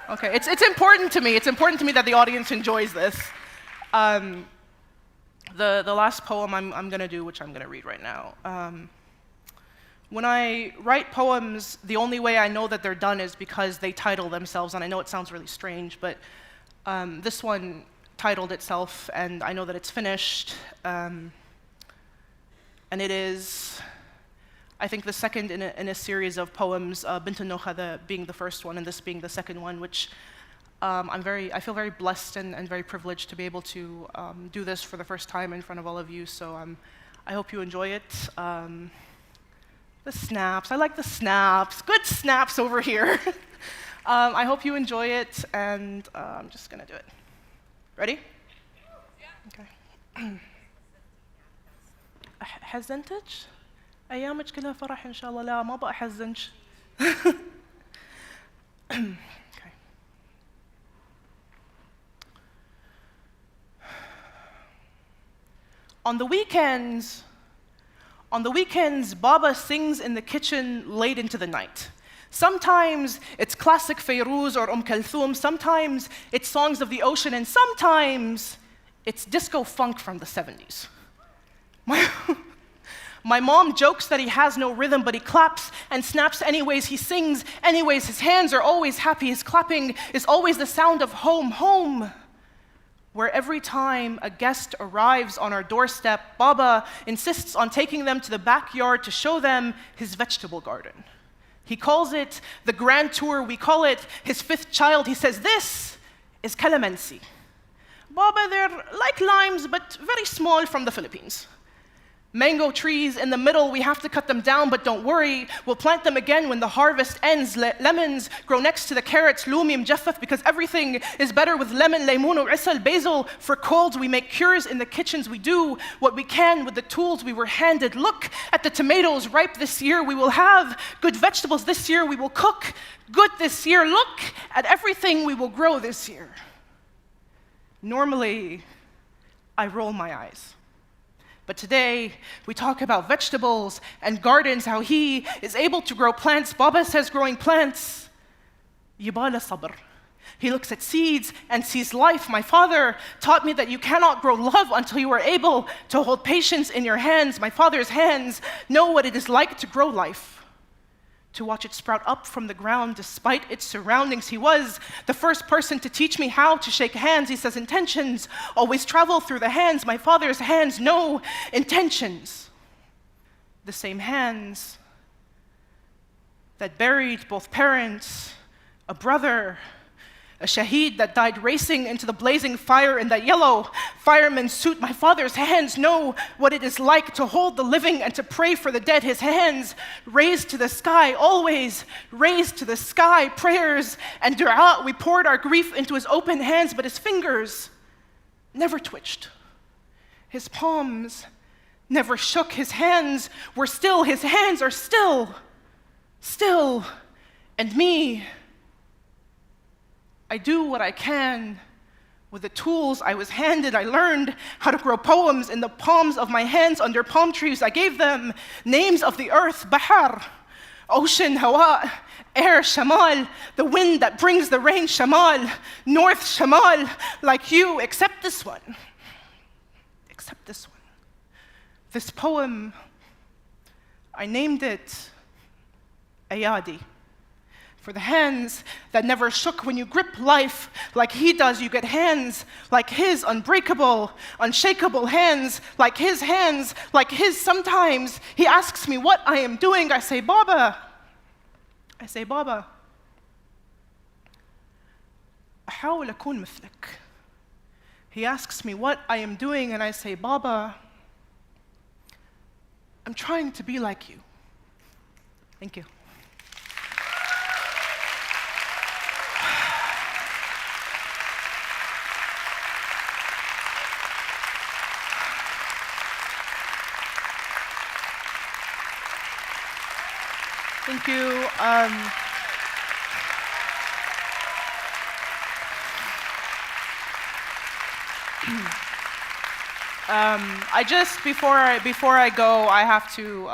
Okay, it's important to me. It's important to me that the audience enjoys this. The last poem I'm going to do, which I'm going to read right now. When I write poems, the only way I know that they're done is because they title themselves, and I know it sounds really strange, but this one titled itself, and I know that it's finished. And it is, I think, the second in a series of poems, Bint al-Nokhada being the first one, and this being the second one, which I feel very blessed and very privileged to be able to do this for the first time in front of all of you. So I hope you enjoy it. The snaps, I like the snaps. Good snaps over here. I hope you enjoy it, and I'm just gonna do it. Ready? Okay. حزنتك؟ أيامك كلها فرح إن شاء الله. لا ما بقى حزنك. Okay. On the weekends, Baba sings in the kitchen late into the night. Sometimes it's classic Fairuz or Kulthum, sometimes it's songs of the ocean, and sometimes it's disco funk from the 70s. My mom jokes that he has no rhythm, but he claps and snaps anyways, he sings anyways, his hands are always happy, his clapping is always the sound of home, home. Where every time a guest arrives on our doorstep, Baba insists on taking them to the backyard to show them his vegetable garden. He calls it the grand tour, we call it his fifth child. He says, this is calamansi. Baba, they're like limes, but very small, from the Philippines. Mango trees in the middle, we have to cut them down, but don't worry, we'll plant them again when the harvest ends. Lemons grow next to the carrots, lumi mjaffaf, because everything is better with lemon, laymun, or isal, basil. For colds, we make cures in the kitchens. We do what we can with the tools we were handed. Look at the tomatoes ripe this year. We will have good vegetables this year. We will cook good this year. Look at everything we will grow this year. Normally, I roll my eyes. But today, we talk about vegetables and gardens, how he is able to grow plants. Baba says growing plants, yibala sabr. He looks at seeds and sees life. My father taught me that you cannot grow love until you are able to hold patience in your hands. My father's hands know what it is like to grow life, to watch it sprout up from the ground despite its surroundings. He was the first person to teach me how to shake hands. He says intentions always travel through the hands. My father's hands know intentions. The same hands that buried both parents, a brother, a shaheed that died racing into the blazing fire in that yellow fireman's suit. My father's hands know what it is like to hold the living and to pray for the dead. His hands raised to the sky, always raised to the sky. Prayers and dua, we poured our grief into his open hands, but his fingers never twitched. His palms never shook. His hands were still. His hands are still. And me, I do what I can with the tools I was handed. I learned how to grow poems in the palms of my hands under palm trees. I gave them names of the earth, Bahar, ocean, Hawa, air, Shamal, the wind that brings the rain, Shamal, north, Shamal, like you, except this one. Except this one. This poem, I named it Ayadi. For the hands that never shook when you grip life like he does, you get hands like his, unbreakable, unshakable hands like his hands, like his. Sometimes he asks me what I am doing. I say, Baba. I say, Baba. أحاول أكون مثلك. He asks me what I am doing, and I say, Baba, I'm trying to be like you. Thank you. Thank you. I just before I go, I have to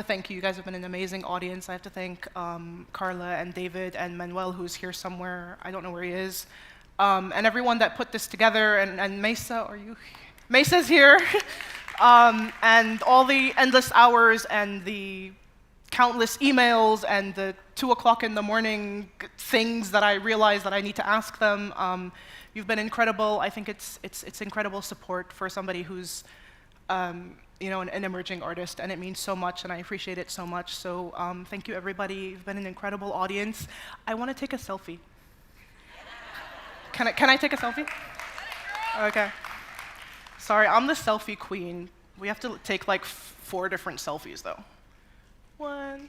thank you. You guys have been an amazing audience. I have to thank Carla and David and Manuel, who's here somewhere. I don't know where he is, and everyone that put this together. And Mesa, are you? Mesa's here, and all the endless hours and the countless emails and the 2 o'clock in the morning things that I realized that I need to ask them. You've been incredible. I think it's incredible support for somebody who's an emerging artist, and it means so much, and I appreciate it so much. So thank you, everybody. You've been an incredible audience. I want to take a selfie. Can I take a selfie? Okay. Sorry, I'm the selfie queen. We have to take like 4 different selfies, though. 1,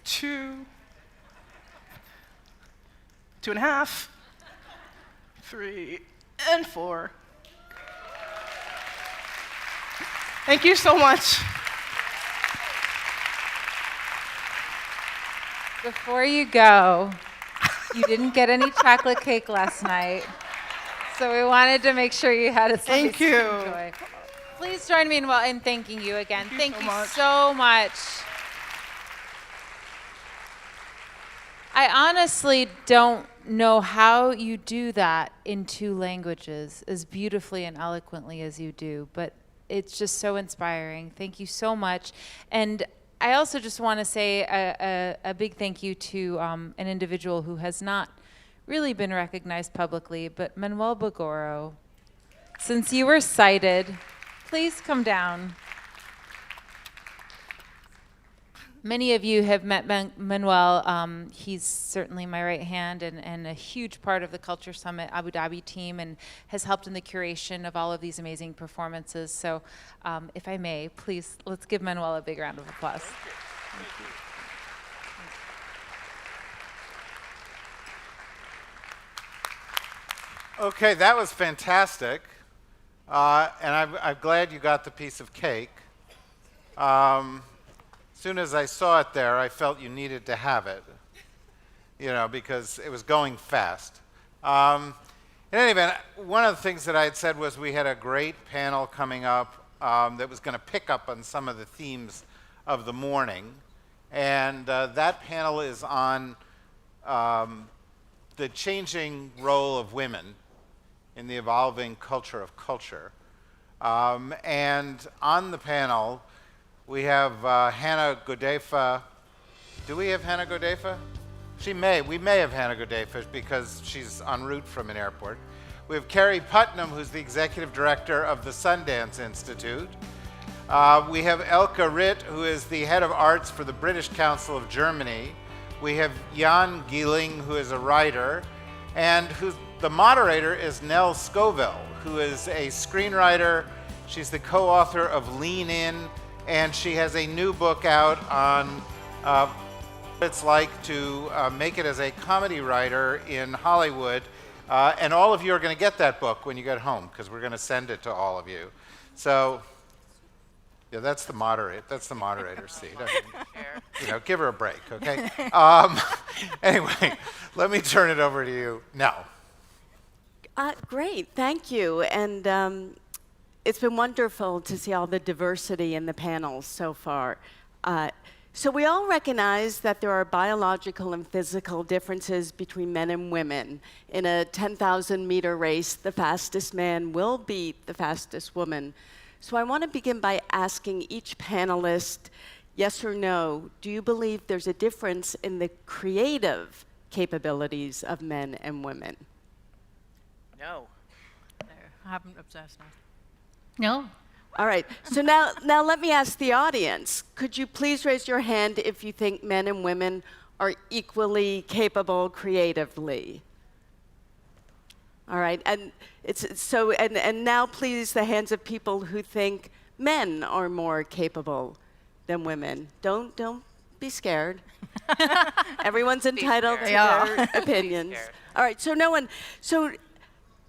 2, 2.5, 3, and 4. Thank you so much. Before you go, you didn't get any chocolate cake last night, so we wanted to make sure you had a slice to enjoy. Please join me in thanking you again. Thank you so much. I honestly don't know how you do that in 2 languages as beautifully and eloquently as you do, but it's just so inspiring. Thank you so much. And I also just want to say a big thank you to an individual who has not really been recognized publicly, but Manuel Bagoro. Since you were cited, please come down. Many of you have met Manuel. He's certainly my right hand and a huge part of the Culture Summit Abu Dhabi team, and has helped in the curation of all of these amazing performances. So if I may, please, let's give Manuel a big round of applause. Thank you. Okay, that was fantastic. And I'm glad you got the piece of cake. As soon as I saw it there, I felt you needed to have it, because it was going fast. In any event, one of the things that I had said was we had a great panel coming up that was going to pick up on some of the themes of the morning. And that panel is on the changing role of women in the evolving culture of culture. And on the panel, we have Hannah Godefa. Do we have Hannah Godefa? We may have Hannah Godefa because she's en route from an airport. We have Carrie Putnam, who's the executive director of the Sundance Institute. We have Elke Ritt, who is the head of arts for the British Council of Germany. We have Jan Gieling, who is a writer, and the moderator is Nell Scoville, who is a screenwriter. She's the co-author of Lean In, and she has a new book out on what it's like to make it as a comedy writer in Hollywood. And all of you are going to get that book when you get home, because we're going to send it to all of you. So, yeah, that's the moderator's seat. I mean, give her a break, okay? Anyway, let me turn it over to you now. Great, thank you. And it's been wonderful to see all the diversity in the panels so far. So we all recognize that there are biological and physical differences between men and women. In a 10,000-meter race, the fastest man will beat the fastest woman. So I want to begin by asking each panelist, yes or no, do you believe there's a difference in the creative capabilities of men and women? No. I haven't observed that. No. All right. So now let me ask the audience. Could you please raise your hand if you think men and women are equally capable creatively? All right. And and now please the hands of people who think men are more capable than women. Don't be scared. Everyone's entitled to their opinions. All right. So no one. So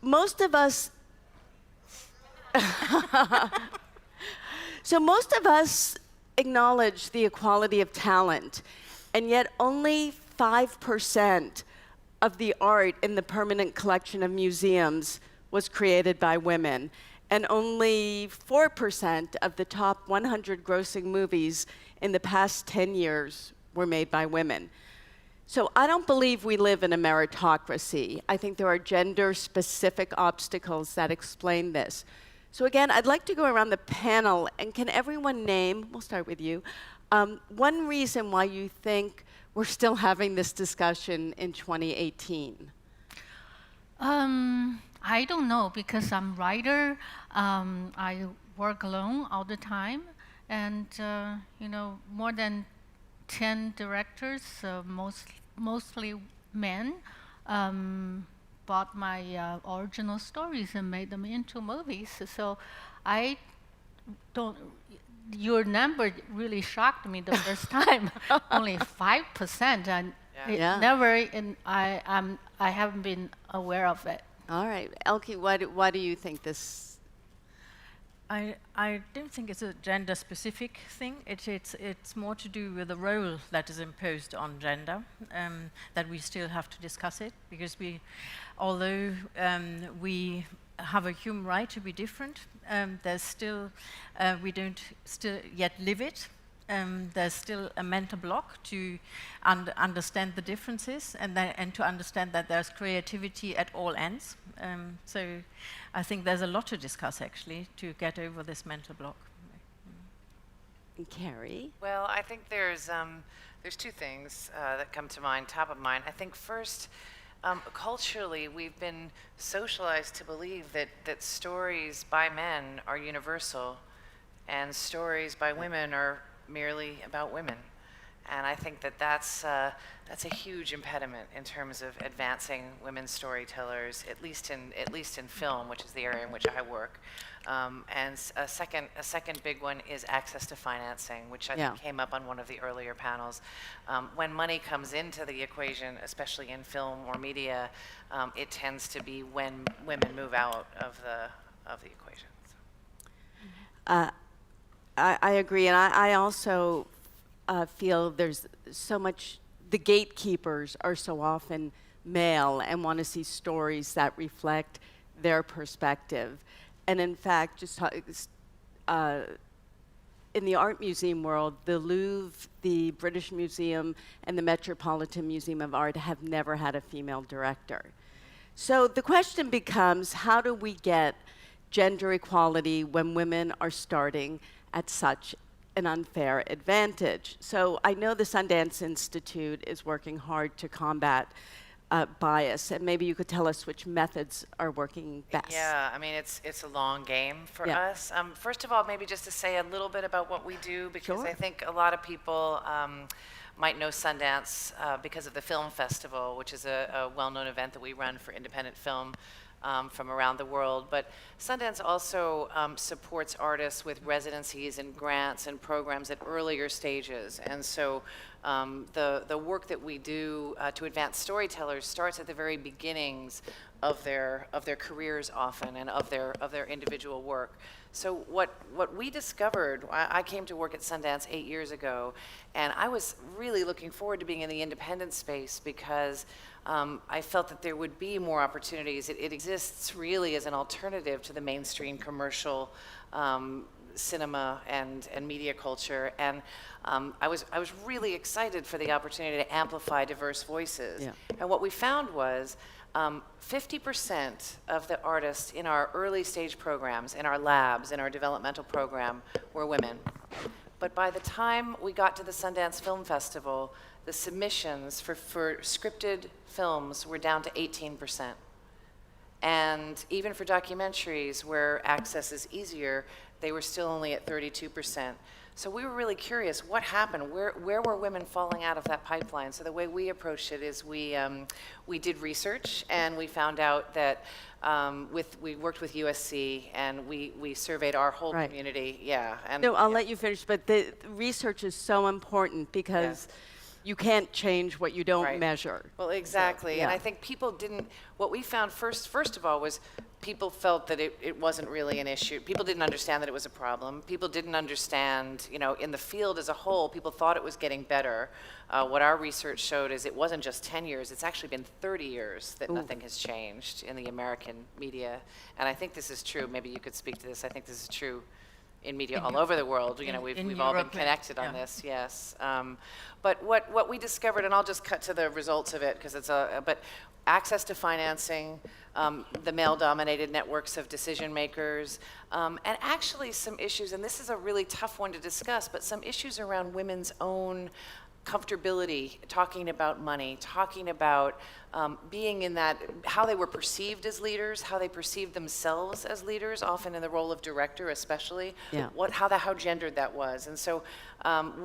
most of us. So most of us acknowledge the equality of talent, and yet only 5% of the art in the permanent collection of museums was created by women, and only 4% of the top 100 grossing movies in the past 10 years were made by women. So I don't believe we live in a meritocracy. I think there are gender-specific obstacles that explain this. So again, I'd like to go around the panel, and can everyone name, we'll start with you, one reason why you think we're still having this discussion in 2018? I don't know, because I'm a writer. I work alone all the time, and more than 10 directors, mostly men, bought my original stories and made them into movies. So I don't. Your number really shocked me the first time. Only 5%, and never. I haven't been aware of it. All right, Elke, why do you think this? I don't think it's a gender-specific thing. It's more to do with the role that is imposed on gender, that we still have to discuss it, because although we have a human right to be different, there's still, we don't still yet live it. There's still a mental block to understand the differences and to understand that there's creativity at all ends. So I think there's a lot to discuss, actually, to get over this mental block. And Carrie? Well, I think there's two things that come to mind, top of mind. I think first, culturally, we've been socialized to believe that stories by men are universal and stories by women are merely about women. And I think that's a huge impediment in terms of advancing women storytellers, at least in film, which is the area in which I work. And a second big one is access to financing, which I think came up on one of the earlier panels. When money comes into the equation, especially in film or media, it tends to be when women move out of the equation. I agree, and I also feel there's so much, the gatekeepers are so often male and want to see stories that reflect their perspective. And in fact, in the art museum world, the Louvre, the British Museum, and the Metropolitan Museum of Art have never had a female director. So the question becomes, how do we get gender equality when women are starting at such an unfair advantage? So I know the Sundance Institute is working hard to combat bias, and maybe you could tell us which methods are working best. Yeah, I mean, it's a long game for us. First of all, maybe just to say a little bit about what we do, because I think a lot of people might know Sundance because of the film festival, which is a well-known event that we run for independent film from around the world. But Sundance also supports artists with residencies and grants and programs at earlier stages. And so the work that we do to advance storytellers starts at the very beginnings of their careers often, and of their individual work. So what we discovered, I came to work at Sundance 8 years ago, and I was really looking forward to being in the independent space because I felt that there would be more opportunities. It exists really as an alternative to the mainstream commercial cinema and media culture, and I was really excited for the opportunity to amplify diverse voices. And what we found was 50% of the artists in our early stage programs, in our labs, in our developmental program were women. But by the time we got to the Sundance Film Festival, the submissions for scripted films were down to 18%. And even for documentaries where access is easier, they were still only at 32%. So we were really curious, what happened? Where were women falling out of that pipeline? So the way we approached it is we did research, and we found out that we worked with USC, and we surveyed our whole community. Yeah. And no, I'll let you finish, but the research is so important because you can't change what you don't measure. Well, exactly. So, and I think people didn't, what we found first of all was people felt that it wasn't really an issue. People didn't understand that it was a problem. People didn't understand, in the field as a whole, people thought it was getting better. What our research showed is it wasn't just 10 years, it's actually been 30 years that nothing has changed in the American media. And I think this is true. Maybe you could speak to this. I think this is true in media all over the world. We've all been connected on this, yes. But what we discovered, and I'll just cut to the results of it, because but access to financing, the male-dominated networks of decision makers, and actually some issues, and this is a really tough one to discuss, but some issues around women's own comfortability, talking about money, talking about being in that, how they were perceived as leaders, how they perceived themselves as leaders, often in the role of director especially, how gendered that was. And so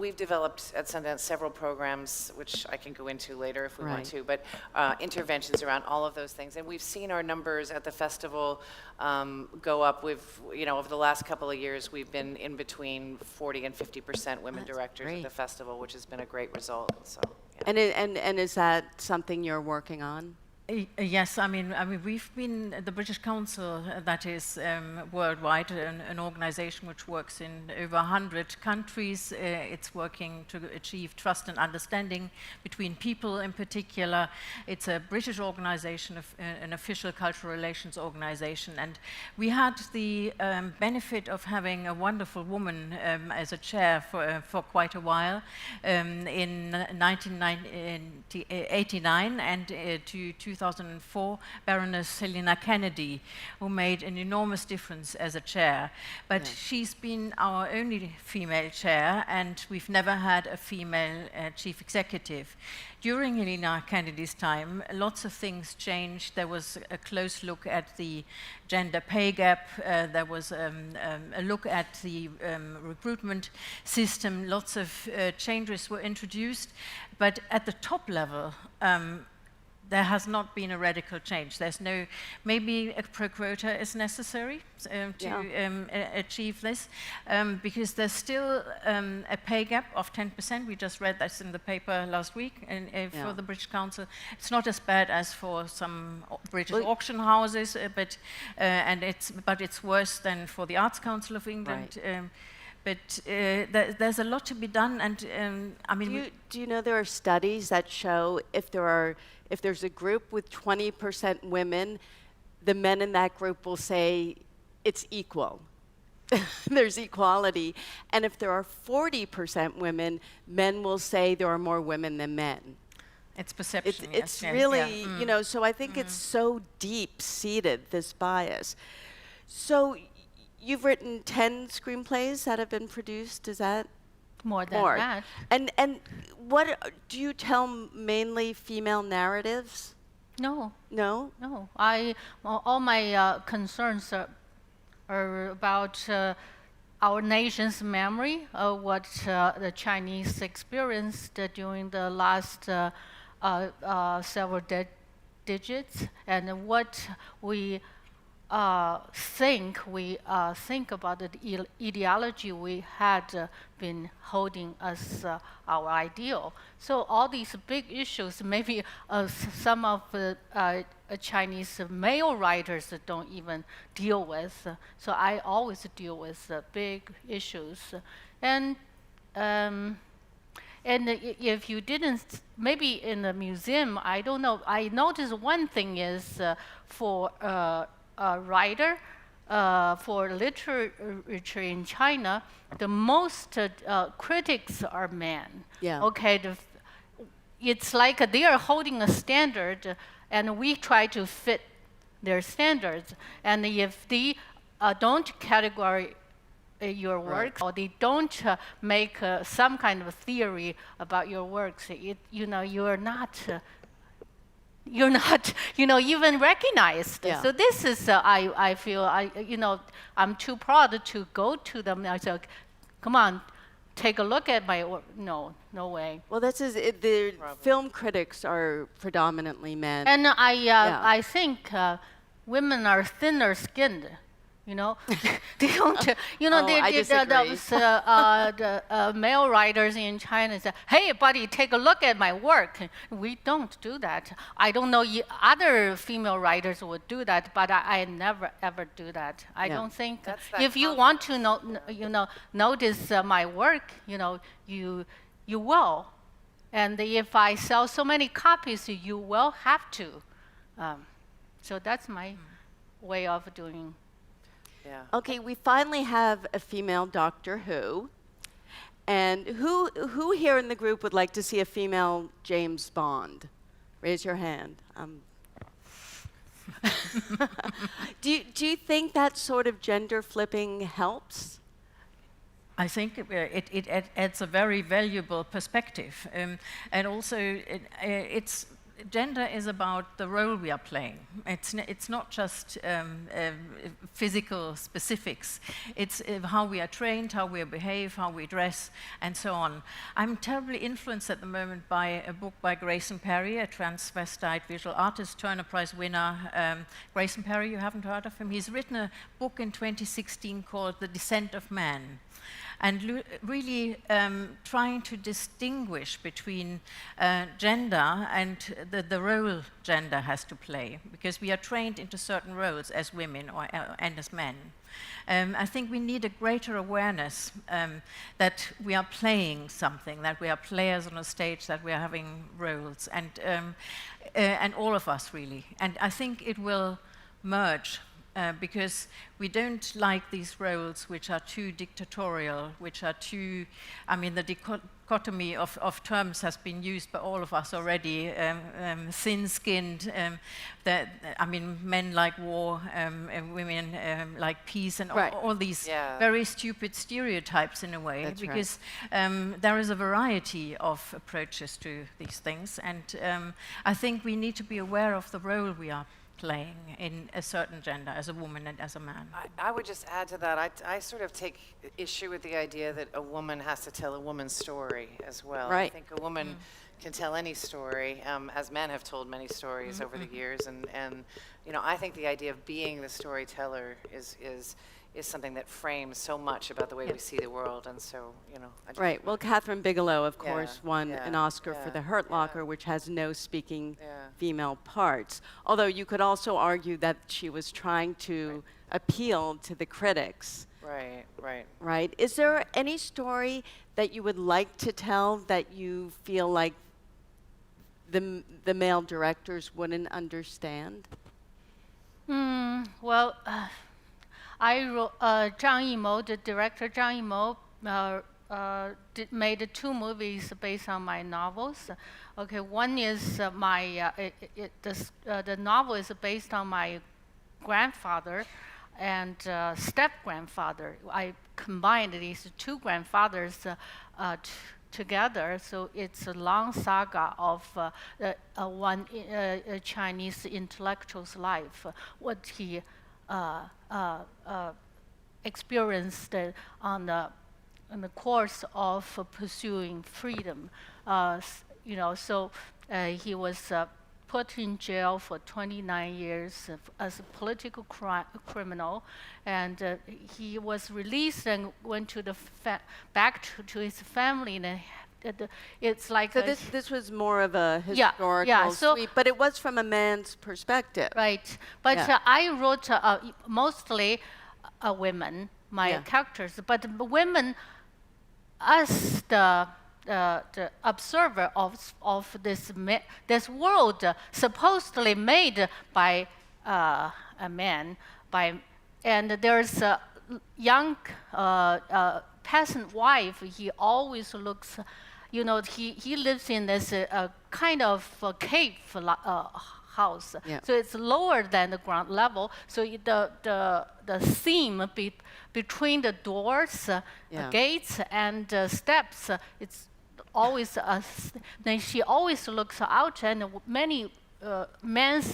we've developed at Sundance several programs, which I can go into later if we want to, but interventions around all of those things. And we've seen our numbers at the festival go up. Over the last couple of years, we've been in between 40 and 50% women directors at the festival, which has been a great result. So. And is that something you're working on? Yes, I mean, we've been the British Council, that is worldwide, an organization which works in over 100 countries. It's working to achieve trust and understanding between people in particular. It's a British organization, an official cultural relations organization. And we had the benefit of having a wonderful woman as a chair for quite a while in 1989 and to 2004, Baroness Helena Kennedy, who made an enormous difference as a chair. But she's been our only female chair, and we've never had a female chief executive. During Helena Kennedy's time, lots of things changed. There was a close look at the gender pay gap. There was a look at the recruitment system. Lots of changes were introduced. But at the top level, there has not been a radical change. There's maybe a pro quota is necessary to achieve this, because there's still a pay gap of 10%. We just read this in the paper last week for the British Council. It's not as bad as for some British auction houses, but it's worse than for the Arts Council of England. But there's a lot to be done, and I mean. Do you know there are studies that show if there's a group with 20% women, the men in that group will say it's equal. There's equality, and if there are 40% women, men will say there are more women than men. It's perception. It's really, so I think it's so deep-seated, this bias. So. You've written 10 screenplays that have been produced, is that? More than that. And what, do you tell mainly female narratives? No. No? No. All my concerns are about our nation's memory of what the Chinese experienced during the last several decades, and what we think about the ideology we had been holding as our ideal. So all these big issues, maybe some of the Chinese male writers don't even deal with. So I always deal with big issues. And if you didn't, maybe in the museum, I don't know. I noticed one thing is for writer for literature in China, the most critics are men. Yeah. Okay, it's like they are holding a standard, and we try to fit their standards. And if they don't categorize your works, or they don't make some kind of theory about your works, you're not, even recognized. Yeah. So this is, I feel, I'm too proud to go to them. I say, come on, take a look at my work. No way. Well, the film critics are predominantly men. And I think women are thinner skinned. They don't. The male writers in China say, "Hey, buddy, take a look at my work." We don't do that. I don't know other female writers would do that, but I never ever do that. I don't think. If you want to notice my work, you will, and if I sell so many copies, you will have to. So that's my way of doing. Yeah. Okay, we finally have a female Doctor Who. And who here in the group would like to see a female James Bond? Raise your hand. Do you think that sort of gender flipping helps? I think it adds a very valuable perspective. And also, gender is about the role we are playing. It's not just physical specifics. It's how we are trained, how we behave, how we dress, and so on. I'm terribly influenced at the moment by a book by Grayson Perry, a transvestite visual artist, Turner Prize winner. Grayson Perry, you haven't heard of him? He's written a book in 2016 called The Descent of Man, and really trying to distinguish between gender and the role gender has to play, because we are trained into certain roles as women and as men. I think we need a greater awareness that we are playing something, that we are players on a stage, that we are having roles, and all of us really. And I think it will merge. Because we don't like these roles which are too dictatorial, which are too, the dichotomy of terms has been used by all of us already, thin-skinned, men like war, women like peace, and all these very stupid stereotypes in a way. That's because there is a variety of approaches to these things, and I think we need to be aware of the role we are playing in a certain gender, as a woman and as a man. I would just add to that, I sort of take issue with the idea that a woman has to tell a woman's story as well. Right. I think a woman can tell any story, as men have told many stories over the years, and I think the idea of being the storyteller is something that frames so much about the way we see the world, and so, Right, well, Catherine Bigelow, of course, won an Oscar for The Hurt Locker, which has no speaking female parts. Although you could also argue that she was trying to appeal to the critics. Right. Is there any story that you would like to tell that you feel like the male directors wouldn't understand? Well, I wrote, Zhang Yimou, the director Zhang Yimou, made 2 movies based on my novels. Okay, one is the novel is based on my grandfather and step-grandfather. I combined these 2 grandfathers together, so it's a long saga of one Chinese intellectual's life, what he experienced on the course of pursuing freedom. So he was put in jail for 29 years as a political criminal, and he was released and went to the back to his family. And it's like so. This was more of a historical sweep, but it was from a man's perspective. Right, but I wrote mostly women, my characters, but women as the observer of this world supposedly made by a man, and there's a young peasant wife. He always looks, he lives in this kind of cave house. Yeah. So it's lower than the ground level. So the seam between the doors, Yeah. gates, and steps, it's always then she always looks out, and many men's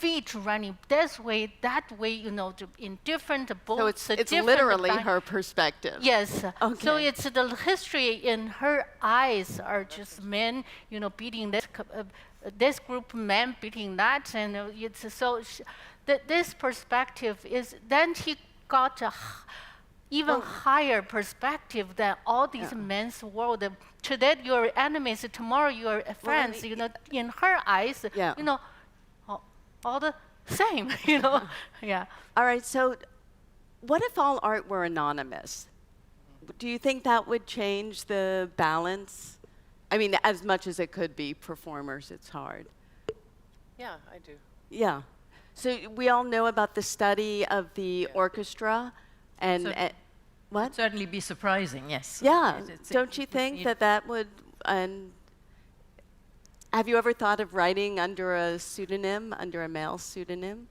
feet running this way, that way, you know, in different boats. So it's different literally di- her perspective. Yes. Okay. So it's the history in her eyes are just men, you know, beating this group of men beating that, and it's so this perspective is. Then she got a even higher perspective than all these men's world. Today you're enemies, tomorrow you're friends. You know, in her eyes, you know, all the same. You know, yeah. All right, so what if all art were anonymous? Do you think that would change the balance? I mean, as much as it could be performers, it's hard. Yeah, I do. Yeah. So we all know about the study of the orchestra, and So- what? It'd certainly be surprising, yes. Yeah. It's- Don't you think that would? And have you ever thought of writing under a pseudonym, under a male pseudonym?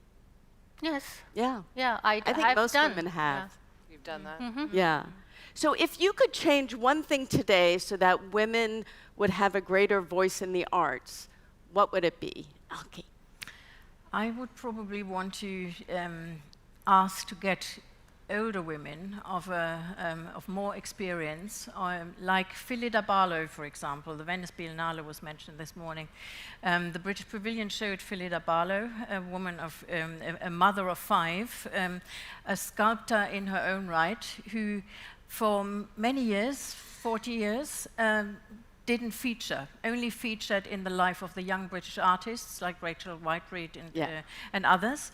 Yes. Yeah. Yeah, I think I've most done. women have. Yeah. You've done that? Yeah. So if you could change one thing today so that women would have a greater voice in the arts, what would it be? Okay. I would probably want to ask to get older women of more experience, like Phillida Barlow, for example. The Venice Biennale was mentioned this morning. The British Pavilion showed Phillida Barlow, a woman of a mother of 5, a sculptor in her own right, who for many years, 40 years, didn't feature, only featured in the life of the young British artists like Rachel Whiteread and others.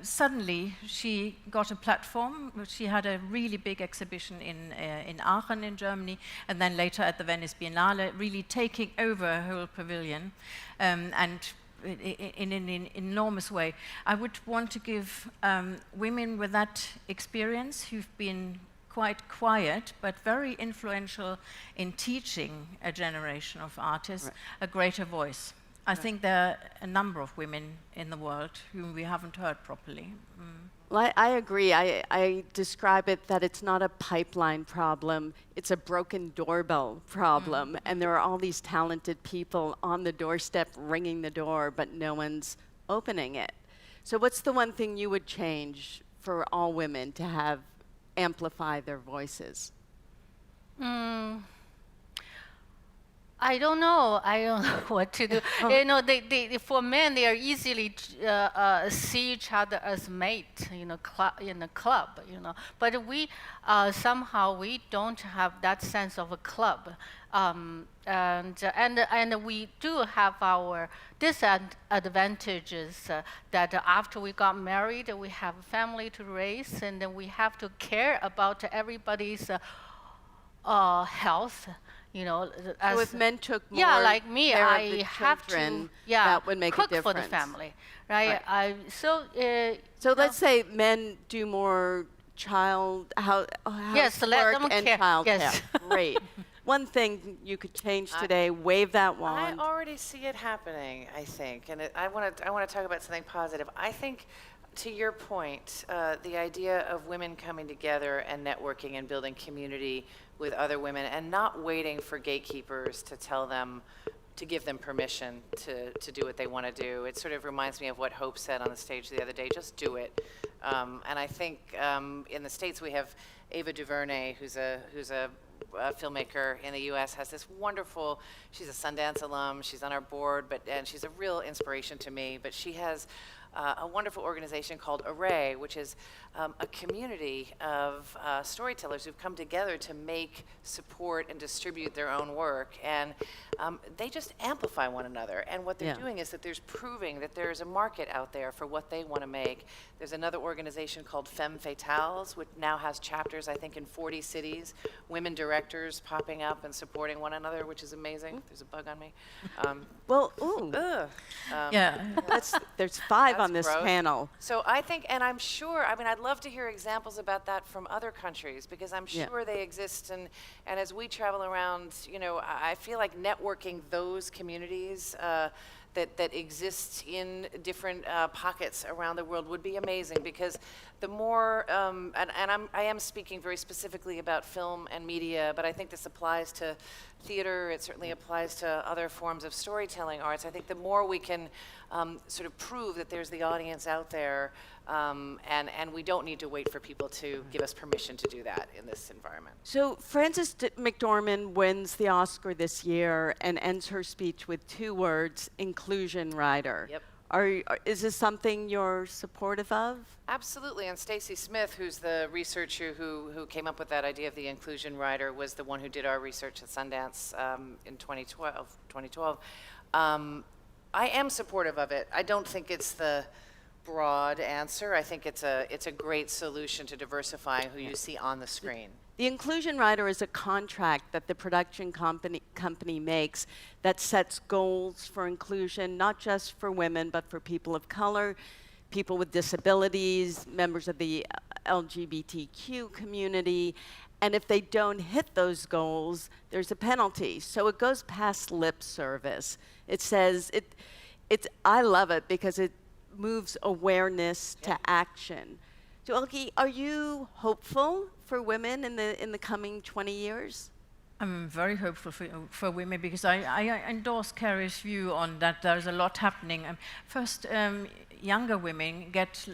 Suddenly she got a platform. She had a really big exhibition in Aachen in Germany, and then later at the Venice Biennale, really taking over a whole pavilion, and in an enormous way. I would want to give women with that experience who've been quite quiet, but very influential in teaching a generation of artists a greater voice. I think there are a number of women in the world whom we haven't heard properly. Well, I agree. I describe it that it's not a pipeline problem, it's a broken doorbell problem. And there are all these talented people on the doorstep ringing the door, but no one's opening it. So what's the one thing you would change for all women to have amplify their voices? I don't know. I don't know what to do. You know, for men, they are easily see each other as mate. You know, in a club. You know, but we somehow we don't have that sense of a club, and we do have our disadvantages. That after we got married, we have a family to raise, and then we have to care about everybody's health. You know, so if men took more like me, care of I the have children, to that would make cook a difference for the family, right? So let's say men do more yes, let them and care. child Yes. care. Great. One thing you could change today, wave that wand. I already see it happening, I think, and I want to talk about something positive. I think, to your point, the idea of women coming together and networking and building community with other women and not waiting for gatekeepers to tell them, to give them permission to do what they want to do. It sort of reminds me of what Hope said on the stage the other day, just do it. And I think in the States we have Ava DuVernay, who's a filmmaker in the U.S., has this wonderful, she's a Sundance alum, she's on our board, and she's a real inspiration to me, but she has a wonderful organization called Array, which is a community of storytellers who've come together to make, support, and distribute their own work. And they just amplify one another. And what they're doing is that there's proving that there's a market out there for what they want to make. There's another organization called Femme Fatales, which now has chapters, I think, in 40 cities. Women directors popping up and supporting one another, which is amazing. There's a bug on me. There's 5 on this gross. panel. So I think, and I'm sure, I mean, I'd love to hear examples about that from other countries, because I'm sure they exist. And as we travel around, you know, I feel like networking those communities that exists in different pockets around the world would be amazing, because the more, I am speaking very specifically about film and media, but I think this applies to theater, it certainly applies to other forms of storytelling arts. I think the more we can sort of prove that there's the audience out there, and we don't need to wait for people to give us permission to do that in this environment. So Frances McDormand wins the Oscar this year and ends her speech with 2 words, inclusion rider. Yep. Is this something you're supportive of? Absolutely, and Stacy Smith, who's the researcher who came up with that idea of the inclusion rider, was the one who did our research at Sundance in 2012. I am supportive of it. I don't think it's the broad answer. I think it's a great solution to diversifying who you see on the screen. The inclusion rider is a contract that the production company makes that sets goals for inclusion, not just for women, but for people of color, people with disabilities, members of the LGBTQ community. And if they don't hit those goals, there's a penalty. So it goes past lip service. It says, I love it because it moves awareness to action. So Elke, are you hopeful for women in the coming 20 years? I'm very hopeful for women, because I endorse Carrie's view on that there's a lot happening. First, younger women get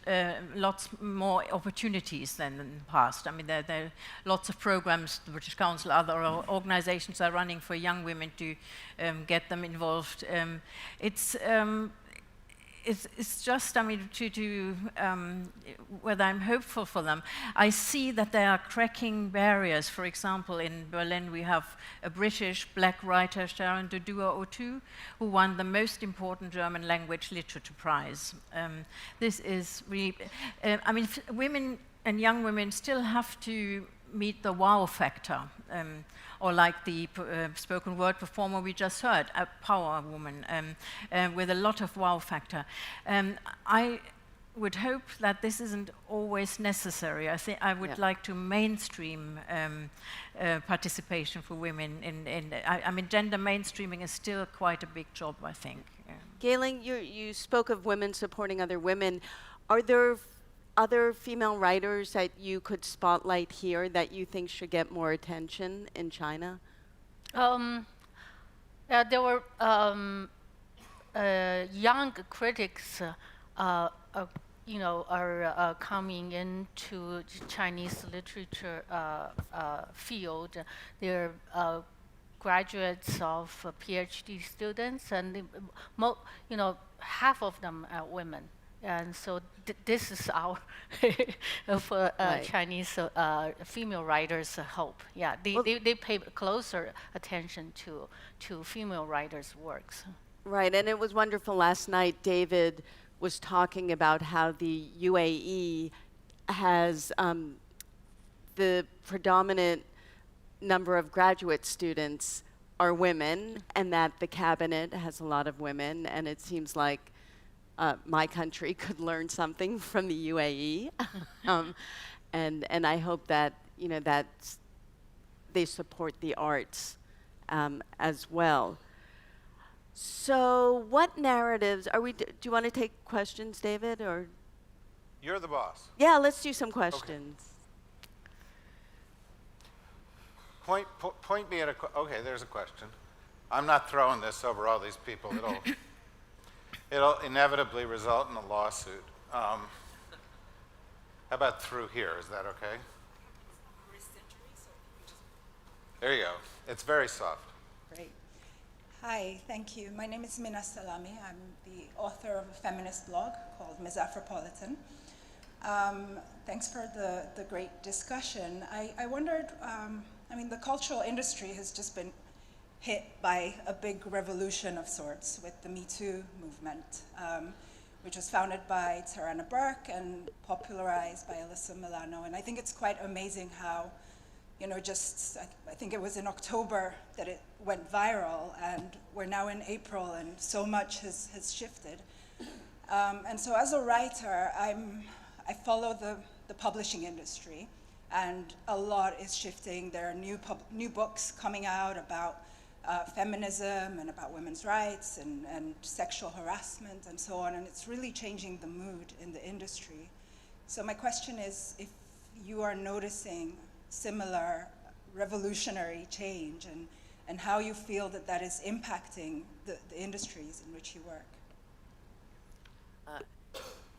lots more opportunities than in the past. I mean, there are lots of programs the British Council, other organizations are running for young women to get them involved. It's just, I mean, whether I'm hopeful for them. I see that they are cracking barriers. For example, in Berlin, we have a British black writer, Sharon de Duer-O'Toole, who won the most important German language literature prize. This is really, I mean, women and young women still have to meet the wow factor. Or like the spoken word performer we just heard, a power woman, with a lot of wow factor. I would hope that this isn't always necessary. I think I would like to mainstream participation for women. I mean, gender mainstreaming is still quite a big job, I think. Galen, you spoke of women supporting other women. Are there other female writers that you could spotlight here that you think should get more attention in China? There were young critics, are coming into Chinese literature field. They're graduates of PhD students, and half of them are women. And so this is our for Chinese female writers' hope. Yeah, they pay closer attention to female writers' works. Right, and it was wonderful last night. David was talking about how the UAE has the predominant number of graduate students are women, and that the cabinet has a lot of women, and it seems like my country could learn something from the UAE, and I hope that that they support the arts as well. So, what narratives are we? Do you want to take questions, David, or? You're the boss. Yeah, let's do some questions. Okay. Point me at okay, there's a question. I'm not throwing this over all these people. It'll inevitably result in a lawsuit. How about through here? Is that okay? There you go. It's very soft. Great. Hi, thank you. My name is Mina Salami. I'm the author of a feminist blog called Ms. Afropolitan. Thanks for the great discussion. I wondered, the cultural industry has just been hit by a big revolution of sorts with the Me Too movement, which was founded by Tarana Burke and popularized by Alyssa Milano. And I think it's quite amazing how, I think it was in October that it went viral, and we're now in April, and so much has shifted. And so as a writer, I follow the publishing industry, and a lot is shifting. There are new books coming out about feminism and about women's rights and sexual harassment and so on, and it's really changing the mood in the industry. So my question is if you are noticing similar revolutionary change and how you feel that that is impacting the industries in which you work.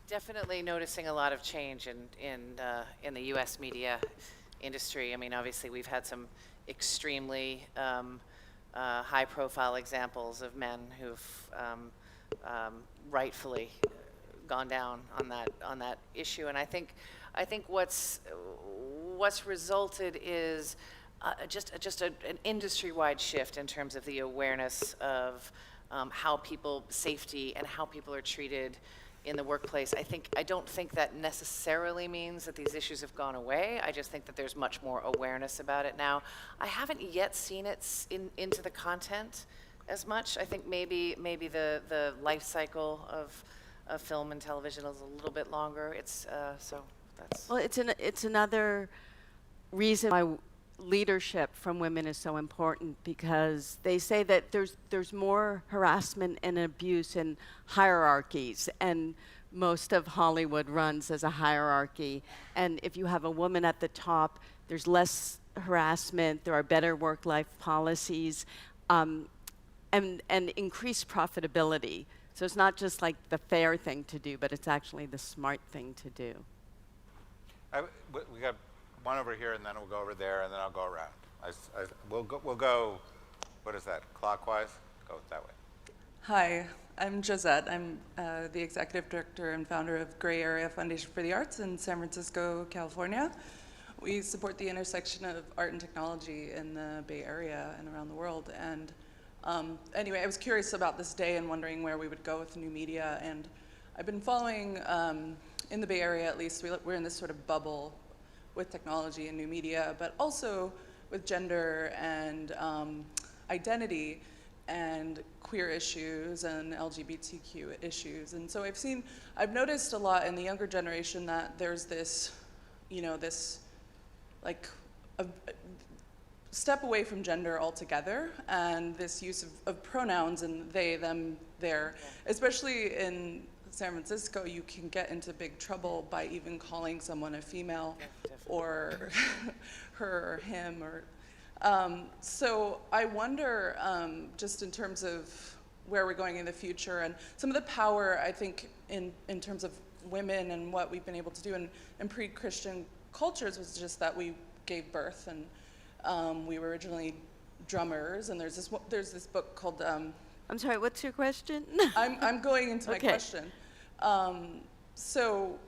Definitely noticing a lot of change in the U.S. media industry. I mean, obviously, we've had some extremely high-profile examples of men who've rightfully gone down on that issue, and I think what's resulted is just an industry-wide shift in terms of the awareness of how people safety and how people are treated in the workplace. I don't think that necessarily means that these issues have gone away. I just think that there's much more awareness about it now. I haven't yet seen it into the content as much. I think maybe the life cycle of film and television is a little bit longer. Well, it's another reason why leadership from women is so important, because they say that there's more harassment and abuse in hierarchies, and most of Hollywood runs as a hierarchy. And if you have a woman at the top, there's less harassment, there are better work-life policies, and increased profitability. So it's not just like the fair thing to do, but it's actually the smart thing to do. We got one over here, and then we'll go over there, and then I'll go around. We'll go, what is that, clockwise? Go that way. Hi, I'm Josette. I'm the executive director and founder of Gray Area Foundation for the Arts in San Francisco, California. We support the intersection of art and technology in the Bay Area and around the world. And anyway, I was curious about this day and wondering where we would go with new media. And I've been following, in the Bay Area at least, we're in this sort of bubble with technology and new media, but also with gender and identity and queer issues and LGBTQ issues. And so I've noticed a lot in the younger generation that there's this, like a step away from gender altogether, and this use of pronouns and they, them, their, especially in San Francisco, you can get into big trouble by even calling someone a female or her or him. So I wonder, just in terms of where we're going in the future and some of the power, I think, in terms of women and what we've been able to do in pre-Christian cultures was just that we gave birth, and we were originally drummers, and there's this book called I'm sorry, what's your question? I'm going into my question. So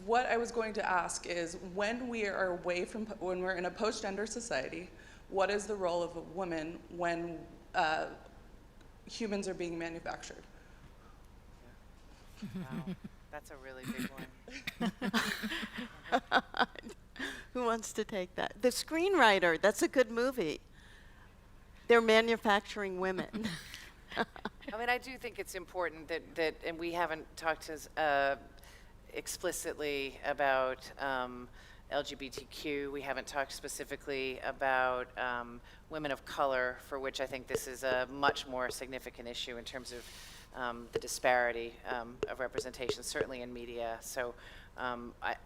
what I was going to ask is, when we're in a post-gender society, what is the role of a woman when humans are being manufactured? Wow, that's a really big one. Who wants to take that? The screenwriter, that's a good movie. They're manufacturing women. I mean, I do think it's important that and we haven't talked as explicitly about LGBTQ. We haven't talked specifically about women of color, for which I think this is a much more significant issue in terms of the disparity of representation, certainly in media. So I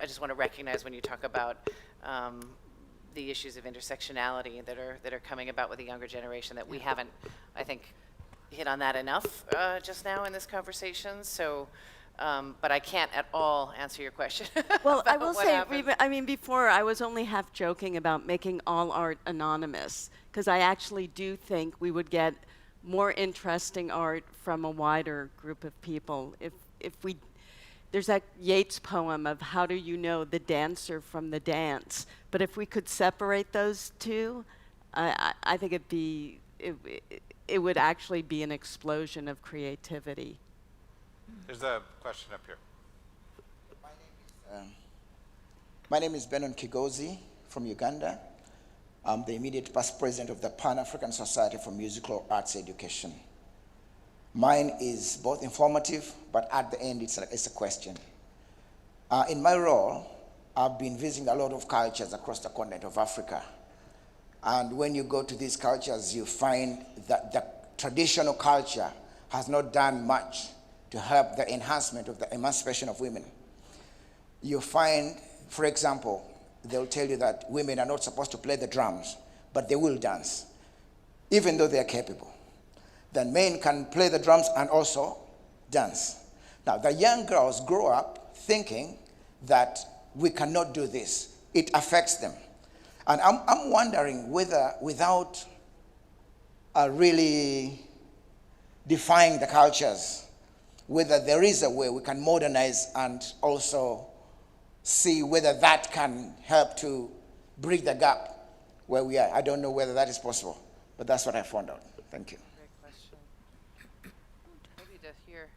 just want to recognize when you talk about the issues of intersectionality that are coming about with the younger generation, that we haven't, I think, hit on that enough just now in this conversation. So, but I can't at all answer your question. Well, I will say, Reba, I mean, before I was only half joking about making all art anonymous, because I actually do think we would get more interesting art from a wider group of people if we. There's that Yeats poem of how do you know the dancer from the dance? But if we could separate those two, I think it would actually be an explosion of creativity. There's a question up here. My name is Benon Kigozi from Uganda. I'm the immediate past president of the Pan-African Society for Musical Arts Education. Mine is both informative, but at the end, it's a question. In my role, I've been visiting a lot of cultures across the continent of Africa. And when you go to these cultures, you find that the traditional culture has not done much to help the enhancement of the emancipation of women. You find, for example, they'll tell you that women are not supposed to play the drums, but they will dance, even though they are capable. Then men can play the drums and also dance. Now, the young girls grow up thinking that we cannot do this. It affects them. And I'm wondering whether, without really defying the cultures, whether there is a way we can modernize and also see whether that can help to bridge the gap where we are. I don't know whether that is possible, but that's what I found out. Thank you. Great question. Maybe to hear,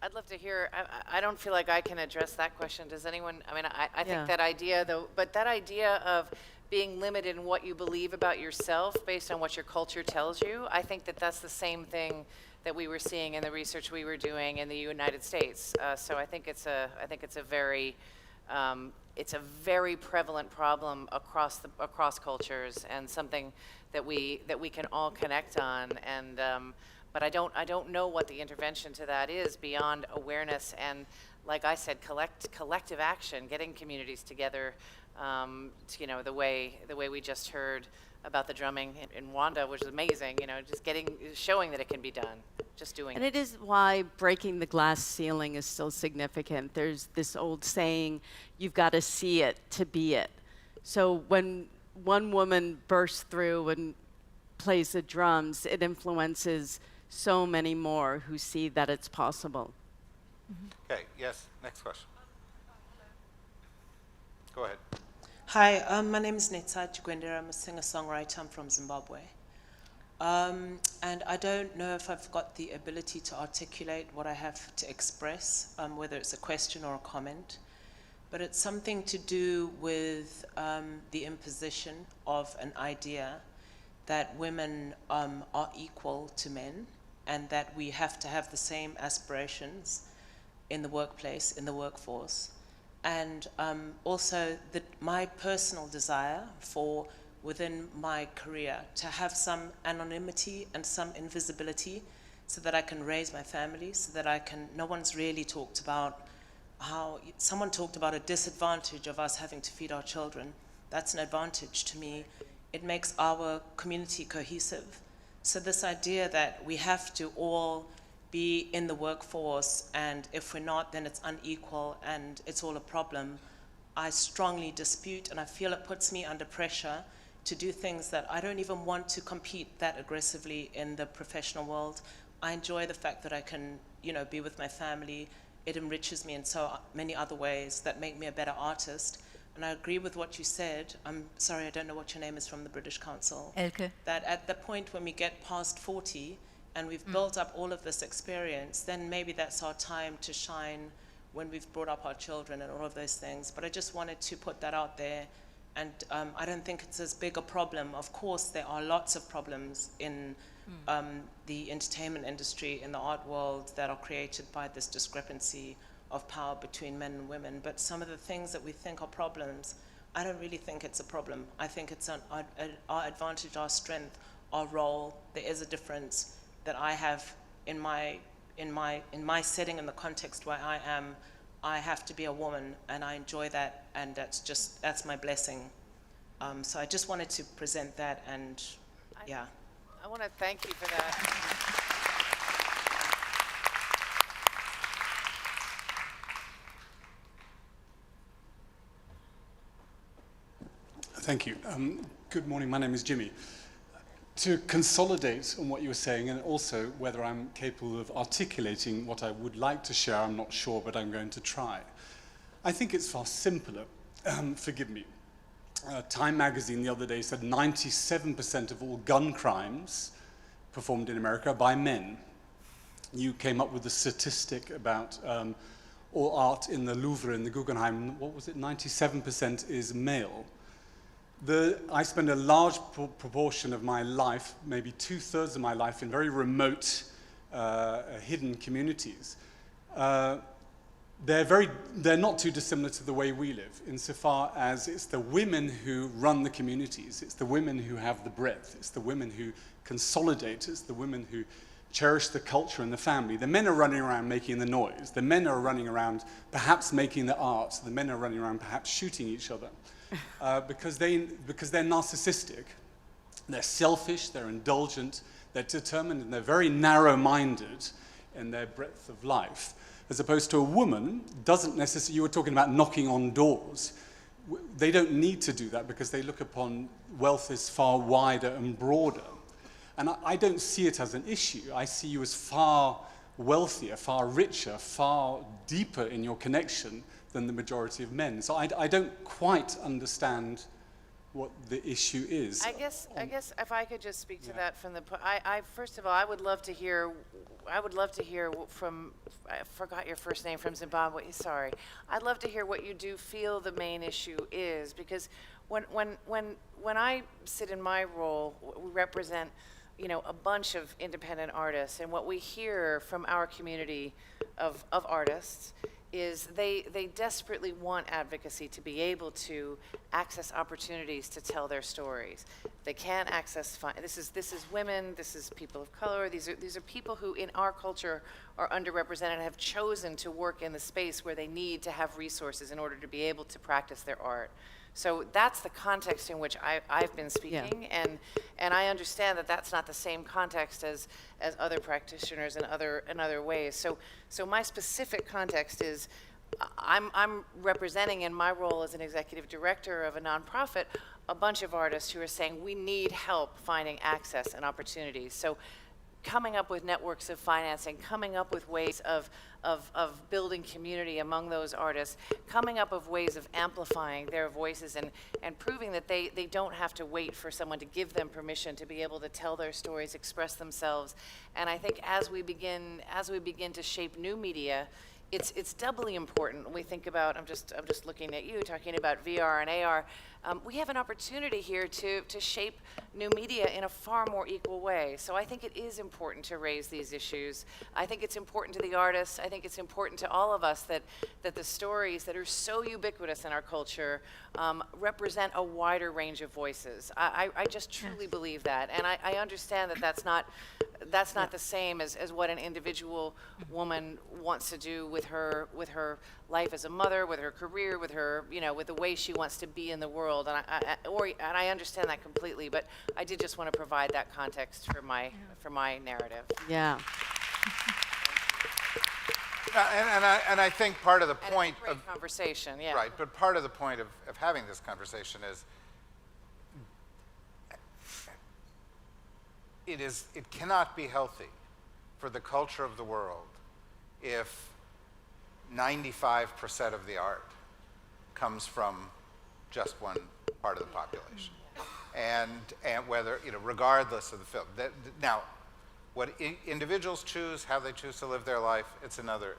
I'd love to hear, I don't feel like I can address that question. Does anyone, I mean, I think that idea though, but that idea of being limited in what you believe about yourself based on what your culture tells you, I think that that's the same thing that we were seeing in the research we were doing in the United States. So I think it's a very prevalent problem across cultures, and something that we can all connect on. And but I don't know what the intervention to that is beyond awareness and, like I said, collective action, getting communities together. You know, the way we just heard about the drumming in Rwanda, which is amazing. You know, just showing that it can be done, just doing it. And it is why breaking the glass ceiling is so significant. There's this old saying, you've got to see it to be it. So when one woman bursts through and plays the drums, it influences so many more who see that it's possible. Mm-hmm. Okay, yes, next question. Go ahead. Hi, my name is Netsa Chigwendera. I'm a singer-songwriter. I'm from Zimbabwe. And I don't know if I've got the ability to articulate what I have to express, whether it's a question or a comment. But it's something to do with the imposition of an idea that women are equal to men, and that we have to have the same aspirations in the workplace, in the workforce. And also my personal desire for, within my career, to have some anonymity and some invisibility so that I can raise my family, so that I can, no one's really talked about how, someone talked about a disadvantage of us having to feed our children. That's an advantage to me. It makes our community cohesive. So this idea that we have to all be in the workforce, and if we're not, then it's unequal and it's all a problem, I strongly dispute, and I feel it puts me under pressure to do things that I don't even want to compete that aggressively in the professional world. I enjoy the fact that I can, you know, be with my family. It enriches me in so many other ways that make me a better artist. And I agree with what you said. I'm sorry, I don't know what your name is from the British Council. Elke. That at the point when we get past 40, and we've built up all of this experience, then maybe that's our time to shine, when we've brought up our children and all of those things. But I just wanted to put that out there. And I don't think it's as big a problem. Of course, there are lots of problems in the entertainment industry, in the art world, that are created by this discrepancy of power between men and women. But some of the things that we think are problems, I don't really think it's a problem. I think it's our advantage, our strength, our role. There is a difference that I have in my setting, in the context where I am. I have to be a woman, and I enjoy that, and that's my blessing. So I just wanted to present that, and yeah. I want to thank you for that. Thank you. Good morning. My name is Jimmy. To consolidate on what you were saying, and also whether I'm capable of articulating what I would like to share, I'm not sure, but I'm going to try. I think it's far simpler. Forgive me. Time magazine the other day said 97% of all gun crimes performed in America are by men. You came up with a statistic about all art in the Louvre, in the Guggenheim. What was it? 97% is male. I spend a large proportion of my life, maybe 2/3 of my life, in very remote, hidden communities. they're not too dissimilar to the way we live, insofar as it's the women who run the communities, it's the women who have the breadth, it's the women who consolidate, it's the women who cherish the culture and the family. The men are running around making the noise, the men are running around perhaps making the art, the men are running around perhaps shooting each other, because they're narcissistic, they're selfish, they're indulgent, they're determined, and they're very narrow-minded in their breadth of life. As opposed to a woman, doesn't necessarily, you were talking about knocking on doors. They don't need to do that because they look upon wealth as far wider and broader. And I don't see it as an issue. I see you as far wealthier, far richer, far deeper in your connection than the majority of men. So I don't quite understand what the issue is. I guess if I could just speak to that from the first of all, I would love to hear from, I forgot your first name, from Zimbabwe, sorry. I'd love to hear what you do feel the main issue is, because when I sit in my role, we represent, you know, a bunch of independent artists, and what we hear from our community of artists is they desperately want advocacy to be able to access opportunities to tell their stories. They can't access, this is women, this is people of color, these are people who in our culture are underrepresented and have chosen to work in the space where they need to have resources in order to be able to practice their art. So that's the context in which I've been speaking, and I understand that that's not the same context as other practitioners in other ways. So my specific context is I'm representing, in my role as an executive director of a nonprofit, a bunch of artists who are saying we need help finding access and opportunities. So coming up with networks of financing, coming up with ways of building community among those artists, coming up with ways of amplifying their voices and proving that they don't have to wait for someone to give them permission to be able to tell their stories, express themselves. And I think as we begin to shape new media, it's doubly important when we think about, I'm just looking at you, talking about VR and AR. We have an opportunity here to shape new media in a far more equal way. So I think it is important to raise these issues. I think it's important to the artists. I think it's important to all of us that the stories that are so ubiquitous in our culture represent a wider range of voices. I just truly believe that. And I understand that that's not the same as what an individual woman wants to do with her life as a mother, with her career, with her, you know, with the way she wants to be in the world. And I understand that completely, but I did just want to provide that context for my narrative. Yeah. And I think part of the point of conversation, yeah. Right, but part of the point of having this conversation is it cannot be healthy for the culture of the world if 95% of the art comes from just one part of the population, and whether, you know, regardless of the film. Now, what individuals choose, how they choose to live their life, it's another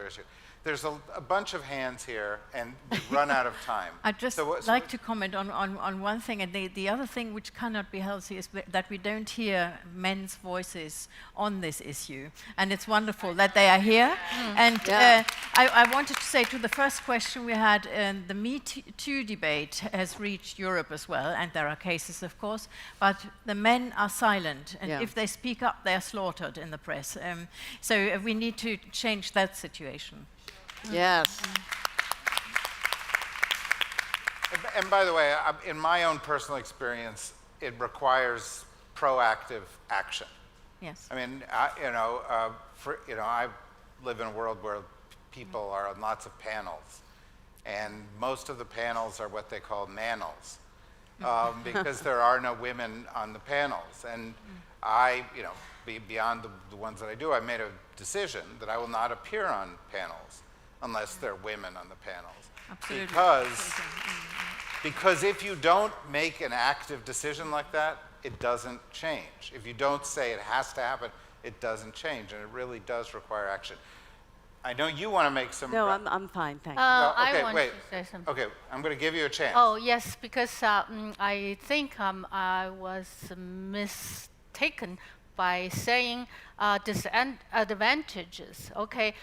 issue. There's a bunch of hands here, and we've run out of time. I'd just like to comment on one thing, and the other thing which cannot be healthy is that we don't hear men's voices on this issue. And it's wonderful that they are here. And I wanted to say to the first question we had, the Me Too debate has reached Europe as well, and there are cases, of course, but the men are silent, and if they speak up, they are slaughtered in the press. So we need to change that situation. Yes. And by the way, in my own personal experience, it requires proactive action. Yes. I mean, I live in a world where people are on lots of panels, and most of the panels are what they call manels, because there are no women on the panels. And beyond the ones that I do, I made a decision that I will not appear on panels unless there are women on the panels. Absolutely. Because if you don't make an active decision like that, it doesn't change. If you don't say it has to happen, it doesn't change, and it really does require action. I know you want to make some... No, I'm fine, thank you. Okay, I want wait. to say something. Okay, I'm going to give you a chance. Oh, yes, because I think I was mistaken by saying disadvantages. Okay,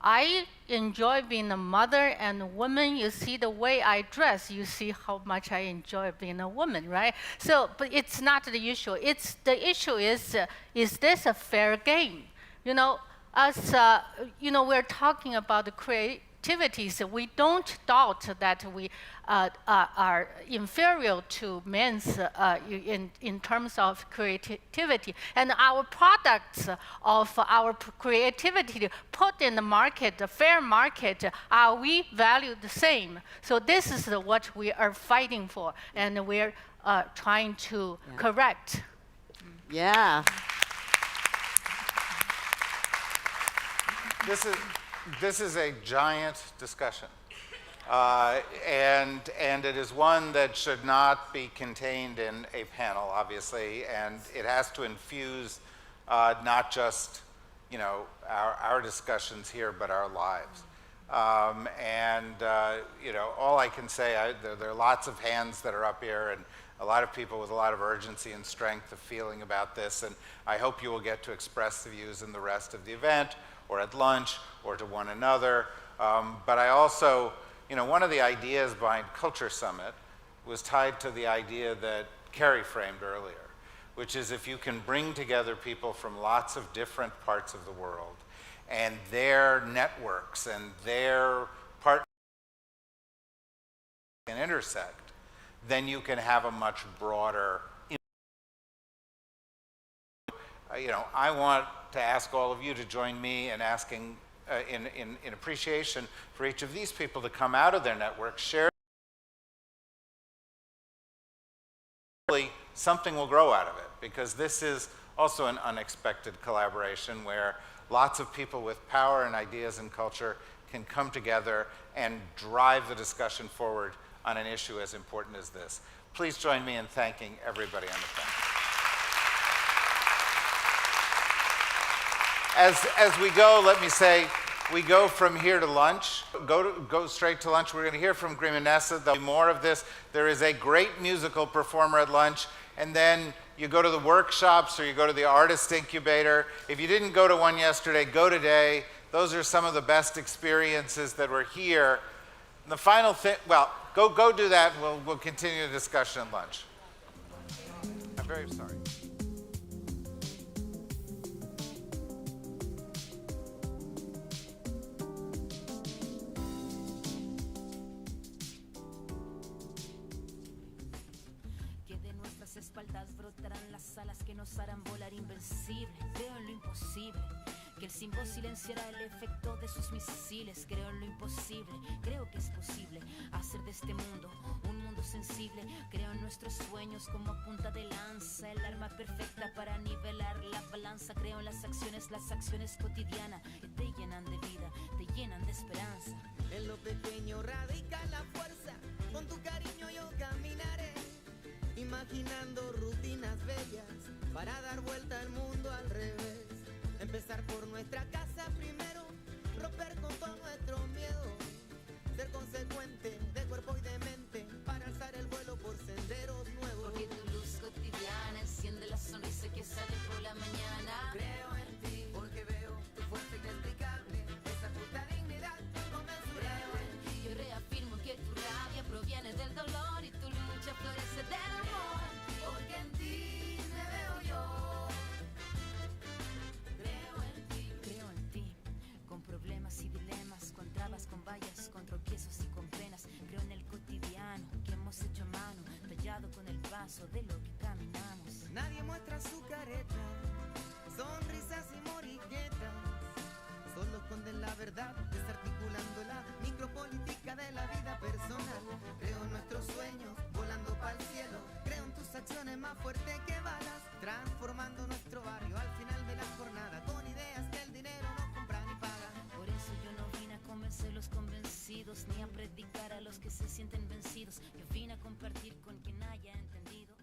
I enjoy being a mother and a woman. You see the way I dress, you see how much I enjoy being a woman, right? So, but it's not the issue. The issue is this a fair game? You know, as you know, we're talking about the creativity, so we don't doubt that we are inferior to men's in terms of creativity. And our products of our creativity put in the market, the fair market, are we valued the same? So this is what we are fighting for, and we're trying to correct. Yeah. This is a giant discussion, and it is one that should not be contained in a panel, obviously, and it has to infuse not just, you know, our discussions here, but our lives. You know, all I can say, there are lots of hands that are up here, and a lot of people with a lot of urgency and strength of feeling about this, and I hope you will get to express the views in the rest of the event, or at lunch, or to one another. But I also, you know, one of the ideas behind CultureSummit was tied to the idea that Carrie framed earlier, which is if you can bring together people from lots of different parts of the world, and their networks and their partners can intersect, then you can have a much broader you know, I want to ask all of you to join me in asking, in appreciation for each of these people to come out of their network, share. Something will grow out of it, because this is also an unexpected collaboration where lots of people with power and ideas and culture can come together and drive the discussion forward on an issue as important as this. Please join me in thanking everybody on the panel. As we go, let me say, we go from here to lunch. Go straight to lunch. We're going to hear from Grimanessa. There'll be more of this. There is a great musical performer at lunch, and then you go to the workshops or you go to the artist incubator. If you didn't go to one yesterday, go today. Those are some of the best experiences that were here. And the final thing, well, go do that. We'll continue the discussion at lunch. I'm very sorry. Espaldas brotarán las alas que nos harán volar invencible. Creo en lo imposible, que el símbolo silenciará el efecto de sus misiles. Creo en lo imposible, creo que es posible hacer de este mundo un mundo sensible. Creo en nuestros sueños como punta de lanza, el arma perfecta para nivelar la balanza. Creo en las acciones cotidianas que te llenan de vida, te llenan de esperanza. En lo pequeño radica la fuerza, con tu cariño yo caminaré. Imaginando rutinas bellas para dar vuelta al mundo al revés. Empezar por nuestra casa primero, romper con todo nuestro miedo. Ser consecuente de cuerpo y de mente para alzar el vuelo por senderos nuevos. Porque tu luz cotidiana enciende la sonrisa que sale por la mañana. Creo en ti, porque veo tu fuerza inexplicable, esa justa dignidad inconmensurable. Creo en ti, yo reafirmo que tu rabia proviene del dolor y tu lucha florece del amor. Porque en ti me veo yo. Creo en ti, con problemas y dilemas, con trabas, con vallas, con tropiezos y con penas. Creo en el cotidiano que hemos hecho a mano, tallado con el paso de lo que caminamos. Nadie muestra su careta, sonrisas y moriquetas. Solo esconden la verdad, desarticulando la micropolítica de la vida personal. Creo en nuestros sueños, volando para el cielo. Creo en tus acciones más fuertes que balas, transformando nuestro barrio al final de la jornada, con ideas que el dinero no compra ni paga. Por eso yo no vine a convencer los convencidos, ni a predicar a los que se sienten vencidos. Yo vine a compartir con quien haya entendido.